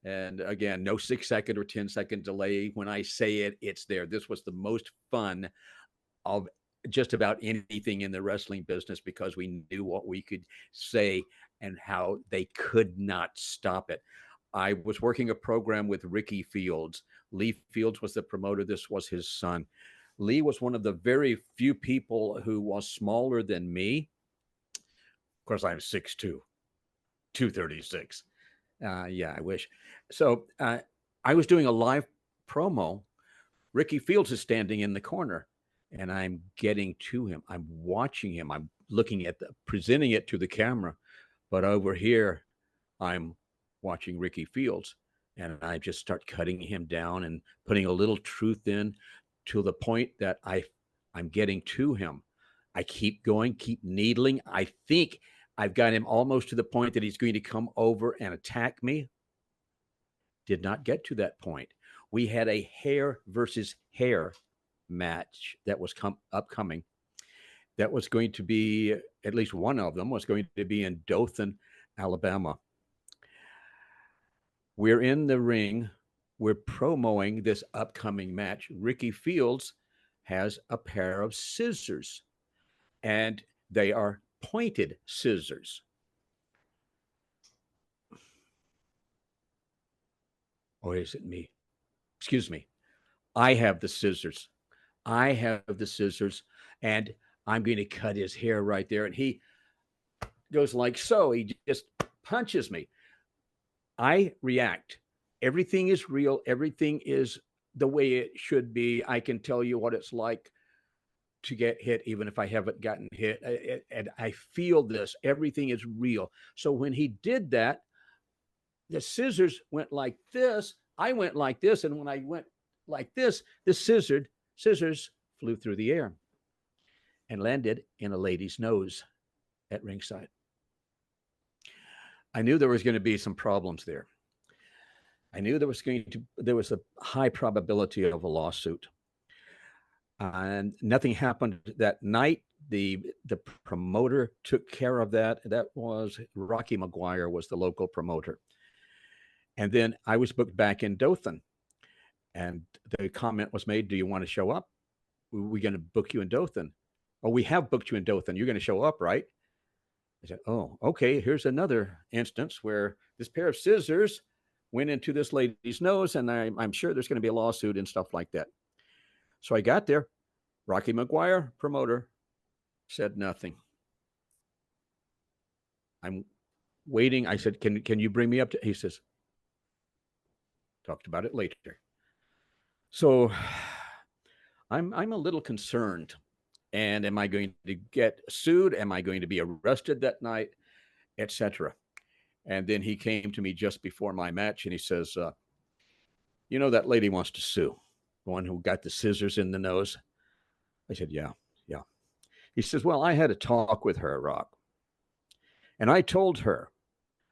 Speaker 2: And again, no 6-second or 10-second delay. When I say it, it's there. This was the most fun of just about anything in the wrestling business because we knew what we could say and how they could not stop it. I was working a program with Ricky Fields. Lee Fields was the promoter. This was his son. Lee was one of the very few people who was smaller than me. Of course, I'm 6'2", 236. Yeah, I wish. So I was doing a live promo. Ricky Fields is standing in the corner, and I'm getting to him. I'm watching him. I'm looking at presenting it to the camera. But over here, I'm watching Ricky Fields, and I just start cutting him down and putting a little truth in to the point that I'm getting to him. I keep going, keep needling. I think I've got him almost to the point that he's going to come over and attack me. Did not get to that point. We had a hair versus hair match that was upcoming. That was going to be, at least one of them was going to be in Dothan, Alabama. We're in the ring. We're promoting this upcoming match. Ricky Fields has a pair of scissors, and they are pointed scissors. Or is it me? Excuse me. I have the scissors. And I'm going to cut his hair right there. And he goes like so. He just punches me. I react. Everything is real. Everything is the way it should be. I can tell you what it's like to get hit, even if I haven't gotten hit. And I feel this. Everything is real. So when he did that, the scissors went like this. I went like this. And when I went like this, the scissors flew through the air and landed in a lady's nose at ringside. I knew there was going to be some problems there. I knew there was a high probability of a lawsuit. And nothing happened that night. The promoter took care of that. That was Rocky McGuire was the local promoter. And then I was booked back in Dothan. And the comment was made, do you want to show up? We're going to book you in Dothan. Oh, we have booked you in Dothan. You're going to show up, right? I said, oh, okay. Here's another instance where this pair of scissors went into this lady's nose, and I'm sure there's going to be a lawsuit and stuff like that. So I got there. Rocky McGuire, promoter, said nothing. I'm waiting. I said, can you bring me up to? He says, talked about it later. So I'm a little concerned. And am I going to get sued? Am I going to be arrested that night, etc.? And then he came to me just before my match, and he says, you know, that lady wants to sue, the one who got the scissors in the nose. I said, yeah. He says, well, I had a talk with her, Rock. And I told her,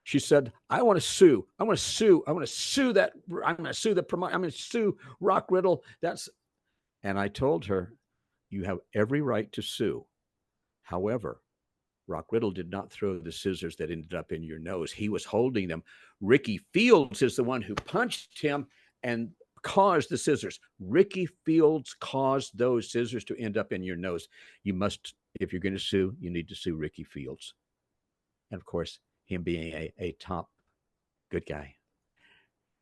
Speaker 2: she said, I want to sue the promoter. I'm going to sue Rock Riddle. And I told her, you have every right to sue. However, Rock Riddle did not throw the scissors that ended up in your nose. He was holding them. Ricky Fields is the one who punched him and caused the scissors. Ricky Fields caused those scissors to end up in your nose. You must, if you're going to sue, you need to sue Ricky Fields. And of course, him being a top good guy.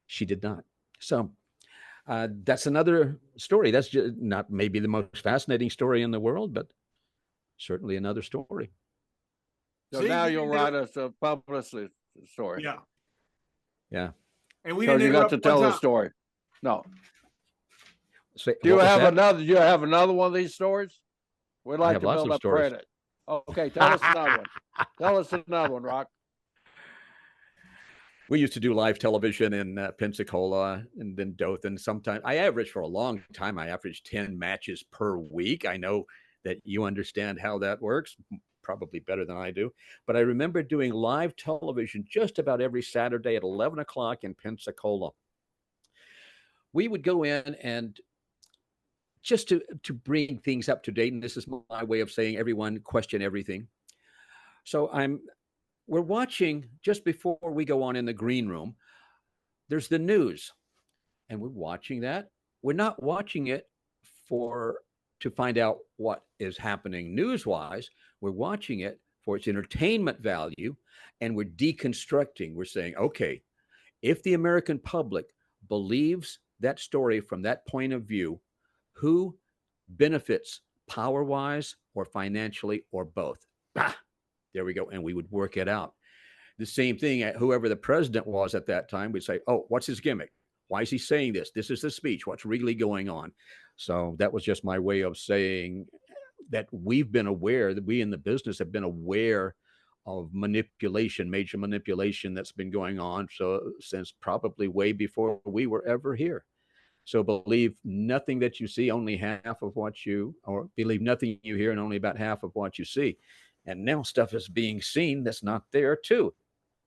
Speaker 2: She did not. So that's another story. That's just not maybe the most fascinating story in the world, but certainly another story.
Speaker 3: So now you'll write us a publicity story.
Speaker 1: Yeah. And we
Speaker 3: so
Speaker 1: didn't
Speaker 3: you got to tell the story. No.
Speaker 2: So,
Speaker 3: do you have another? Do you have another one of these stories? We'd like to build up credit. Okay, tell us another one. Tell us another one, Rock.
Speaker 2: We used to do live television in Pensacola and then Dothan. Sometimes I averaged for a long time. I averaged 10 matches per week. I know that you understand how that works, probably better than I do. But I remember doing live television just about every Saturday at 11 o'clock in Pensacola. We would go in and just to bring things up to date. And this is my way of saying everyone question everything. So we're watching just before we go on in the green room. There's the news, and we're watching that. We're not watching it to find out what is happening news-wise. We're watching it for its entertainment value, and we're deconstructing. We're saying, okay, if the American public believes that story from that point of view, who benefits power-wise or financially or both? There we go. And we would work it out. The same thing, whoever the president was at that time, would say, oh, what's his gimmick? Why is he saying this? This is the speech. What's really going on? So that was just my way of saying that we've been aware, that we in the business have been aware of manipulation, major manipulation that's been going on since probably way before we were ever here. So believe nothing that you see, only half of what or believe nothing you hear and only about half of what you see. And now stuff is being seen that's not there too.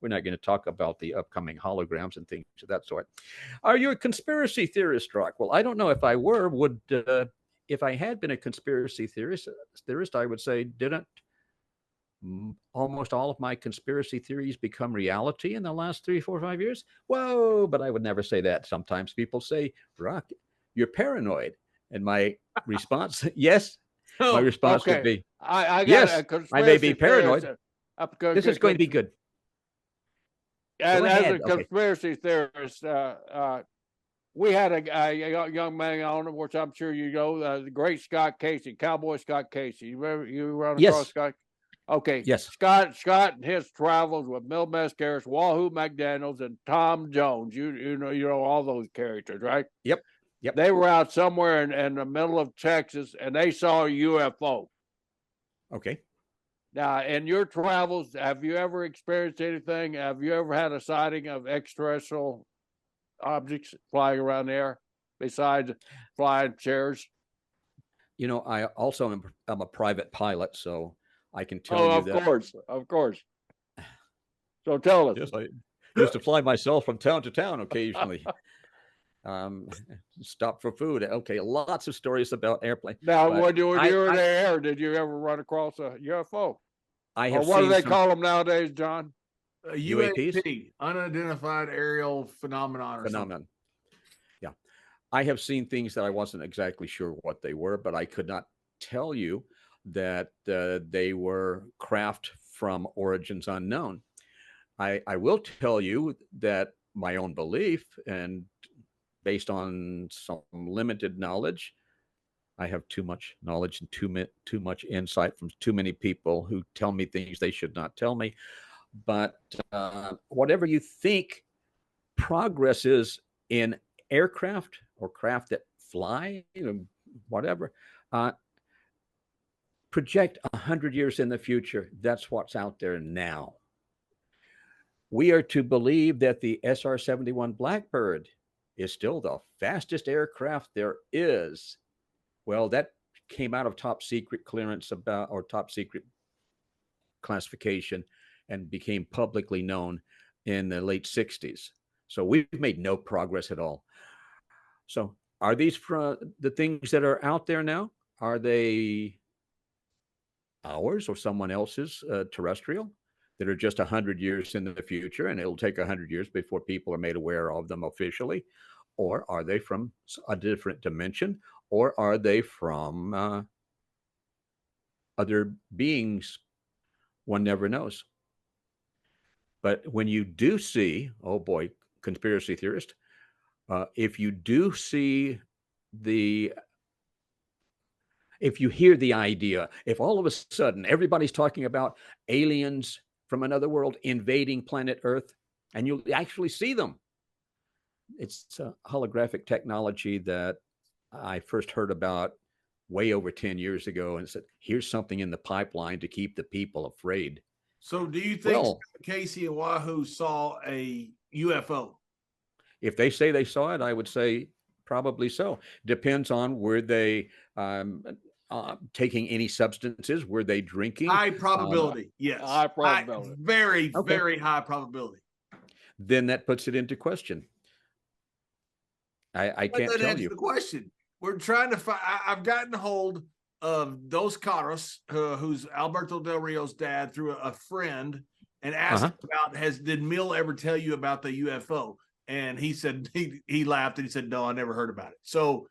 Speaker 2: We're not going to talk about the upcoming holograms and things of that sort. Are you a conspiracy theorist, Rock? Well, I don't know if I were. If I had been a conspiracy theorist, I would say, didn't almost all of my conspiracy theories become reality in the last 3, 4, 5 years? Whoa, but I would never say that. Sometimes people say, Rock, you're paranoid. And my response, yes. My response would be, yes, I may be paranoid. This is going to be good.
Speaker 3: And as a conspiracy theorist, we had a young man on, which I'm sure you know, the great Scott Casey, Cowboy Scott Casey. You run across Scott? Okay.
Speaker 2: Yes.
Speaker 3: Scott and his travels with Mil Mascaris, Wahoo McDaniels, and Tom Jones. You know all those characters, right?
Speaker 2: Yep. Yep.
Speaker 3: They were out somewhere in the middle of Texas, and they saw a UFO.
Speaker 2: Okay.
Speaker 3: Now, in your travels, have you ever experienced anything? Have you ever had a sighting of extraterrestrial objects flying around the air besides flying chairs?
Speaker 2: You know, I also am a private pilot, so I can tell
Speaker 3: Oh,
Speaker 2: you
Speaker 3: of
Speaker 2: that.
Speaker 3: course, of course. So tell us.
Speaker 2: Yes, I used to fly myself from town to town occasionally. Um, Stop for food. Okay, lots of stories about airplane.
Speaker 3: Now,
Speaker 2: But
Speaker 3: when you were
Speaker 2: I,
Speaker 3: in
Speaker 2: I,
Speaker 3: the air, did you ever run across a UFO?
Speaker 2: I
Speaker 3: Or
Speaker 2: have
Speaker 3: what do
Speaker 2: seen
Speaker 3: they
Speaker 2: some
Speaker 3: call them nowadays, John?
Speaker 1: A
Speaker 2: UAPs
Speaker 1: UAP, unidentified aerial phenomenon or something.
Speaker 2: phenomenon. Yeah, I have seen things that I wasn't exactly sure what they were, but I could not tell you that they were craft from origins unknown. I will tell you that my own belief, and based on some limited knowledge, I have too much knowledge and too much insight from too many people who tell me things they should not tell me. But whatever you think progress is in aircraft or craft that fly, whatever, project 100 years in the future. That's what's out there now. We are to believe that the SR-71 Blackbird is still the fastest aircraft there is. Well, that came out of top secret clearance or top secret classification and became publicly known in the late 60s. So we've made no progress at all. So are these the things that are out there now? Are they ours or someone else's terrestrial that are just 100 years in the future, and it'll take 100 years before people are made aware of them officially? Or are they from a different dimension? Or are they from other beings? One never knows. But when you do see, oh boy, conspiracy theorist, if you do see if you hear the idea, if all of a sudden everybody's talking about aliens from another world invading planet Earth, and you actually see them, it's a holographic technology that I first heard about way over 10 years ago, and said, here's something in the pipeline to keep the people afraid.
Speaker 1: So do you think
Speaker 2: Well,
Speaker 1: Casey and Wahoo saw a UFO?
Speaker 2: if they say they saw it, I would say probably so. Depends on were they taking any substances? Were they drinking?
Speaker 1: High probability, yes.
Speaker 3: High probability.
Speaker 1: Very, very high probability.
Speaker 2: Then that puts it into question. I can't tell you.
Speaker 1: The question. We're trying to find. I've gotten hold of Dos Caros, who's Alberto Del Rio's dad, through a friend, and asked about, did Mill ever tell you about the UFO? And he said, he laughed and he said, no, I never heard about it. So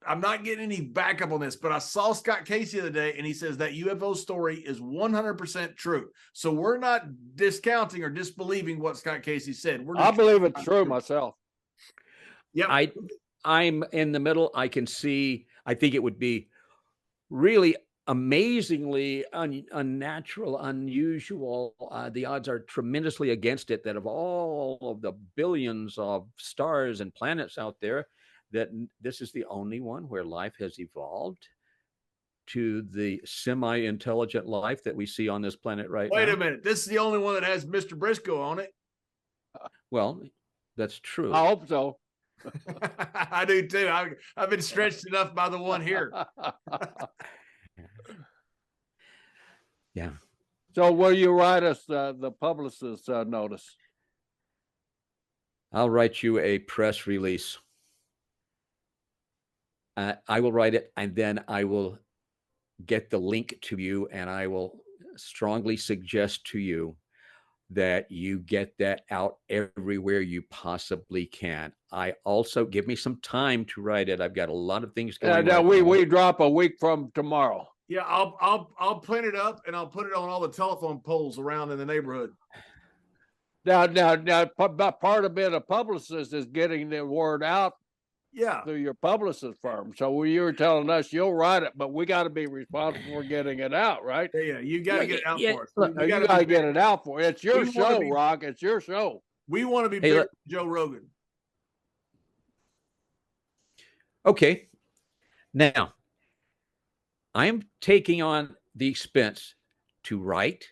Speaker 1: I'm not getting any backup on this, but I saw Scott Casey the other day, and he says that UFO story is 100% true. So we're not discounting or disbelieving what Scott Casey said.
Speaker 3: I believe it's true myself.
Speaker 1: Yeah,
Speaker 2: I'm in the middle. I can see. I think it would be really amazingly unnatural, unusual. The odds are tremendously against it that of all of the billions of stars and planets out there, that this is the only one where life has evolved to the semi-intelligent life that we see on this planet right now.
Speaker 1: Wait a minute. This is the only one that has Mr. Brisco on it.
Speaker 2: Well, that's true.
Speaker 3: I hope so.
Speaker 1: I do too. I've been stretched enough by the one here.
Speaker 2: Yeah.
Speaker 3: So will you write us the publicist notice?
Speaker 2: I'll write you a press release. I will write it, and then I will get the link to you, and I will strongly suggest to you that you get that out everywhere you possibly can. I also give me some time to write it. I've got a lot of things going on.
Speaker 3: Now we drop a week from tomorrow.
Speaker 1: Yeah, I'll print it up and I'll put it on all the telephone poles around in the neighborhood.
Speaker 3: Now, part of being a publicist is getting the word out.
Speaker 1: Yeah,
Speaker 3: through your publicist firm. So you were telling us you'll write it, but we got to be responsible for getting it out, right?
Speaker 1: Yeah, you got to get it out for us.
Speaker 3: Look, you got to get it out for us. It's your show, Rock. It's your show.
Speaker 1: We want to be bigger than Joe Rogan.
Speaker 2: Okay. Now, I'm taking on the expense to write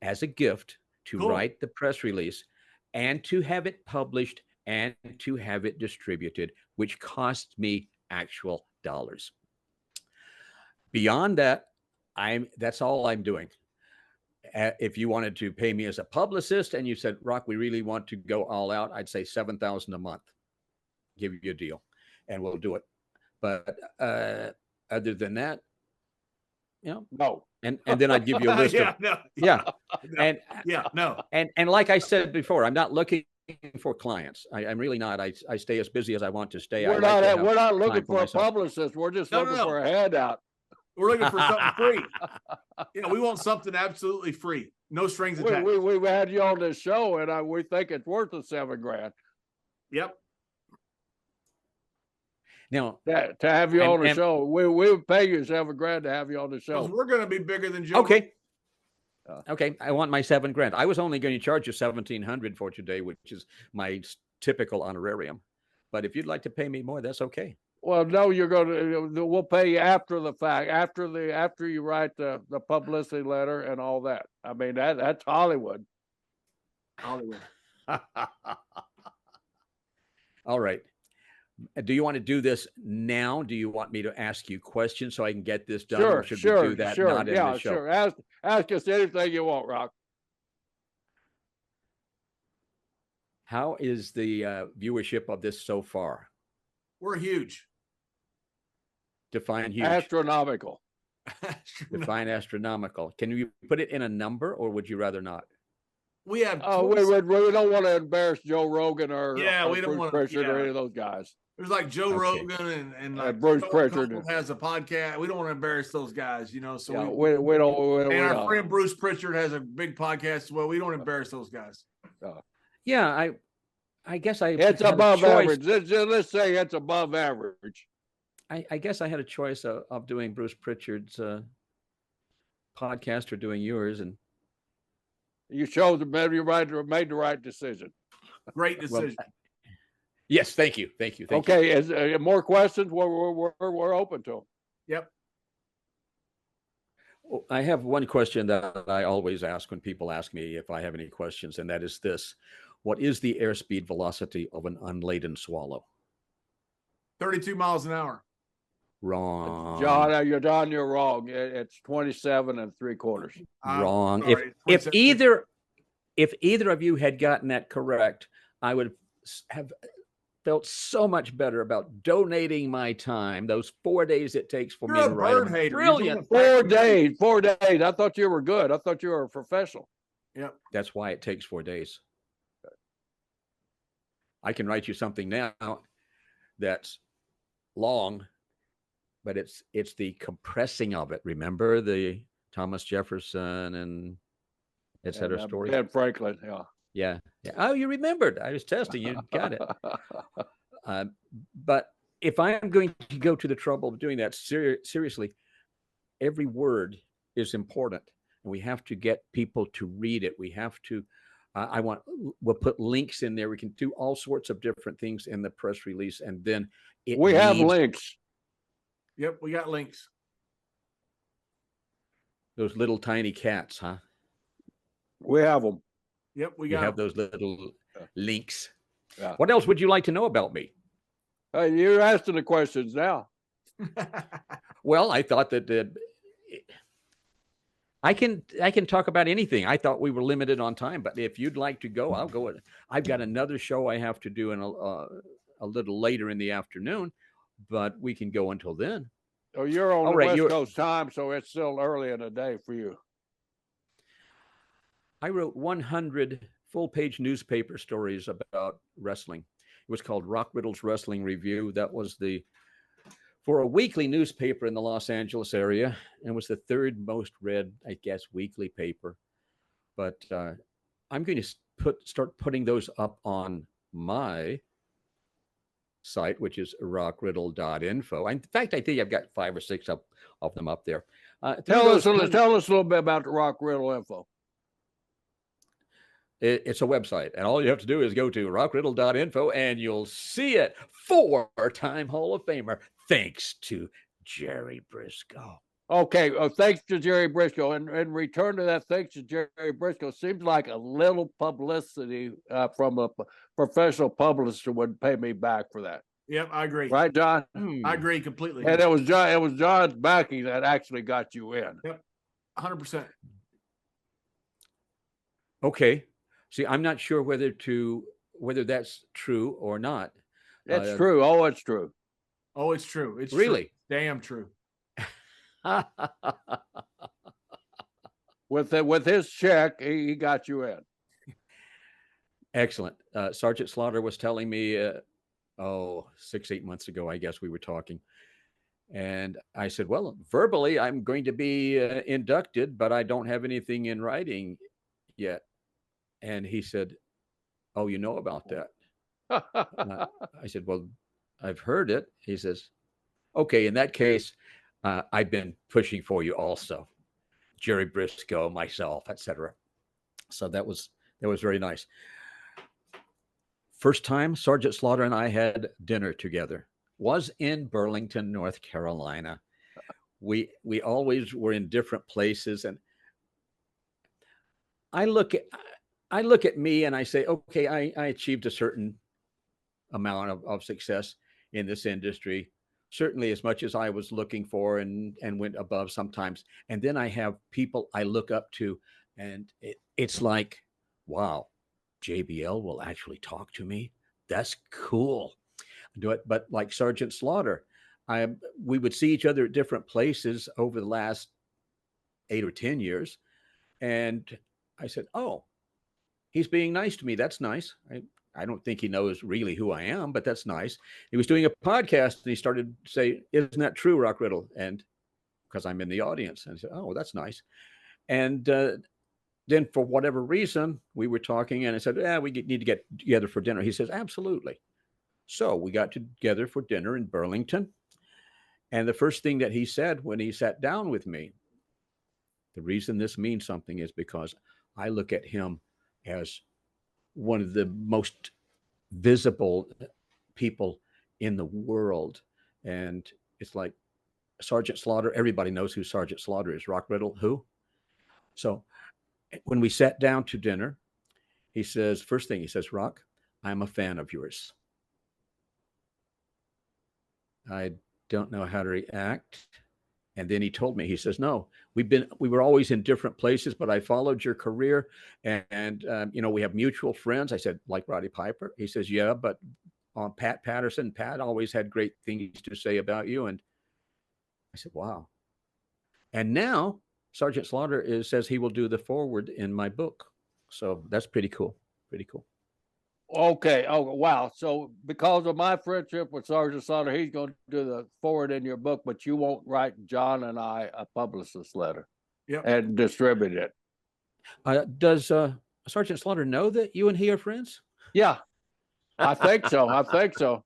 Speaker 2: as a gift, to
Speaker 1: Cool.
Speaker 2: write the press release and to have it published and to have it distributed, which costs me actual dollars. Beyond that, that's all I'm doing. If you wanted to pay me as a publicist and you said, Rock, we really want to go all out, I'd say $7,000 a month, give you a deal, and we'll do it. But other than that,
Speaker 3: No.
Speaker 2: And then I'd give you a list of
Speaker 1: no.
Speaker 2: and
Speaker 1: no.
Speaker 2: And like I said before, I'm not looking for clients. I'm really not. I stay as busy as I want to stay.
Speaker 3: We're not looking for a publicist. We're just looking for a handout.
Speaker 1: We're looking for something free. We want something absolutely free. No strings attached.
Speaker 3: We've had you on this show, and we think it's worth the $7,000.
Speaker 1: Yep.
Speaker 2: Now,
Speaker 3: to have you on the show, we would pay you $7,000 to have you on the show.
Speaker 1: We're going to be bigger than Joe.
Speaker 2: Okay. Okay. I want my $7,000. I was only going to charge you $1,700 for today, which is my typical honorarium. But if you'd like to pay me more, that's okay.
Speaker 3: Well, no, we'll pay you after the fact, after you write the publicity letter and all that. I mean, that's Hollywood.
Speaker 1: Hollywood.
Speaker 2: All right. Do you want to do this now? Do you want me to ask you questions so I can get this done?
Speaker 3: Sure,
Speaker 2: or should we do that not in the show?
Speaker 3: Sure. Ask us anything you want, Rock.
Speaker 2: How is the viewership of this so far?
Speaker 1: We're huge.
Speaker 2: Define huge.
Speaker 3: Astronomical.
Speaker 2: Define astronomical. Can you put it in a number, or would you rather not?
Speaker 1: We have.
Speaker 3: We don't want to embarrass Joe Rogan or
Speaker 1: we don't want
Speaker 3: Pritchard or any of those guys.
Speaker 1: There's like Joe Rogan and like
Speaker 3: Bruce Pritchard
Speaker 1: has a podcast. We don't want to embarrass those guys, So
Speaker 3: we don't.
Speaker 1: And our friend Bruce Pritchard has a big podcast as well. We don't embarrass those guys.
Speaker 2: Yeah, I guess
Speaker 3: it's above average. Let's say it's above average.
Speaker 2: I guess I had a choice of doing Bruce Pritchard's podcast or doing yours, and
Speaker 3: you chose the better. You made the right decision.
Speaker 1: Great decision.
Speaker 2: Well, yes, thank you.
Speaker 3: Okay, is more questions? We're open to them.
Speaker 1: Yep.
Speaker 2: Well, I have one question that I always ask when people ask me if I have any questions, and that is this: what is the airspeed velocity of an unladen swallow?
Speaker 1: 32 miles an hour.
Speaker 2: Wrong.
Speaker 3: John, you're wrong. It's 27 3/4.
Speaker 2: Wrong. Sorry, if either of you had gotten that correct, I would have felt so much better about donating my time. Those 4 days it takes for me to write.
Speaker 3: Brilliant. 4 days. 4 days. I thought you were good. I thought you were a professional.
Speaker 1: Yep.
Speaker 2: That's why it takes 4 days. I can write you something now that's long, but it's the compressing of it. Remember the Thomas Jefferson and et cetera story?
Speaker 3: Ben Franklin,
Speaker 2: yeah. Oh, you remembered. I was testing you. Got it. But if I'm going to go to the trouble of doing that seriously, every word is important. And we have to get people to read it. We have to, we'll put links in there. We can do all sorts of different things in the press release. And then
Speaker 3: we have links.
Speaker 1: Yep, we got links.
Speaker 2: Those little tiny cats, huh?
Speaker 3: We have them.
Speaker 1: Yep, we
Speaker 2: have those little links.
Speaker 3: Yeah.
Speaker 2: What else would you like to know about me?
Speaker 3: You're asking the questions now.
Speaker 2: Well, I thought that I can talk about anything. I thought we were limited on time, but if you'd like to go, I'll go. I've got another show I have to do in a little later in the afternoon, but we can go until then.
Speaker 3: Oh, you're on the West Coast time, so it's still early in the day for you.
Speaker 2: I wrote 100 full-page newspaper stories about wrestling. It was called Rock Riddle's Wrestling Review. That was for a weekly newspaper in the Los Angeles area, and was the third most read, I guess, weekly paper. But I'm going to start putting those up on my site, which is rockriddle.info. In fact, I think I've got 5 or 6 of them up there.
Speaker 3: Tell us a little bit about the Rock Riddle info.
Speaker 2: It's a website, and all you have to do is go to rockriddle.info, and you'll see it. 4-time Hall of Famer, thanks to Jerry Brisco.
Speaker 3: Okay, thanks to Jerry Brisco. And in return to that, thanks to Jerry Brisco, seems like a little publicity from a professional publisher would pay me back for that.
Speaker 1: Yep, I agree.
Speaker 3: Right, John?
Speaker 1: I agree completely.
Speaker 3: And it was John's backing that actually got you in.
Speaker 1: Yep, 100%.
Speaker 2: Okay. See, I'm not sure whether that's true or not.
Speaker 3: It's true. Oh, it's true.
Speaker 1: Oh, it's true. It's
Speaker 2: really
Speaker 1: true. Damn true.
Speaker 3: With his check, he got you in.
Speaker 2: Excellent. Sergeant Slaughter was telling me, 6-8 months ago, I guess we were talking. And I said, well, verbally, I'm going to be inducted, but I don't have anything in writing yet. And he said, oh, you know about that? I said, well, I've heard it. He says, okay, in that case, I've been pushing for you also. Jerry Brisco, myself, etc. So that was very nice. First time Sergeant Slaughter and I had dinner together was in Burlington, North Carolina. We always were in different places, and I look at me and I say, okay, I achieved a certain amount of success in this industry, certainly as much as I was looking for, and went above sometimes. And then I have people I look up to, and it's like, wow, JBL will actually talk to me. That's cool. Do it. But like Sergeant Slaughter, we would see each other at different places over the last 8 or 10 years. And I said, oh, he's being nice to me. That's nice. I don't think he knows really who I am, but that's nice. He was doing a podcast and he started to say, isn't that true, Rock Riddle? And because I'm in the audience. And I said, oh, that's nice. And then for whatever reason, we were talking and I said, we need to get together for dinner. He says, absolutely. So we got together for dinner in Burlington. And the first thing that he said when he sat down with me, the reason this means something is because I look at him as one of the most visible people in the world. And it's like Sergeant Slaughter, everybody knows who Sergeant Slaughter is. Rock Riddle, who? So when we sat down to dinner, he says, first thing he says, Rock, I'm a fan of yours. I don't know how to react. And then he told me, he says, no, we were always in different places, but I followed your career and we have mutual friends. I said, like Roddy Piper? He says, yeah, but Pat Patterson, Pat always had great things to say about you. And I said, wow. And now Sergeant Slaughter says he will do the foreword in my book. So that's pretty cool. Pretty cool.
Speaker 3: Okay. Oh, wow. So because of my friendship with Sergeant Slaughter, he's going to do the forward in your book, but you won't write John and I a publicist letter and distribute it.
Speaker 2: Does Sergeant Slaughter know that you and he are friends?
Speaker 3: Yeah, I think so. I think so.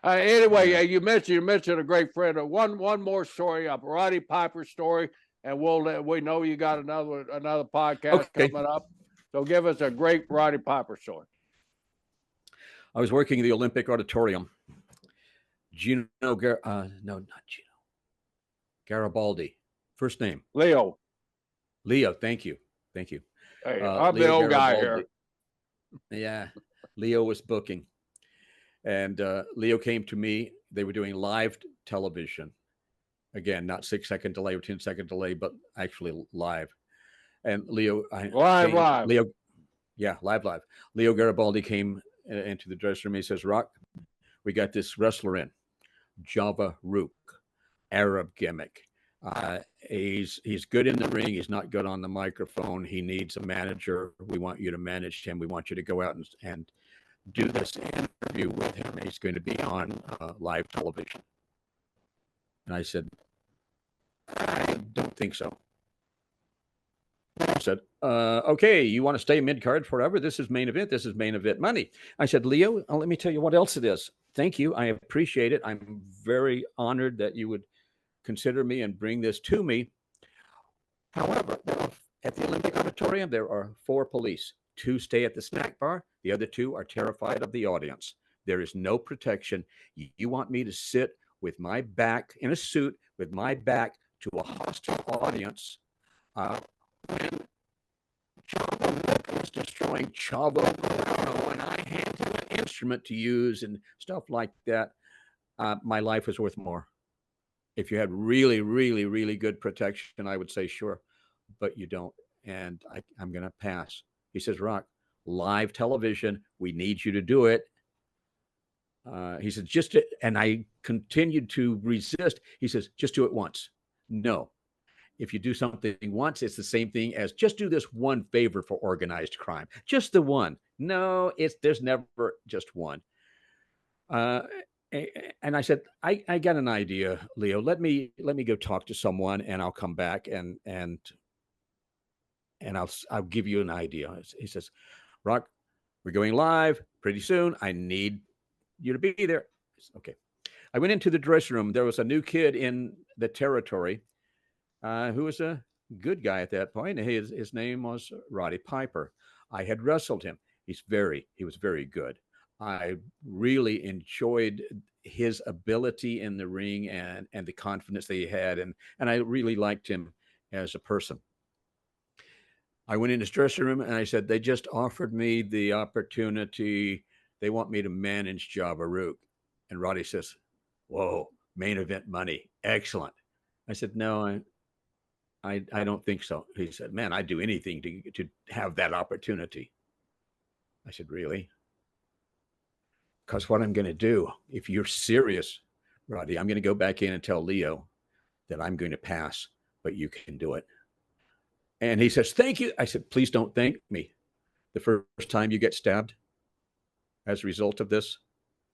Speaker 3: Anyway, you mentioned a great friend. One more story, a Roddy Piper story, and we know you got another podcast coming up. So give us a great Roddy Piper story.
Speaker 2: I was working in the Olympic Auditorium. Garibaldi. First name.
Speaker 3: Leo,
Speaker 2: thank you.
Speaker 3: Hey, I'm the old guy here.
Speaker 2: Yeah, Leo was booking. And Leo came to me. They were doing live television. Again, not 6-second delay or 10-second delay, but actually live. And Leo...
Speaker 3: Live.
Speaker 2: Leo, yeah, live. Leo Garibaldi came into the dressing room. He says, Rock, we got this wrestler in, Java Rook, Arab gimmick. He's good in the ring. He's not good on the microphone. He needs a manager. We want you to manage him. We want you to go out and do this interview with him. He's going to be on live television. And I said, I don't think so. I said, okay, you want to stay mid-card forever? This is main event. This is main event money. I said, Leo, let me tell you what else it is. Thank you. I appreciate it. I'm very honored that you would consider me and bring this to me. However, at the Olympic Auditorium, there are 4 police, 2 stay at the snack bar. The other 2 are terrified of the audience. There is no protection. You want me to sit with my back in a suit, with my back to a hostile audience, when Chavo was destroying Chavo Guerrero, and I hand him an instrument to use and stuff like that. My life was worth more. If you had really, really, really good protection, I would say sure, but you don't. And I'm going to pass. He says, Rock, live television, we need you to do it. He said, and I continued to resist. He says, just do it once. No. If you do something once, it's the same thing as just do this one favor for organized crime. Just the one. No, there's never just one. And I said, I got an idea, Leo. Let me go talk to someone, and I'll come back and I'll give you an idea. He says, Rock, we're going live pretty soon. I need you to be there. Okay. I went into the dressing room. There was a new kid in the territory who was a good guy at that point. His name was Roddy Piper. I had wrestled him. He was very good. I really enjoyed his ability in the ring and the confidence that he had. And I really liked him as a person. I went in his dressing room and I said, they just offered me the opportunity. They want me to manage Java Rook. And Roddy says, whoa, main event money. Excellent. I said, no, I don't think so. He said, man, I'd do anything to have that opportunity. I said, really? Because what I'm going to do, if you're serious, Roddy, I'm going to go back in and tell Leo that I'm going to pass, but you can do it. And he says, thank you. I said, please don't thank me. The first time you get stabbed as a result of this,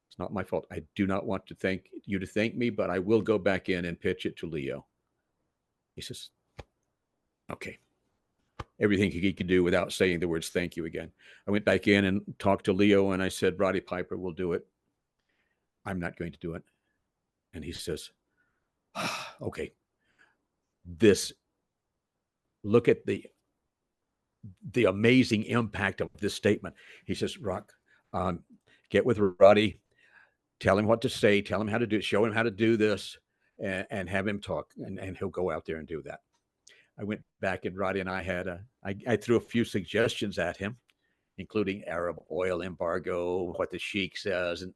Speaker 2: it's not my fault. I do not want to thank you to thank me, but I will go back in and pitch it to Leo. He says, okay. Everything he could do without saying the words thank you again. I went back in and talked to Leo, and I said, Roddy Piper will do it. I'm not going to do it. And he says, okay, look at the amazing impact of this statement. He says, Rock, get with Roddy, tell him what to say, tell him how to do it, show him how to do this, and have him talk, and he'll go out there and do that. I went back, and Roddy and I threw a few suggestions at him, including Arab oil embargo, what the Sheik says, and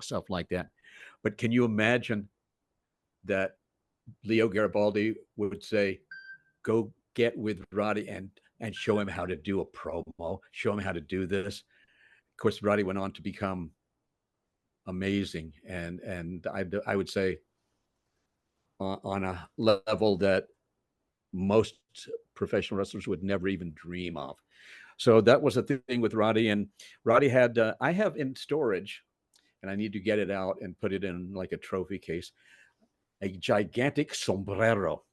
Speaker 2: stuff like that. But can you imagine that Leo Garibaldi would say, go get with Roddy and show him how to do a promo, show him how to do this. Of course, Roddy went on to become amazing. And I would say on a level that most professional wrestlers would never even dream of. So that was the thing with Roddy. And Roddy had, I have in storage, and I need to get it out and put it in like a trophy case, a gigantic sombrero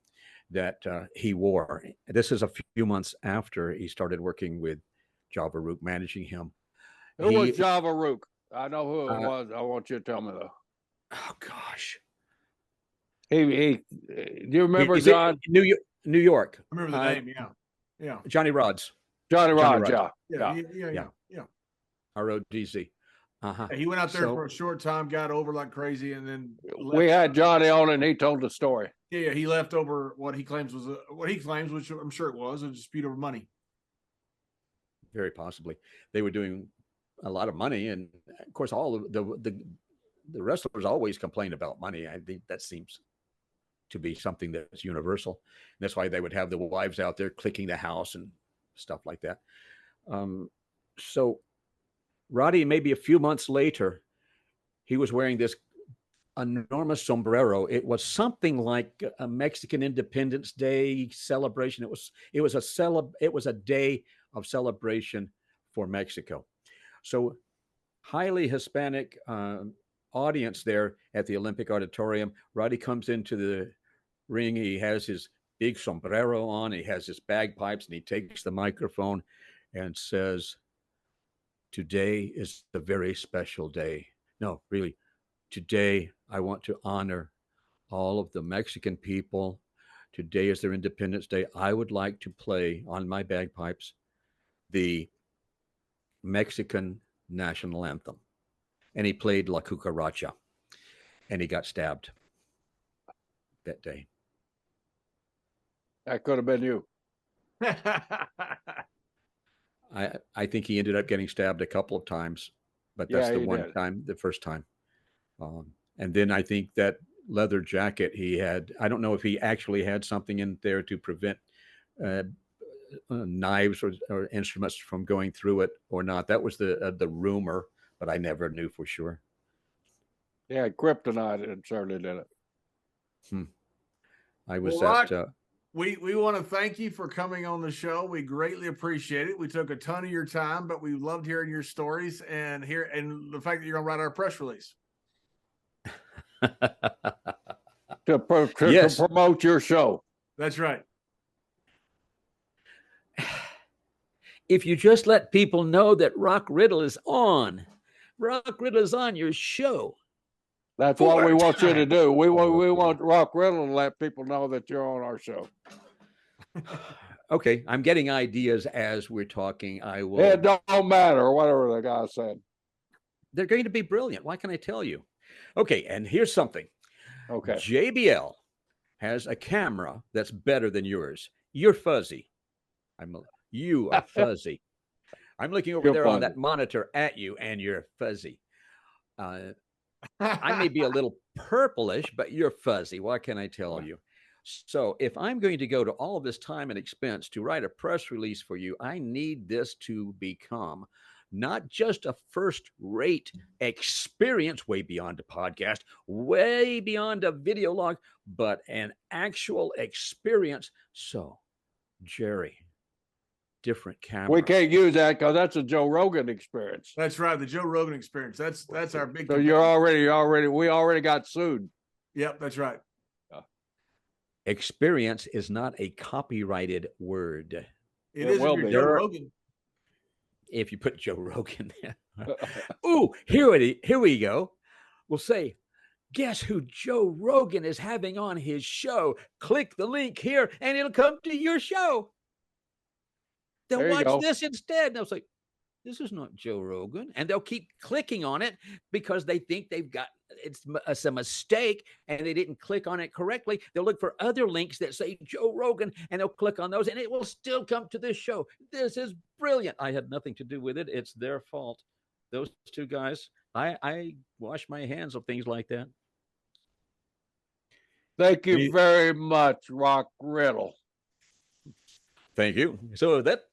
Speaker 2: that he wore. This is a few months after he started working with Java Rook, managing him.
Speaker 3: Who was Java Rook? I know who it was. I want you to tell me though.
Speaker 2: Oh gosh.
Speaker 3: Do you remember John?
Speaker 2: New York.
Speaker 1: I remember the name. Yeah.
Speaker 2: Johnny Rods.
Speaker 3: Johnny Rods.
Speaker 1: Yeah.
Speaker 2: RODZ.
Speaker 1: Yeah, he went out there for a short time, got over like crazy, and then
Speaker 3: we had Johnny on, and he told the story.
Speaker 1: Yeah, he left over what he claims, which I'm sure it was, a dispute over money.
Speaker 2: Very possibly, they were doing a lot of money, and of course, all of the wrestlers always complain about money. I think that seems to be something that's universal. And that's why they would have the wives out there clicking the house and stuff like that. So Roddy, maybe a few months later, he was wearing this enormous sombrero. It was something like a Mexican Independence Day celebration. It was a day of celebration for Mexico. So highly Hispanic audience there at the Olympic Auditorium. Roddy comes into the ring. He has his big sombrero on. He has his bagpipes, and he takes the microphone and says, today is a very special day. No, really, today I want to honor all of the Mexican people. Today is their Independence Day. I would like to play on my bagpipes the Mexican national anthem. And he played La Cucaracha. And he got stabbed that day.
Speaker 3: That could have been you.
Speaker 2: I think he ended up getting stabbed a couple of times, but that's
Speaker 3: Yeah,
Speaker 2: the
Speaker 3: he
Speaker 2: one
Speaker 3: did.
Speaker 2: time, the first time. And then I think that leather jacket he had, I don't know if he actually had something in there to prevent knives or instruments from going through it or not. That was the rumor, but I never knew for sure.
Speaker 3: Yeah, kryptonite inserted in it.
Speaker 2: I was
Speaker 1: Well,
Speaker 2: at.
Speaker 1: Rock, we want to thank you for coming on the show. We greatly appreciate it. We took a ton of your time, but we loved hearing your stories and the fact that you're going to write our press release.
Speaker 3: To promote your show.
Speaker 1: That's right.
Speaker 2: If you just let people know that Rock Riddle is on your show.
Speaker 3: That's what we want you to do. We want Rock Riddle to let people know that you're on our show.
Speaker 2: Okay, I'm getting ideas as we're talking. I will.
Speaker 3: It don't matter, whatever the guy said.
Speaker 2: They're going to be brilliant. Why can I tell you? Okay, and here's something.
Speaker 3: Okay.
Speaker 2: JBL has a camera that's better than yours. You're fuzzy. You are fuzzy. I'm looking over there on that monitor at you, and you're fuzzy. I may be a little purplish, but you're fuzzy. What can I tell you? So if I'm going to go to all of this time and expense to write a press release for you, I need this to become not just a first-rate experience way beyond a podcast, way beyond a video log, but an actual experience. So, Jerry, different camera.
Speaker 3: We can't use that because that's a Joe Rogan experience.
Speaker 1: That's right, the Joe Rogan experience. That's our big.
Speaker 3: So we already got sued.
Speaker 1: Yep, that's right.
Speaker 2: Experience is not a copyrighted word.
Speaker 1: It is if you're Joe Rogan.
Speaker 2: If you put Joe Rogan there. Ooh, here we go. We'll say, guess who Joe Rogan is having on his show? Click the link here and it'll come to your show. They'll watch this instead. And they'll say, this is not Joe Rogan. And they'll keep clicking on it because they think it's a mistake and they didn't click on it correctly. They'll look for other links that say Joe Rogan and they'll click on those and it will still come to this show. This is brilliant. I had nothing to do with it. It's their fault. Those two guys, I wash my hands of things like that.
Speaker 3: Thank you very much, Rock Riddle.
Speaker 2: Thank you. So that